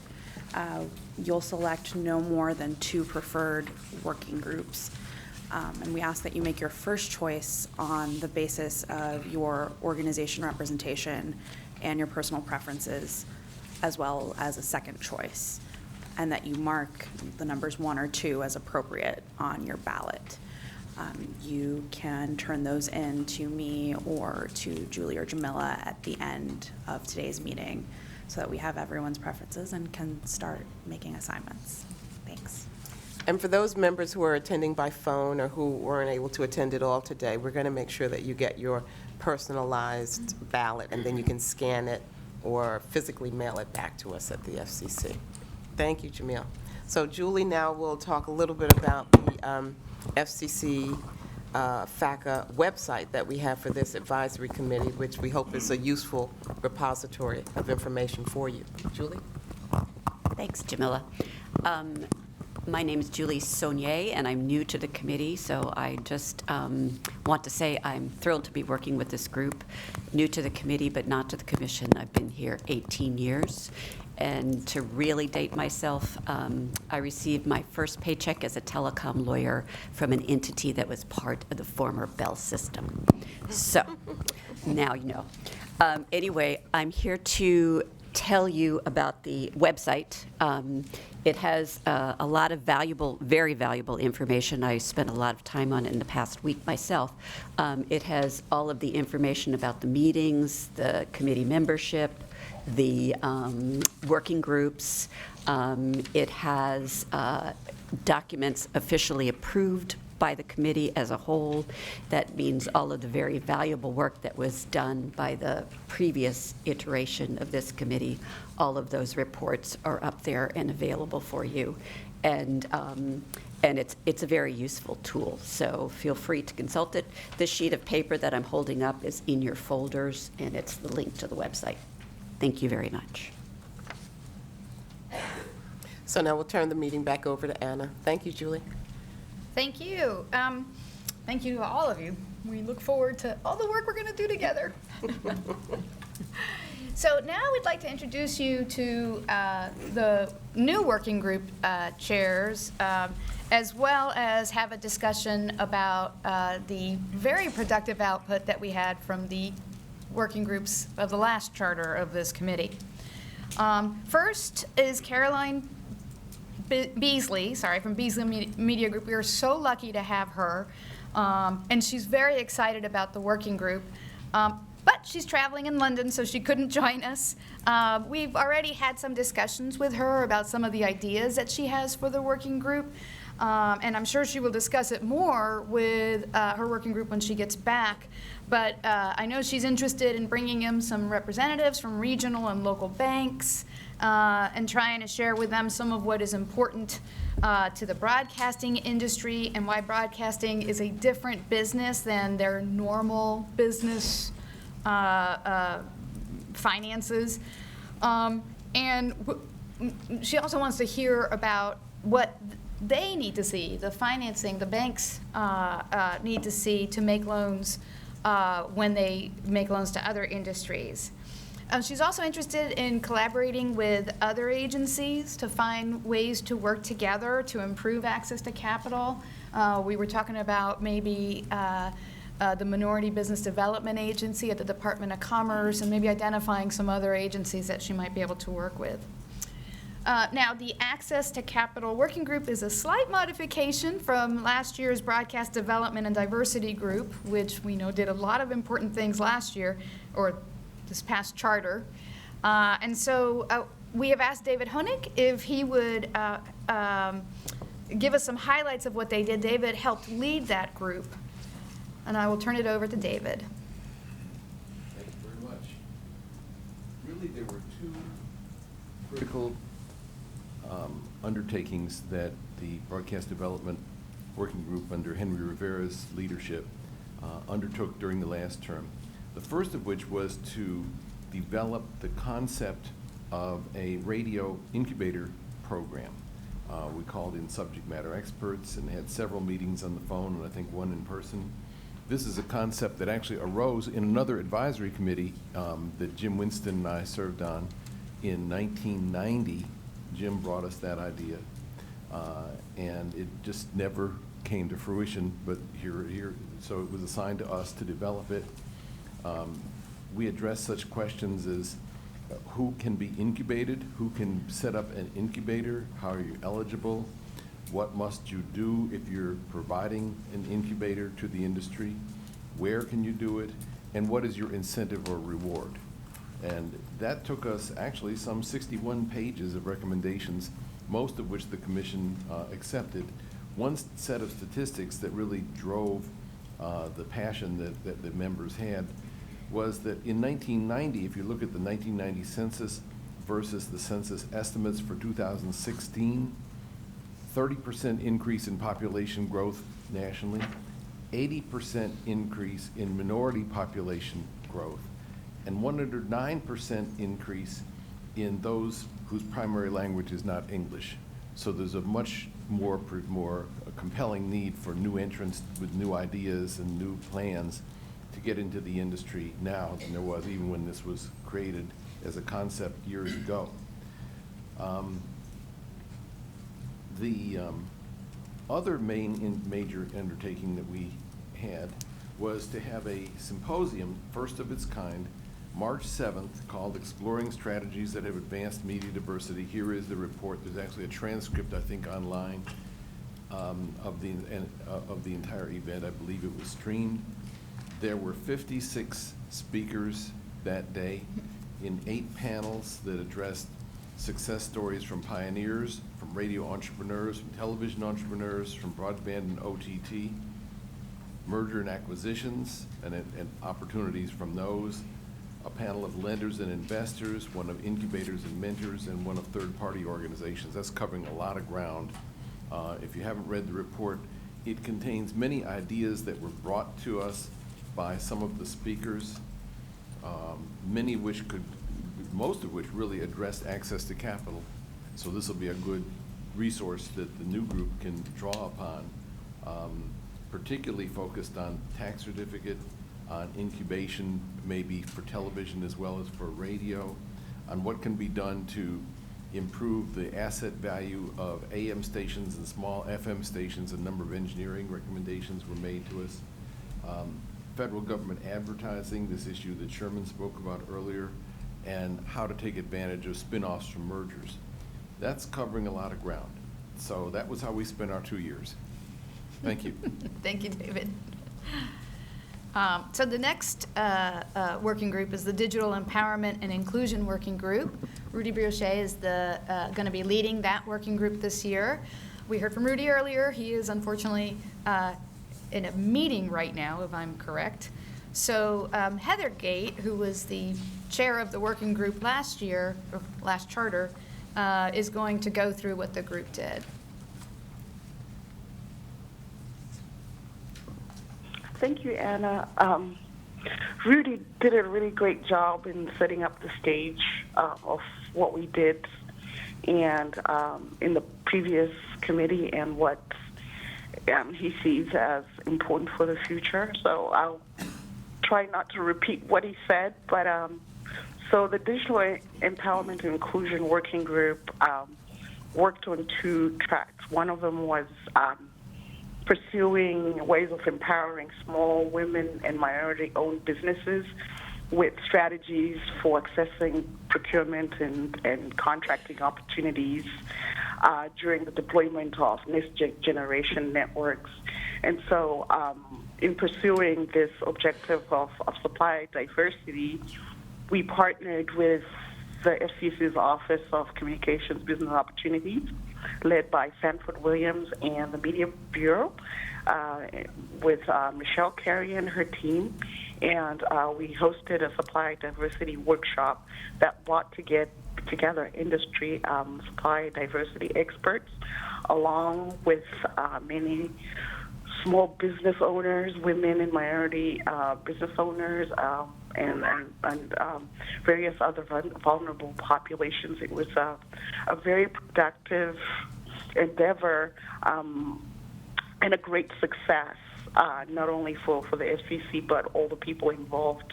you'll select no more than 2 preferred working groups. And we ask that you make your first choice on the basis of your organization representation and your personal preferences, as well as a second choice, and that you mark the numbers 1 or 2 as appropriate on your ballot. You can turn those in to me or to Julie or Jamila at the end of today's meeting so that we have everyone's preferences and can start making assignments. Thanks. And for those members who are attending by phone or who weren't able to attend at all today, we're going to make sure that you get your personalized ballot, and then you can scan it or physically mail it back to us at the FCC. Thank you, Jamil. So Julie now will talk a little bit about the FCC FACA website that we have for this advisory committee, which we hope is a useful repository of information for you. Julie? Thanks, Jamila. My name is Julie Saunier, and I'm new to the committee, so I just want to say I'm thrilled to be working with this group. New to the committee, but not to the commission. I've been here 18 years. And to really date myself, I received my first paycheck as a telecom lawyer from an entity that was part of the former Bell system. So now you know. Anyway, I'm here to tell you about the website. It has a lot of valuable, very valuable information. I spent a lot of time on it in the past week myself. It has all of the information about the meetings, the committee membership, the working groups. It has documents officially approved by the committee as a whole. That means all of the very valuable work that was done by the previous iteration of this committee. All of those reports are up there and available for you. And it's a very useful tool, so feel free to consult it. This sheet of paper that I'm holding up is in your folders, and it's the link to the website. Thank you very much. So now we'll turn the meeting back over to Anna. Thank you, Julie. Thank you. Thank you to all of you. We look forward to all the work we're going to do together. So now we'd like to introduce you to the new working group chairs, as well as have a discussion about the very productive output that we had from the working groups of the last charter of this committee. First is Caroline Beasley, from Beasley Media Group. We are so lucky to have her, and she's very excited about the working group. But she's traveling in London, so she couldn't join us. We've already had some discussions with her about some of the ideas that she has for the working group, and I'm sure she will discuss it more with her working group when she gets back. But I know she's interested in bringing in some representatives from regional and local banks and trying to share with them some of what is important to the broadcasting industry and why broadcasting is a different business than their normal business finances. And she also wants to hear about what they need to see, the financing the banks need to see to make loans when they make loans to other industries. She's also interested in collaborating with other agencies to find ways to work together to improve access to capital. We were talking about maybe the Minority Business Development Agency at the Department of Commerce, and maybe identifying some other agencies that she might be able to work with. Now, the Access to Capital Working Group is a slight modification from last year's Broadcast Development and Diversity Group, which we know did a lot of important things last year, or this past charter. And so we have asked David Honig if he would give us some highlights of what they did. David helped lead that group. And I will turn it over to David. Thank you very much. Really, there were two critical undertakings that the Broadcast Development Working Group under Henry Rivera's leadership undertook during the last term. The first of which was to develop the concept of a radio incubator program. We called in subject matter experts and had several meetings on the phone, and I think one in person. This is a concept that actually arose in another advisory committee that Jim Winston and I served on in 1990. Jim brought us that idea, and it just never came to fruition, but so it was assigned to us to develop it. We address such questions as who can be incubated, who can set up an incubator, how are you eligible, what must you do if you're providing an incubator to the industry, where can you do it, and what is your incentive or reward. And that took us actually some 61 pages of recommendations, most of which the commission accepted. One set of statistics that really drove the passion that the members had was that in 1990, if you look at the 1990 census versus the census estimates for 2016, 30% increase in population growth nationally, 80% increase in minority population growth, and 109% increase in those whose primary language is not English. So there's a much more compelling need for new entrants with new ideas and new plans to get into the industry now than there was even when this was created as a concept years ago. The other major undertaking that we had was to have a symposium, first of its kind, March 7th, called Exploring Strategies That Have Advanced Media Diversity. Here is the report. There's actually a transcript, I think, online of the entire event. I believe it was streamed. There were 56 speakers that day in 8 panels that addressed success stories from pioneers, from radio entrepreneurs, from television entrepreneurs, from broadband and OTT, merger and acquisitions and opportunities from those, a panel of lenders and investors, one of incubators and mentors, and one of third-party organizations. That's covering a lot of ground. If you haven't read the report, it contains many ideas that were brought to us by some of the speakers, many of which most of which really addressed access to capital. So this will be a good resource that the new group can draw upon, particularly focused on tax certificate, on incubation, maybe for television as well as for radio, on what can be done to improve the asset value of AM stations and small FM stations. A number of engineering recommendations were made to us. Federal government advertising, this issue that Sherman spoke about earlier, and how to take advantage of spin-offs from mergers. That's covering a lot of ground. So that was how we spent our 2 years. Thank you. Thank you, David. So the next working group is the Digital Empowerment and Inclusion Working Group. Rudy Brioche is going to be leading that working group this year. We heard from Rudy earlier. He is unfortunately in a meeting right now, if I'm correct. So Heather Gate, who was the chair of the working group last year, or last charter, is going to go through what the group did. Thank you, Anna. Rudy did a really great job in setting up the stage of what we did and in the previous committee and what he sees as important for the future. So I'll try not to repeat what he said, but so the Digital Empowerment and Inclusion Working Group worked on 2 tracks. One of them was pursuing ways of empowering small women and minority-owned businesses with strategies for accessing procurement and contracting opportunities during the deployment of next generation networks. And so in pursuing this objective of supply diversity, we partnered with the FCC's Office of Communications Business Opportunities, led by Sanford Williams and the Media Bureau, with Michelle Carey and her team. And we hosted a supply diversity workshop that brought together industry supply diversity experts, along with many small business owners, women and minority business owners, and various other vulnerable populations. It was a very productive endeavor, and a great success, not only for the FCC, but all the people involved.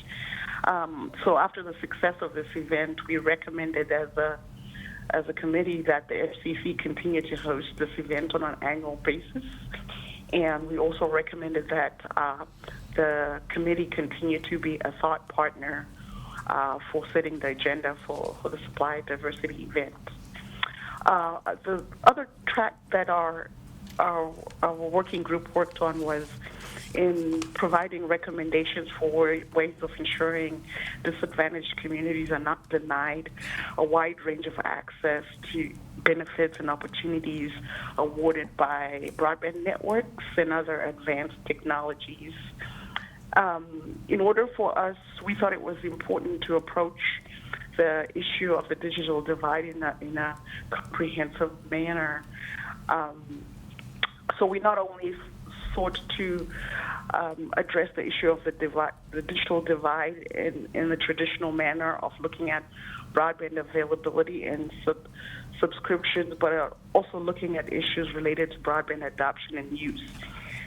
So after the success of this event, we recommended as a committee that the FCC continue to host this event on an annual basis. And we also recommended that the committee continue to be a thought partner for setting the agenda for the supply diversity event. The other track that our working group worked on was in providing recommendations for ways of ensuring disadvantaged communities are not denied a wide range of access to benefits and opportunities awarded by broadband networks and other advanced technologies. In order for us, we thought it was important to approach the issue of the digital divide in a comprehensive manner. So we not only sought to address the issue of the digital divide in the traditional manner of looking at broadband availability and subscriptions, but also looking at issues related to broadband adoption and use.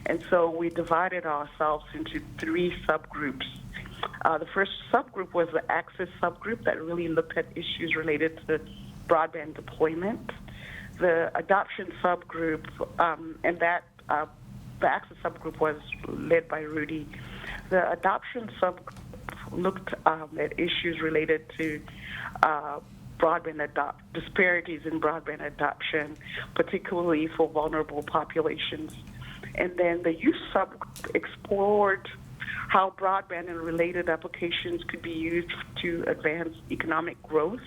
And so we divided ourselves into 3 subgroups. The first subgroup was the access subgroup that really looked at issues related to broadband deployment. The adoption subgroup, and that the access subgroup was led by Rudy. The adoption subgroup looked at issues related to disparities in broadband adoption, particularly for vulnerable populations. And then the youth subgroup explored how broadband and related applications could be used to advance economic growth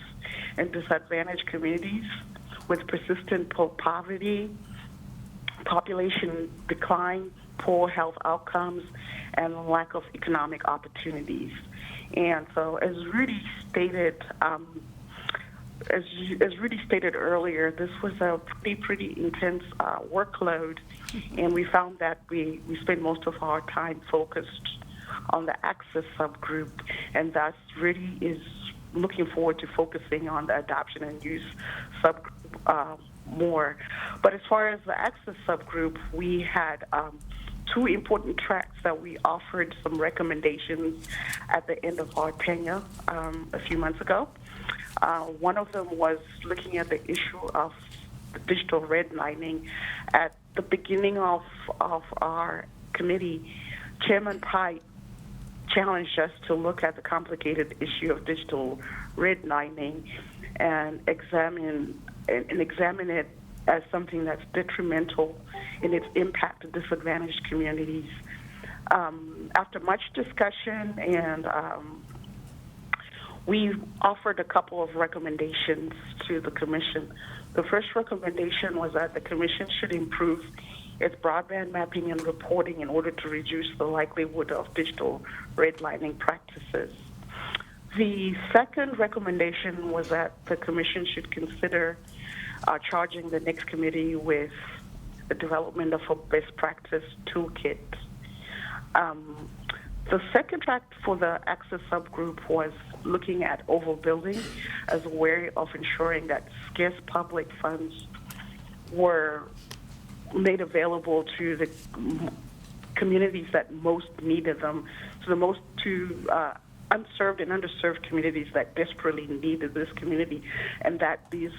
in disadvantaged communities with persistent poverty, population decline, poor health outcomes, and lack of economic opportunities. And so, as Rudy stated, as Rudy stated earlier, this was a pretty intense workload, and we found that we spent most of our time focused on the access subgroup, and thus Rudy is looking forward to focusing on the adoption and use subgroup more. But as far as the access subgroup, we had 2 important tracks that we offered some recommendations at the end of our tenure a few months ago. One of them was looking at the issue of the digital redlining. At the beginning of our committee, Chairman Pike challenged us to look at the complicated issue of digital redlining and examine it as something that's detrimental in its impact to disadvantaged communities. After much discussion, and we offered a couple of recommendations to the Commission. The first recommendation was that the Commission should improve its broadband mapping and reporting in order to reduce the likelihood of digital redlining practices. The second recommendation was that the Commission should consider charging the next committee with the development of a best practice toolkit. The second track for the access subgroup was looking at overbuilding as a way of ensuring that scarce public funds were made available to the communities that most needed them, to unserved and underserved communities that desperately needed this community, and that these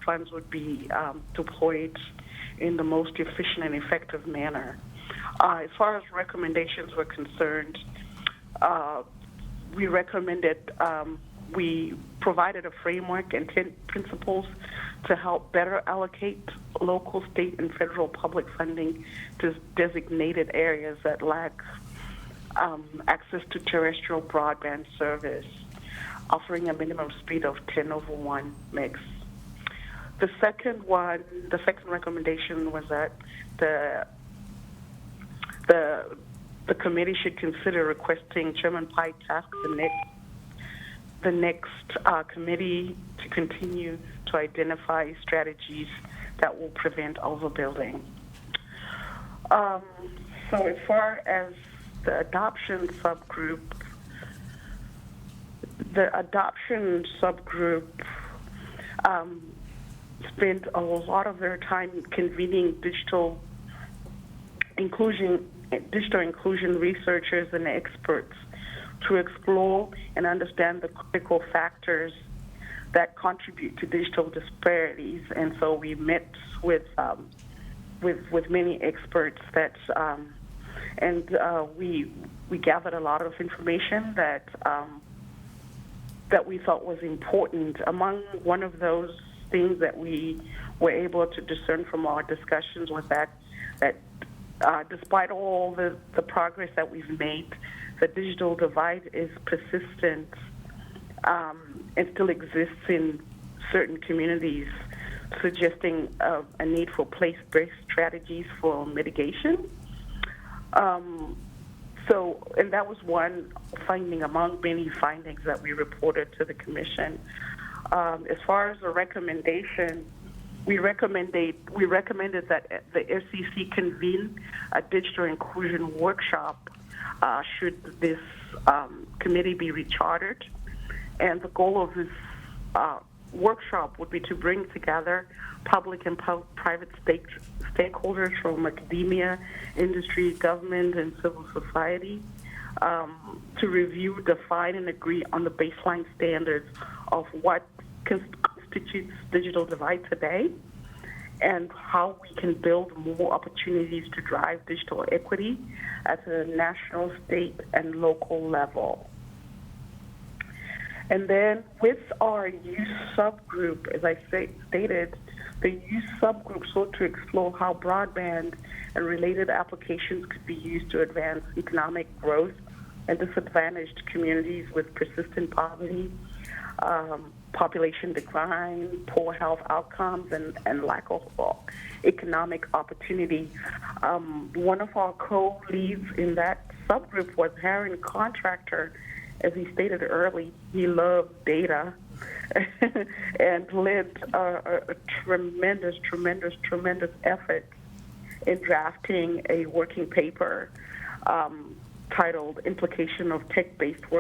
funds would be deployed in the most efficient and effective manner. As far as recommendations were concerned, we recommended, we provided a framework and 10 principles to help better allocate local, state, and federal public funding to designated areas that lack access to terrestrial broadband service, offering a minimum speed of 10/1 megs. The second recommendation was that the committee should consider requesting Chairman Pike task the next committee to continue to identify strategies that will prevent overbuilding. So as far as the adoption subgroup spent a lot of their time convening digital digital inclusion researchers and experts to explore and understand the critical factors that contribute to digital disparities. And so we met with many experts we gathered a lot of information that we thought was important. Among one of those things that we were able to discern from our discussions was that despite all the progress that we've made, the digital divide is persistent and still exists in certain communities, suggesting a need for place-based strategies for mitigation. And that was one finding among many findings that we reported to the Commission. As far as the recommendation, we recommended that the FCC convene a digital inclusion workshop should this committee be rechartered. And the goal of this workshop would be to bring together public and private stakeholders from academia, industry, government, and civil society to review, define, and agree on the baseline standards of what constitutes digital divide today and how we can build more opportunities to drive digital equity at the national, state, and local level. And then with our youth subgroup, as I stated, the youth subgroup sought to explore how broadband and related applications could be used to advance economic growth in disadvantaged communities with persistent poverty, population decline, poor health outcomes, and lack of economic opportunity. One of our co-leads in that subgroup was Harry Contractor. As he stated early, he loved data and led a tremendous effort in drafting a working paper titled Implication of Tech-Based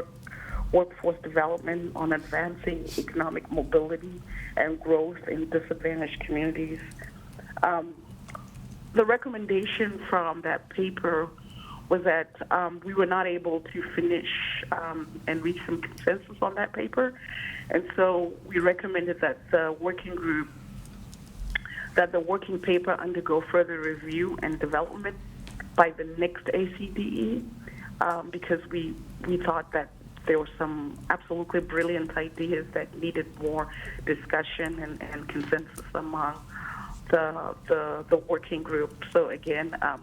Workforce Development on Advancing Economic Mobility and Growth in Disadvantaged Communities. The recommendation from that paper was that we were not able to finish and reach some consensus on that paper. And so we recommended that the working paper undergo further review and development by the next ACDE because we thought that there were some absolutely brilliant ideas that needed more discussion and consensus among the working group. So again, I'd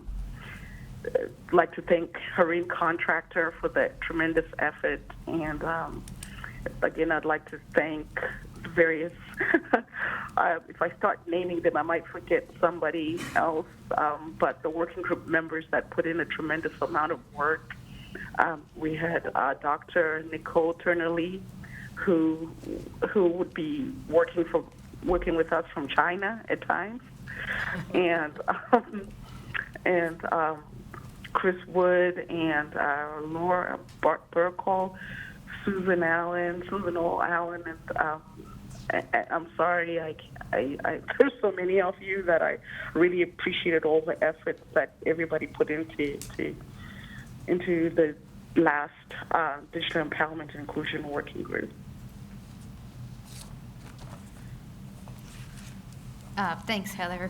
like to thank Hareen Contractor for that tremendous effort, and again, I'd like to thank the various. If I start naming them, I might forget somebody else. But the working group members that put in a tremendous amount of work. We had Dr. Nicole Turner-Lee, who would be working with us from China at times, and Chris Wood and Laura Burkle, Susan O. Allen, and I'm sorry, there's so many of you that I really appreciated all the efforts that everybody put into the last Digital Empowerment and Inclusion Working Group. Thanks, Heather.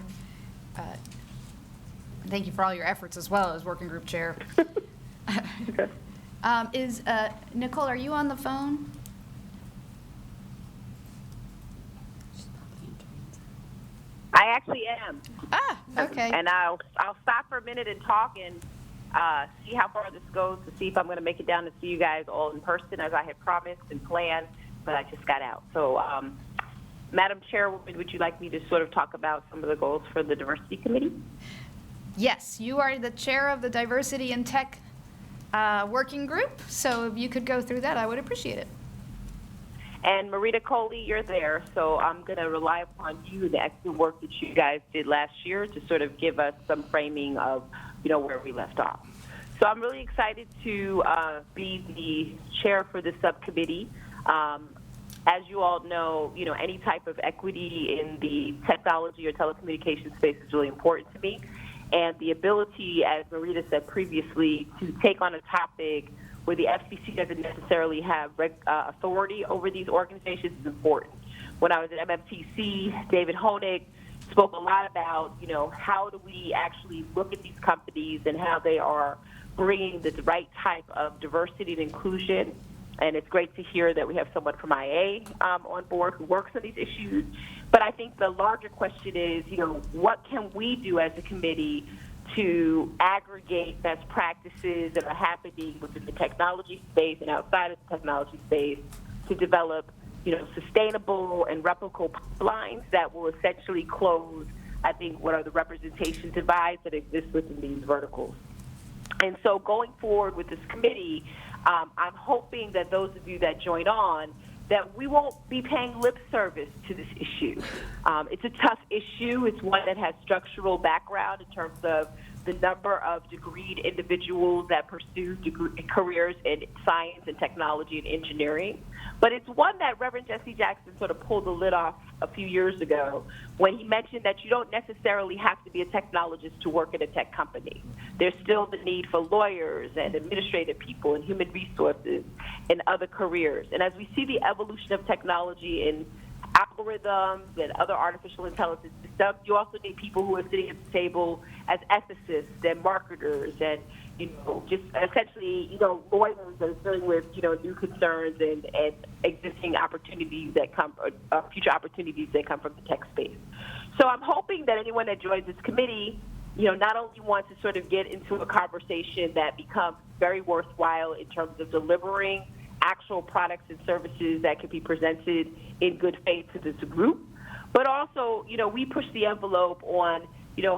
Thank you for all your efforts as well as working group chair. Nicole, are you on the phone? I actually am. Okay. And I'll stop for a minute and talk and see how far this goes to see if I'm going to make it down to see you guys all in person as I had promised and planned, but I just got out. So, Madam Chairwoman, would you like me to sort of talk about some of the goals for the Diversity Committee? Yes, you are the chair of the Diversity and Tech Working Group, so if you could go through that, I would appreciate it. And Marita Coley, you're there, so I'm going to rely upon you, the excellent work that you guys did last year, to sort of give us some framing of, where we left off. So I'm really excited to be the chair for this subcommittee. As you all know, any type of equity in the technology or telecommunications space is really important to me. and the ability, as Marita said previously, to take on a topic where the FCC doesn't necessarily have authority over these organizations is important. When I was at MMTC, David Honig spoke a lot about, how do we actually look at these companies and how they are bringing the right type of diversity and inclusion. And it's great to hear that we have someone from IA on board who works on these issues. But I think the larger question is, what can we do as a committee to aggregate best practices that are happening within the technology space and outside of the technology space to develop, sustainable and replicable pipelines that will essentially close, I think, what are the representation divides that exist within these verticals. And so going forward with this committee, I'm hoping that those of you that join on, that we won't be paying lip service to this issue. It's a tough issue. It's one that has structural background in terms of the number of degreed individuals that pursue careers in science and technology and engineering. But it's one that Reverend Jesse Jackson sort of pulled the lid off a few years ago when he mentioned that you don't necessarily have to be a technologist to work in a tech company. There's still the need for lawyers and administrative people and human resources and other careers. And as we see the evolution of technology in algorithms and other artificial intelligence systems, you also need people who are sitting at the table as ethicists and marketers and, just essentially, lawyers that are dealing with, new concerns and existing opportunities that come, or future opportunities that come from the tech space. So I'm hoping that anyone that joins this committee, not only wants to sort of get into a conversation that becomes very worthwhile in terms of delivering actual products and services that can be presented in good faith to this group, but also, we push the envelope on,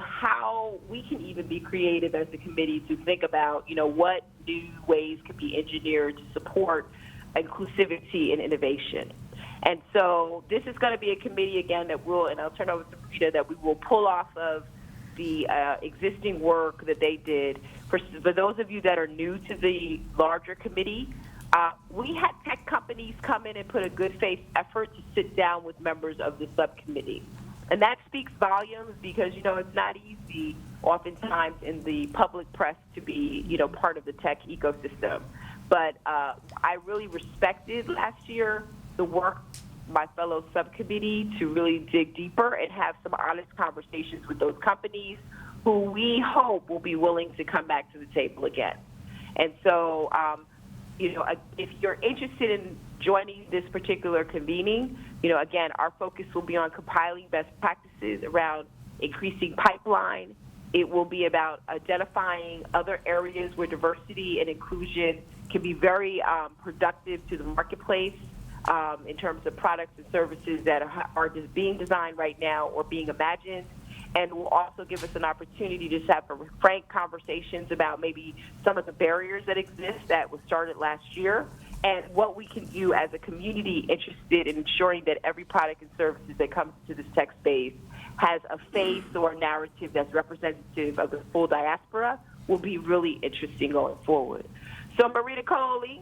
how we can even be creative as a committee to think about, what new ways can be engineered to support inclusivity and innovation. And so this is going to be a committee, again, that will, and I'll turn over to Rita, that we will pull off of the existing work that they did. For those of you that are new to the larger committee, we had tech companies come in and put a good faith effort to sit down with members of the subcommittee. And that speaks volumes because, it's not easy oftentimes in the public press to be, part of the tech ecosystem. But I really respected last year the work my fellow subcommittee to really dig deeper and have some honest conversations with those companies who we hope will be willing to come back to the table again. And so, if you're interested in joining this particular convening, again, our focus will be on compiling best practices around increasing pipeline. It will be about identifying other areas where diversity and inclusion can be very productive to the marketplace in terms of products and services that are just being designed right now or being imagined. And will also give us an opportunity to have frank conversations about maybe some of the barriers that exist that was started last year and what we can do as a community interested in ensuring that every product and services that comes to this tech space has a face or a narrative that's representative of the full diaspora will be really interesting going forward. So Marita Coley,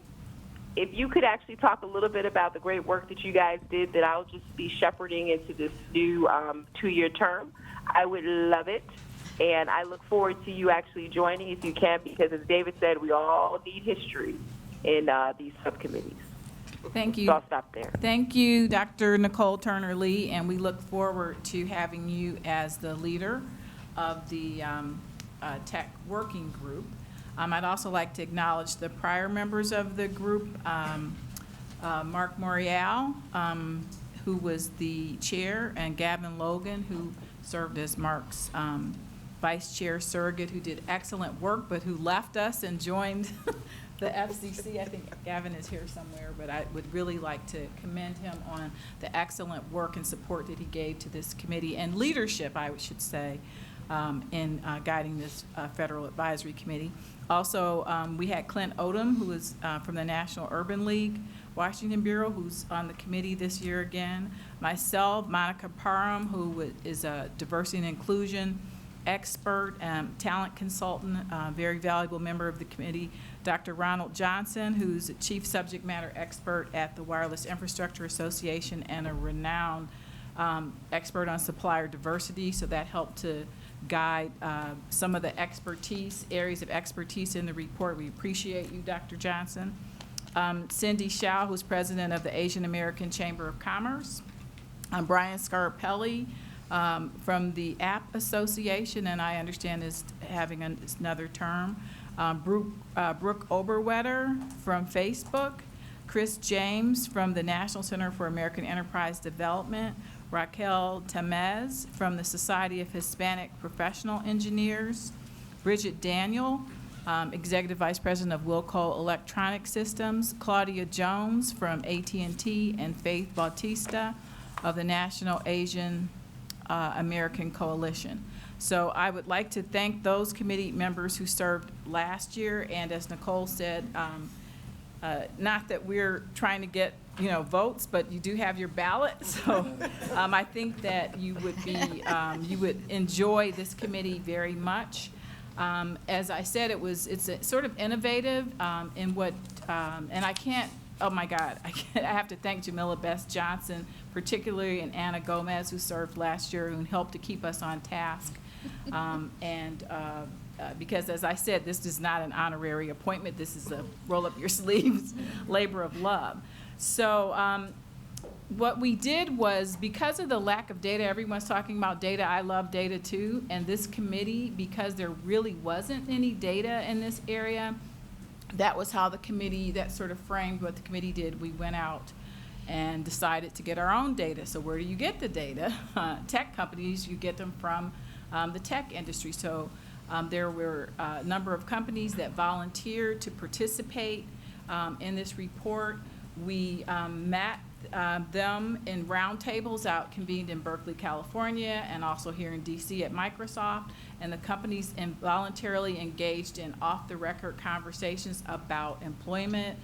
if you could actually talk a little bit about the great work that you guys did that I'll just be shepherding into this new 2-year term, I would love it. And I look forward to you actually joining if you can, because as David said, we all need history in these subcommittees. Thank you. So I'll stop there. Thank you, Dr. Nicole Turner-Lee, and we look forward to having you as the leader of the tech working group. I'd also like to acknowledge the prior members of the group, Mark Morial, who was the chair, and Gavin Logan, who served as Mark's vice chair surrogate, who did excellent work, but who left us and joined the FCC. I think Gavin is here somewhere, but I would really like to commend him on the excellent work and support that he gave to this committee, and leadership, I should say, in guiding this Federal Advisory Committee. Also, we had Clint Odom, who is from the National Urban League Washington Bureau, who's on the committee this year again. Myself, Monica Parham, who is a diversity and inclusion expert, talent consultant, very valuable member of the committee. Dr. Ronald Johnson, who's a chief subject matter expert at the Wireless Infrastructure Association and a renowned expert on supplier diversity, so that helped to guide some of the areas of expertise in the report. We appreciate you, Dr. Johnson. Cindy Shao, who's president of the Asian American Chamber of Commerce. Brian Scarpelli from the App Association, and I understand is having another term. Brooke Oberwetter from Facebook. Chris James from the National Center for American Enterprise Development. Raquel Tamez from the Society of Hispanic Professional Engineers. Bridget Daniel, Executive Vice President of Wilco Electronic Systems. Claudia Jones from AT&T, and Faith Bautista of the National Asian American Coalition. So I would like to thank those committee members who served last year, and as Nicole said, not that we're trying to get votes, but you do have your ballot. So I think that you would enjoy this committee very much. As I said, it's a sort of innovative in what, and I can't. Oh my God, I have to thank Jamila Best Johnson, particularly, and Anna Gomez, who served last year, who helped to keep us on task. Because as I said, this is not an honorary appointment. This is a roll up your sleeves labor of love. So what we did was, because of the lack of data, everyone's talking about data. I love data too. And this committee, because there really wasn't any data in this area, that was how the committee, that sort of framed what the committee did. We went out and decided to get our own data. So where do you get the data? Tech companies, you get them from the tech industry. So there were a number of companies that volunteered to participate in this report. We met them in roundtables convened in Berkeley, California, and also here in DC at Microsoft. And the companies voluntarily engaged in off-the-record conversations about employment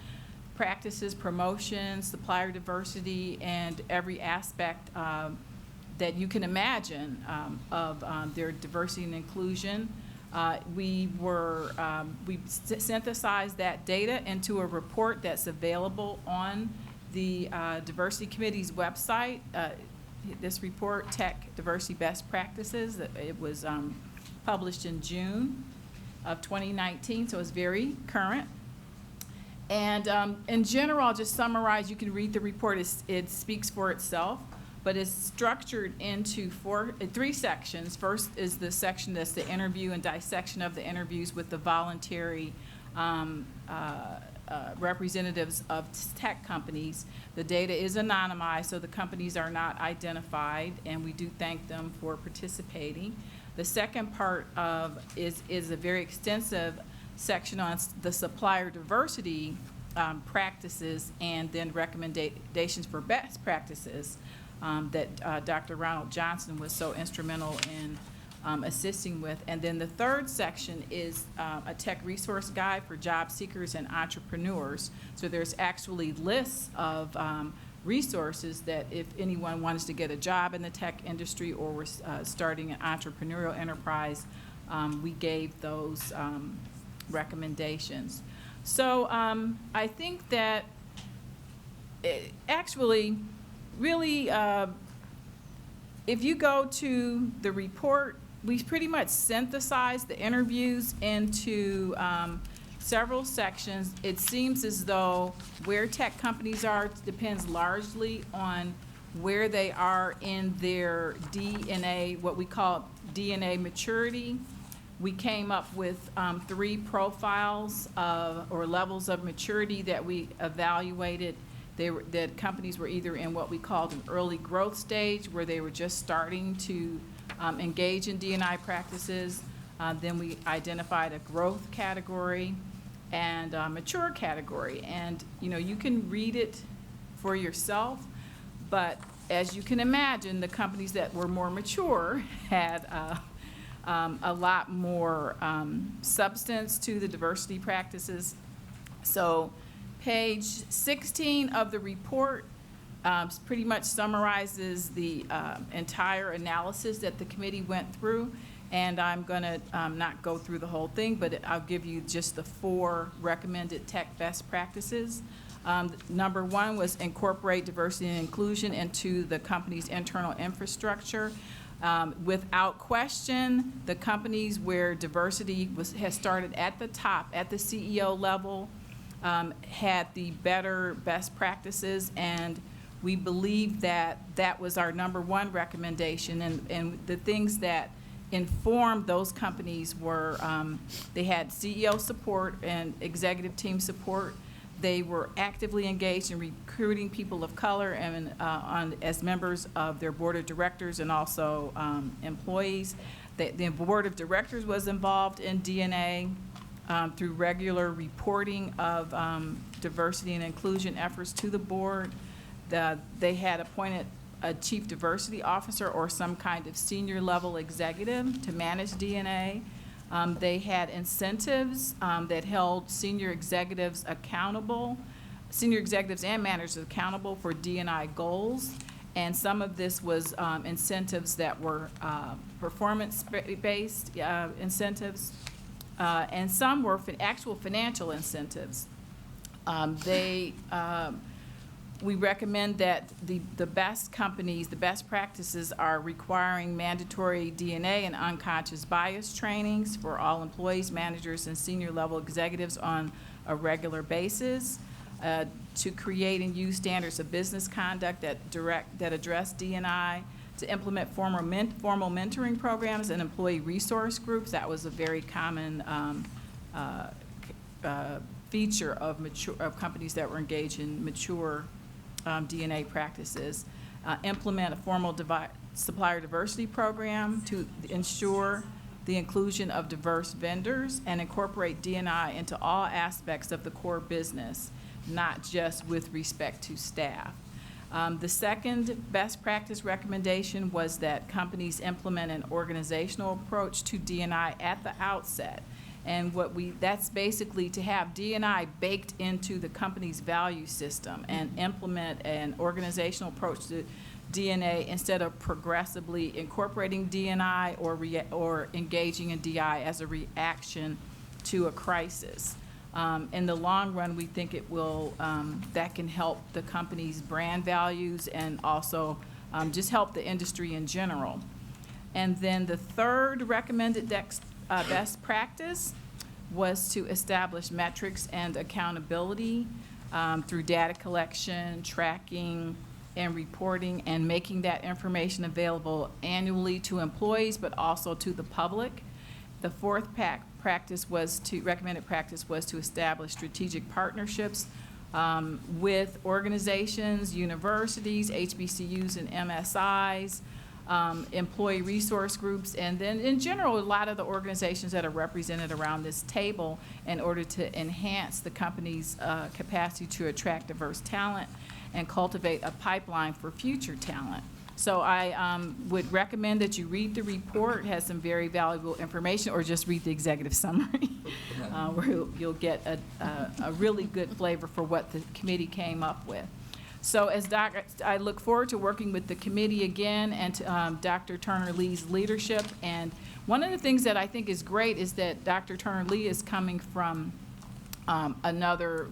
practices, promotion, supplier diversity, and every aspect that you can imagine of their diversity and inclusion. We synthesized that data into a report that's available on the Diversity Committee's website. This report, Tech Diversity Best Practices, it was published in June of 2019, so it's very current. And in general, I'll just summarize. You can read the report. It speaks for itself, but it's structured into three sections. First is the section that's the interview and dissection of the interviews with the voluntary representatives of tech companies. The data is anonymized, so the companies are not identified, and we do thank them for participating. The second part is a very extensive section on the supplier diversity practices, and then recommendations for best practices that Dr. Ronald Johnson was so instrumental in assisting with. And then the third section is a tech resource guide for job seekers and entrepreneurs. So there's actually lists of resources that if anyone wants to get a job in the tech industry or was starting an entrepreneurial enterprise, we gave those recommendations. So I think that actually, really, if you go to the report, we pretty much synthesized the interviews into several sections. It seems as though where tech companies are depends largely on where they are in their DNA, what we call DNA maturity. We came up with 3 profiles or levels of maturity that we evaluated. That companies were either in what we called an early growth stage, where they were just starting to engage in D&I practices. Then we identified a growth category and a mature category. And you can read it for yourself, but as you can imagine, the companies that were more mature had a lot more substance to the diversity practices. So page 16 of the report pretty much summarizes the entire analysis that the committee went through. And I'm going to not go through the whole thing, but I'll give you just the 4 recommended tech best practices. Number 1 was incorporate diversity and inclusion into the company's internal infrastructure. Without question, the companies where diversity has started at the top, at the CEO level, had the best practices, and we believe that that was our #1 recommendation. And the things that informed those companies were they had CEO support and executive team support. They were actively engaged in recruiting people of color and as members of their board of directors and also employees. The board of directors was involved in DNA through regular reporting of diversity and inclusion efforts to the board. They had appointed a chief diversity officer or some kind of senior level executive to manage DNA. They had incentives that held senior executives and managers accountable for D&I goals. And some of this was incentives that were performance-based incentives, and some were actual financial incentives. We recommend that the best companies, the best practices are requiring mandatory DNA and unconscious bias trainings for all employees, managers, and senior level executives on a regular basis, to create and use standards of business conduct that address D&I, to implement formal mentoring programs and employee resource groups. That was a very common feature of companies that were engaged in mature DNA practices. Implement a formal supplier diversity program to ensure the inclusion of diverse vendors and incorporate D&I into all aspects of the core business, not just with respect to staff. The second best practice recommendation was that companies implement an organizational approach to D&I at the outset. And that's basically to have D&I baked into the company's value system and implement an organizational approach to DNA instead of progressively incorporating D&I or engaging in DI as a reaction to a crisis. In the long run, we think it will, that can help the company's brand values and also just help the industry in general. And then the third recommended best practice was to establish metrics and accountability through data collection, tracking, and reporting, and making that information available annually to employees, but also to the public. The fourth recommended practice was to establish strategic partnerships with organizations, universities, HBCUs, and MSIs, employee resource groups, and then in general, a lot of the organizations that are represented around this table in order to enhance the company's capacity to attract diverse talent and cultivate a pipeline for future talent. So I would recommend that you read the report. It has some very valuable information, or just read the executive summary, where you'll get a really good flavor for what the committee came up with. So I look forward to working with the committee again and to, Dr. Turner-Lee's leadership. And one of the things that I think is great is that Dr. Turner-Lee is coming from another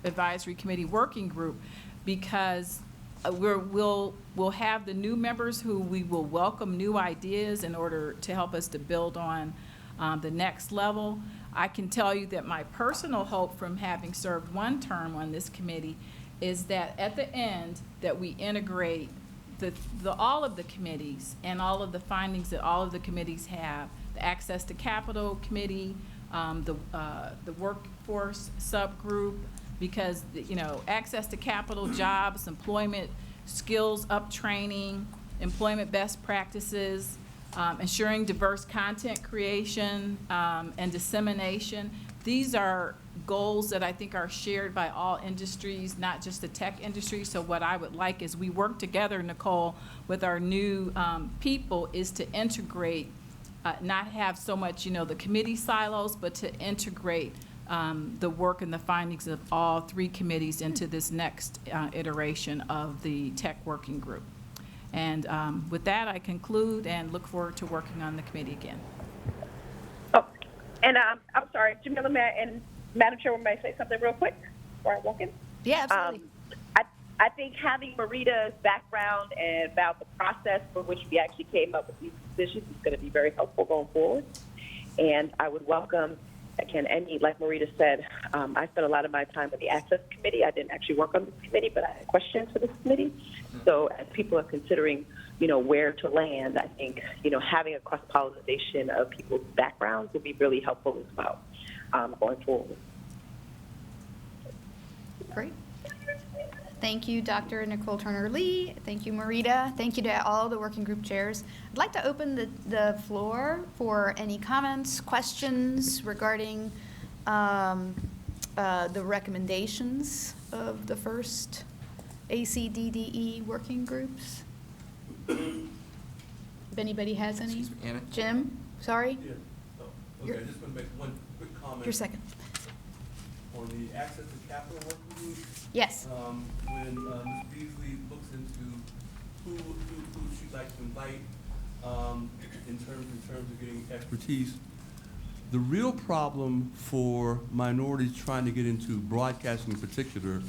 advisory committee working group, because we'll have the new members who we will welcome new ideas in order to help us to build on the next level. I can tell you that my personal hope from having served one term on this committee is that at the end that we integrate all of the committees and all of the findings that all of the committees have, the Access to Capital Committee, the workforce subgroup, because access to capital, jobs, employment, skills up training, employment best practices, ensuring diverse content creation and dissemination. These are goals that I think are shared by all industries, not just the tech industry. So what I would like is we work together, Nicole, with our new people, is to integrate, not have so much, the committee silos, but to integrate the work and the findings of all three committees into this next iteration of the tech working group. And with that, I conclude and look forward to working on the committee again. Oh, and I'm sorry, Jamila, and Madam Chairwoman, may I say something real quick before I walk in? Yeah, absolutely. I think having Marita's background and about the process for which we actually came up with these decisions is going to be very helpful going forward. And I would welcome, again, any, like Marita said, I spent a lot of my time with the Access Committee. I didn't actually work on this committee, but I had questions for this committee. So as people are considering, where to land, I think, having a cross-pollination of people's backgrounds would be really helpful as well going forward. Great. Thank you, Dr. Nicole Turner-Lee. Thank you, Marita. Thank you to all the working group chairs. I'd like to open the floor for any comments, questions regarding the recommendations of the first ACDDE working groups. If anybody has any? Excuse me, Anna? Jim, sorry? Yeah. Oh, okay, I just want to make one quick comment. Your second. On the Access to Capital working group. Yes. When Ms. Beasley looks into who she'd like to invite in terms of getting expertise, the real problem for minorities trying to get into broadcasting in particular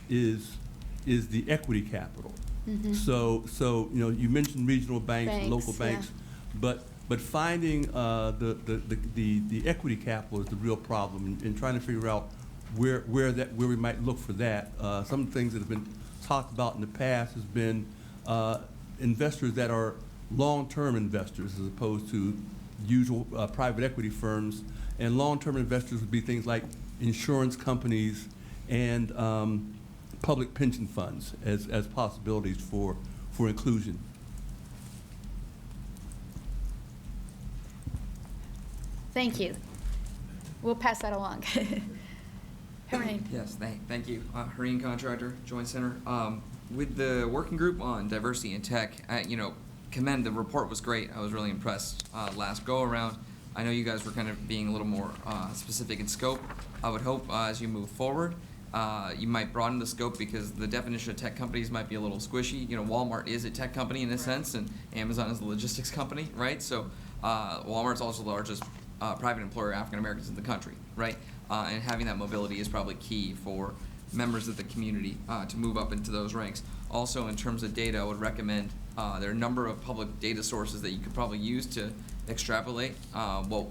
is the equity capital. Mhm. So you mentioned regional banks and local Banks, banks, but finding the equity capital is the real problem, and trying to figure out where we might look for that. Some of the things that have been talked about in the past has been investors that are long-term investors as opposed to usual private equity firms. And long-term investors would be things like insurance companies and public pension funds as possibilities for inclusion. Thank you. We'll pass that along. Hareen. Yes, thank you. Hareen Contractor, Joint Center. With the working group on diversity and tech, commend, the report was great. I was really impressed last go around. I know you guys were kind of being a little more specific in scope. I would hope as you move forward, you might broaden the scope because the definition of tech companies might be a little squishy. Walmart is a tech company in a sense, and Amazon is a logistics company, right? So Walmart's also the largest private employer of African Americans in the country, right? And having that mobility is probably key for members of the community to move up into those ranks. Also, in terms of data, I would recommend there are a number of public data sources that you could probably use to extrapolate what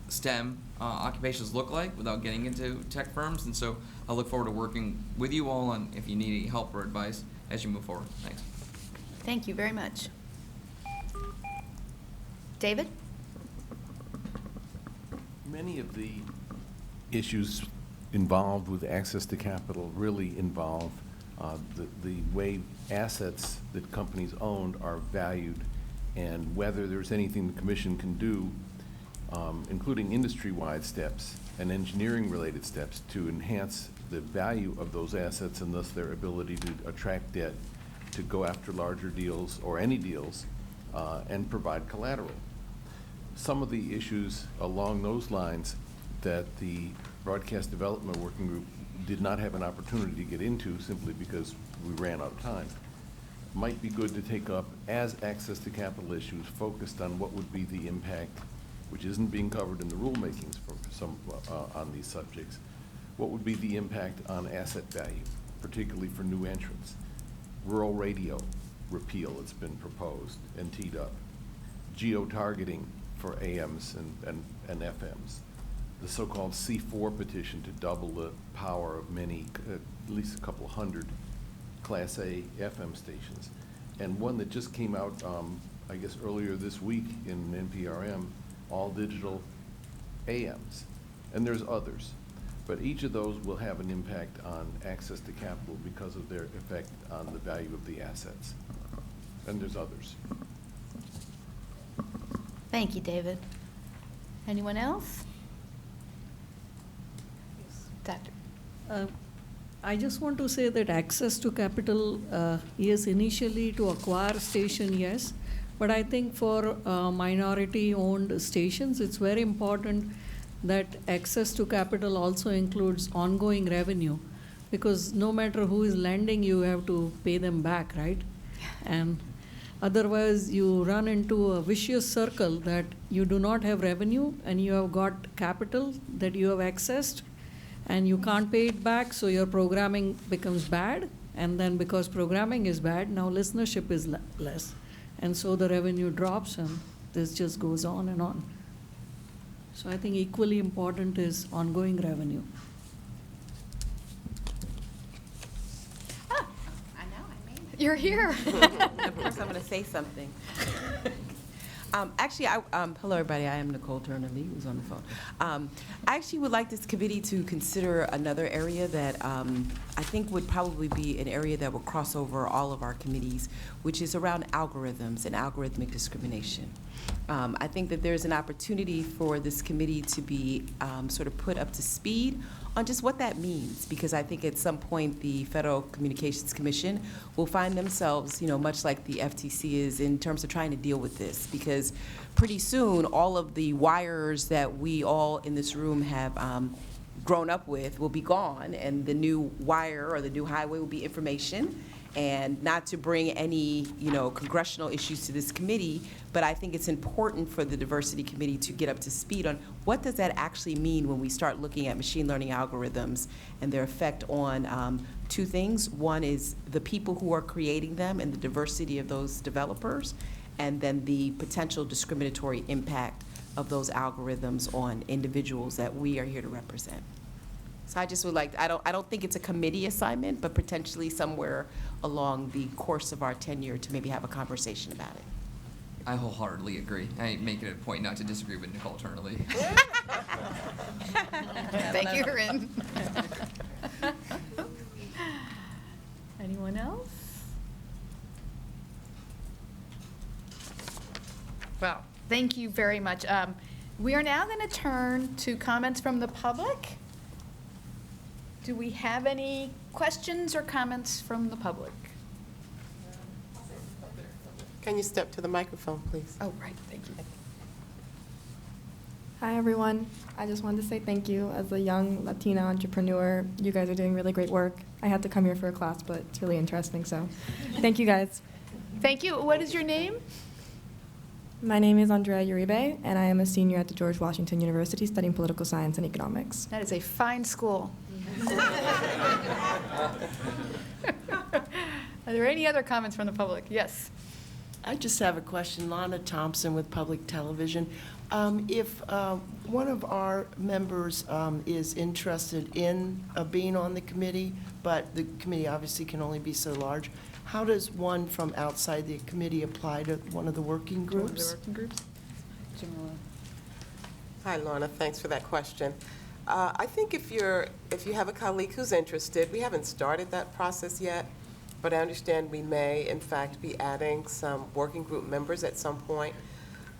STEM occupations look like without getting into tech firms. And so I look forward to working with you all on if you need any help or advice as you move forward. Thanks. Thank you very much. David? Many of the issues involved with access to capital really involve the way assets that companies own are valued and whether there's anything the commission can do, including industry-wide steps and engineering-related steps to enhance the value of those assets and thus their ability to attract debt to go after larger deals or any deals and provide collateral. Some of the issues along those lines that the Broadcast Development Working Group did not have an opportunity to get into simply because we ran out of time might be good to take up as access to capital issues focused on what would be the impact, which isn't being covered in the rulemakings for some on these subjects. What would be the impact on asset value, particularly for new entrants? Rural radio repeal that's been proposed and teed up. Geo-targeting for AMs and FMs. The so-called C4 petition to double the power of many, at least a couple hundred Class A FM stations. And one that just came out, I guess earlier this week in NPRM, all digital AMs. And there's others. But each of those will have an impact on access to capital because of their effect on the value of the assets. And there's others. Thank you, David. Anyone else? Doctor. I just want to say that access to capital is initially to acquire station, yes, but I think for minority-owned stations, it's very important that access to capital also includes ongoing revenue, because no matter who is lending, you have to pay them back, right? And otherwise, you run into a vicious circle that you do not have revenue and you have got capital that you have accessed and you can't pay it back, so your programming becomes bad And then because programming is bad, now listenership is less. And so the revenue drops, and this just goes on and on. So I think equally important is ongoing revenue. You're here. Of course, I'm going to say something. Actually, hello, everybody. I am Nicole Turner-Lee, who's on the phone. I actually would like this committee to consider another area that I think would probably be an area that would cross over all of our committees, which is around algorithms and algorithmic discrimination. I think that there's an opportunity for this committee to be sort of put up to speed on just what that means, because I think at some point the Federal Communications Commission will find themselves, much like the FTC is in terms of trying to deal with this, because pretty soon all of the wires that we all in this room have grown up with will be gone, and the new wire or the new highway will be information. And not to bring any, congressional issues to this committee, but I think it's important for the Diversity Committee to get up to speed on what does that actually mean when we start looking at machine learning algorithms and their effect on two things. One is the people who are creating them and the diversity of those developers, and then the potential discriminatory impact of those algorithms on individuals that we are here to represent. So I just would like, I don't think it's a committee assignment, but potentially somewhere along the course of our tenure to maybe have a conversation about it. I wholeheartedly agree. I make it a point not to disagree with Nicole Turner-Lee. Thank you, Corinne. Anyone else? Well, thank you very much. We are now going to turn to comments from the public. Do we have any questions or comments from the public? Can you step to the microphone, please? Oh, right, thank you. Hi, everyone. I just wanted to say thank you. As a young Latina entrepreneur, you guys are doing really great work. I had to come here for a class, but it's really interesting, so thank you, guys. Thank you. What is your name? My name is Andrea Uribe, and I am a senior at the George Washington University studying political science and economics. That is a fine school. Are there any other comments from the public? Yes. I just have a question. Lana Thompson with Public Television. If one of our members is interested in being on the committee, but the committee obviously can only be so large, how does one from outside the committee apply to one of the working groups? One of the working groups? Hi, Lorna. Thanks for that question. I think if you have a colleague who's interested, we haven't started that process yet, but I understand we may, in fact, be adding some working group members at some point,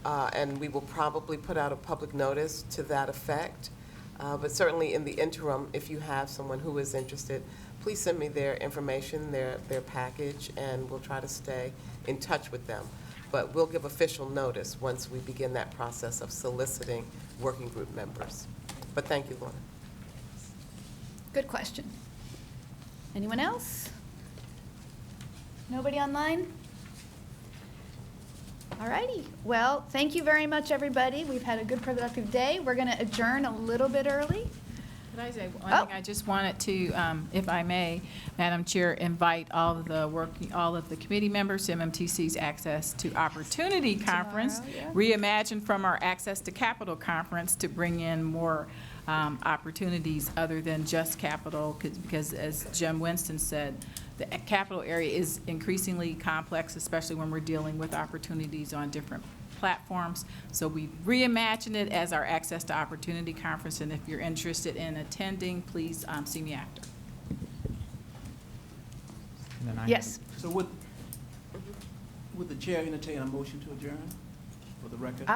and we will probably put out a public notice to that effect. But certainly in the interim, if you have someone who is interested, please send me their information, their package, and we'll try to stay in touch with them. But we'll give official notice once we begin that process of soliciting working group members. But thank you, Lorna. Good question. Anyone else? Nobody online? All righty. Well, thank you very much, everybody. We've had a good, productive day. We're going to adjourn a little bit early. Could I say one thing? I just wanted to, if I may, Madam Chair, invite all of the committee members to MMTC's Access to Opportunity Conference, reimagined from our Access to Capital Conference, to bring in more opportunities other than just capital, because as Jim Winston said, the capital area is increasingly complex, especially when we're dealing with opportunities on different platforms. So we reimagine it as our Access to Opportunity Conference, and if you're interested in attending, please see me after. Yes. So would the chair entertain a motion to adjourn for the record?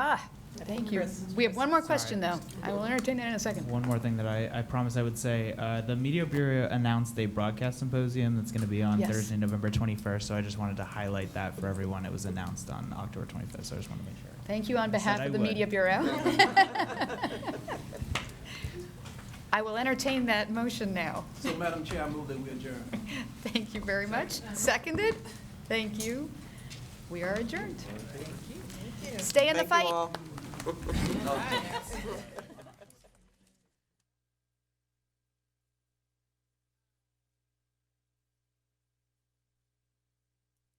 Thank you. We have one more question, though. I will entertain that in a second. One more thing that I promised I would say. The Media Bureau announced a broadcast symposium that's going to be on Thursday, November 21st, so I just wanted to highlight that for everyone. It was announced on October 25th, so I just want to make sure. Thank you on behalf of the Media Bureau. I will entertain that motion now. So, Madam Chair, I move that we adjourn. Thank you very much. Seconded. Thank you. We are adjourned. Stay in the fight. Thank you all.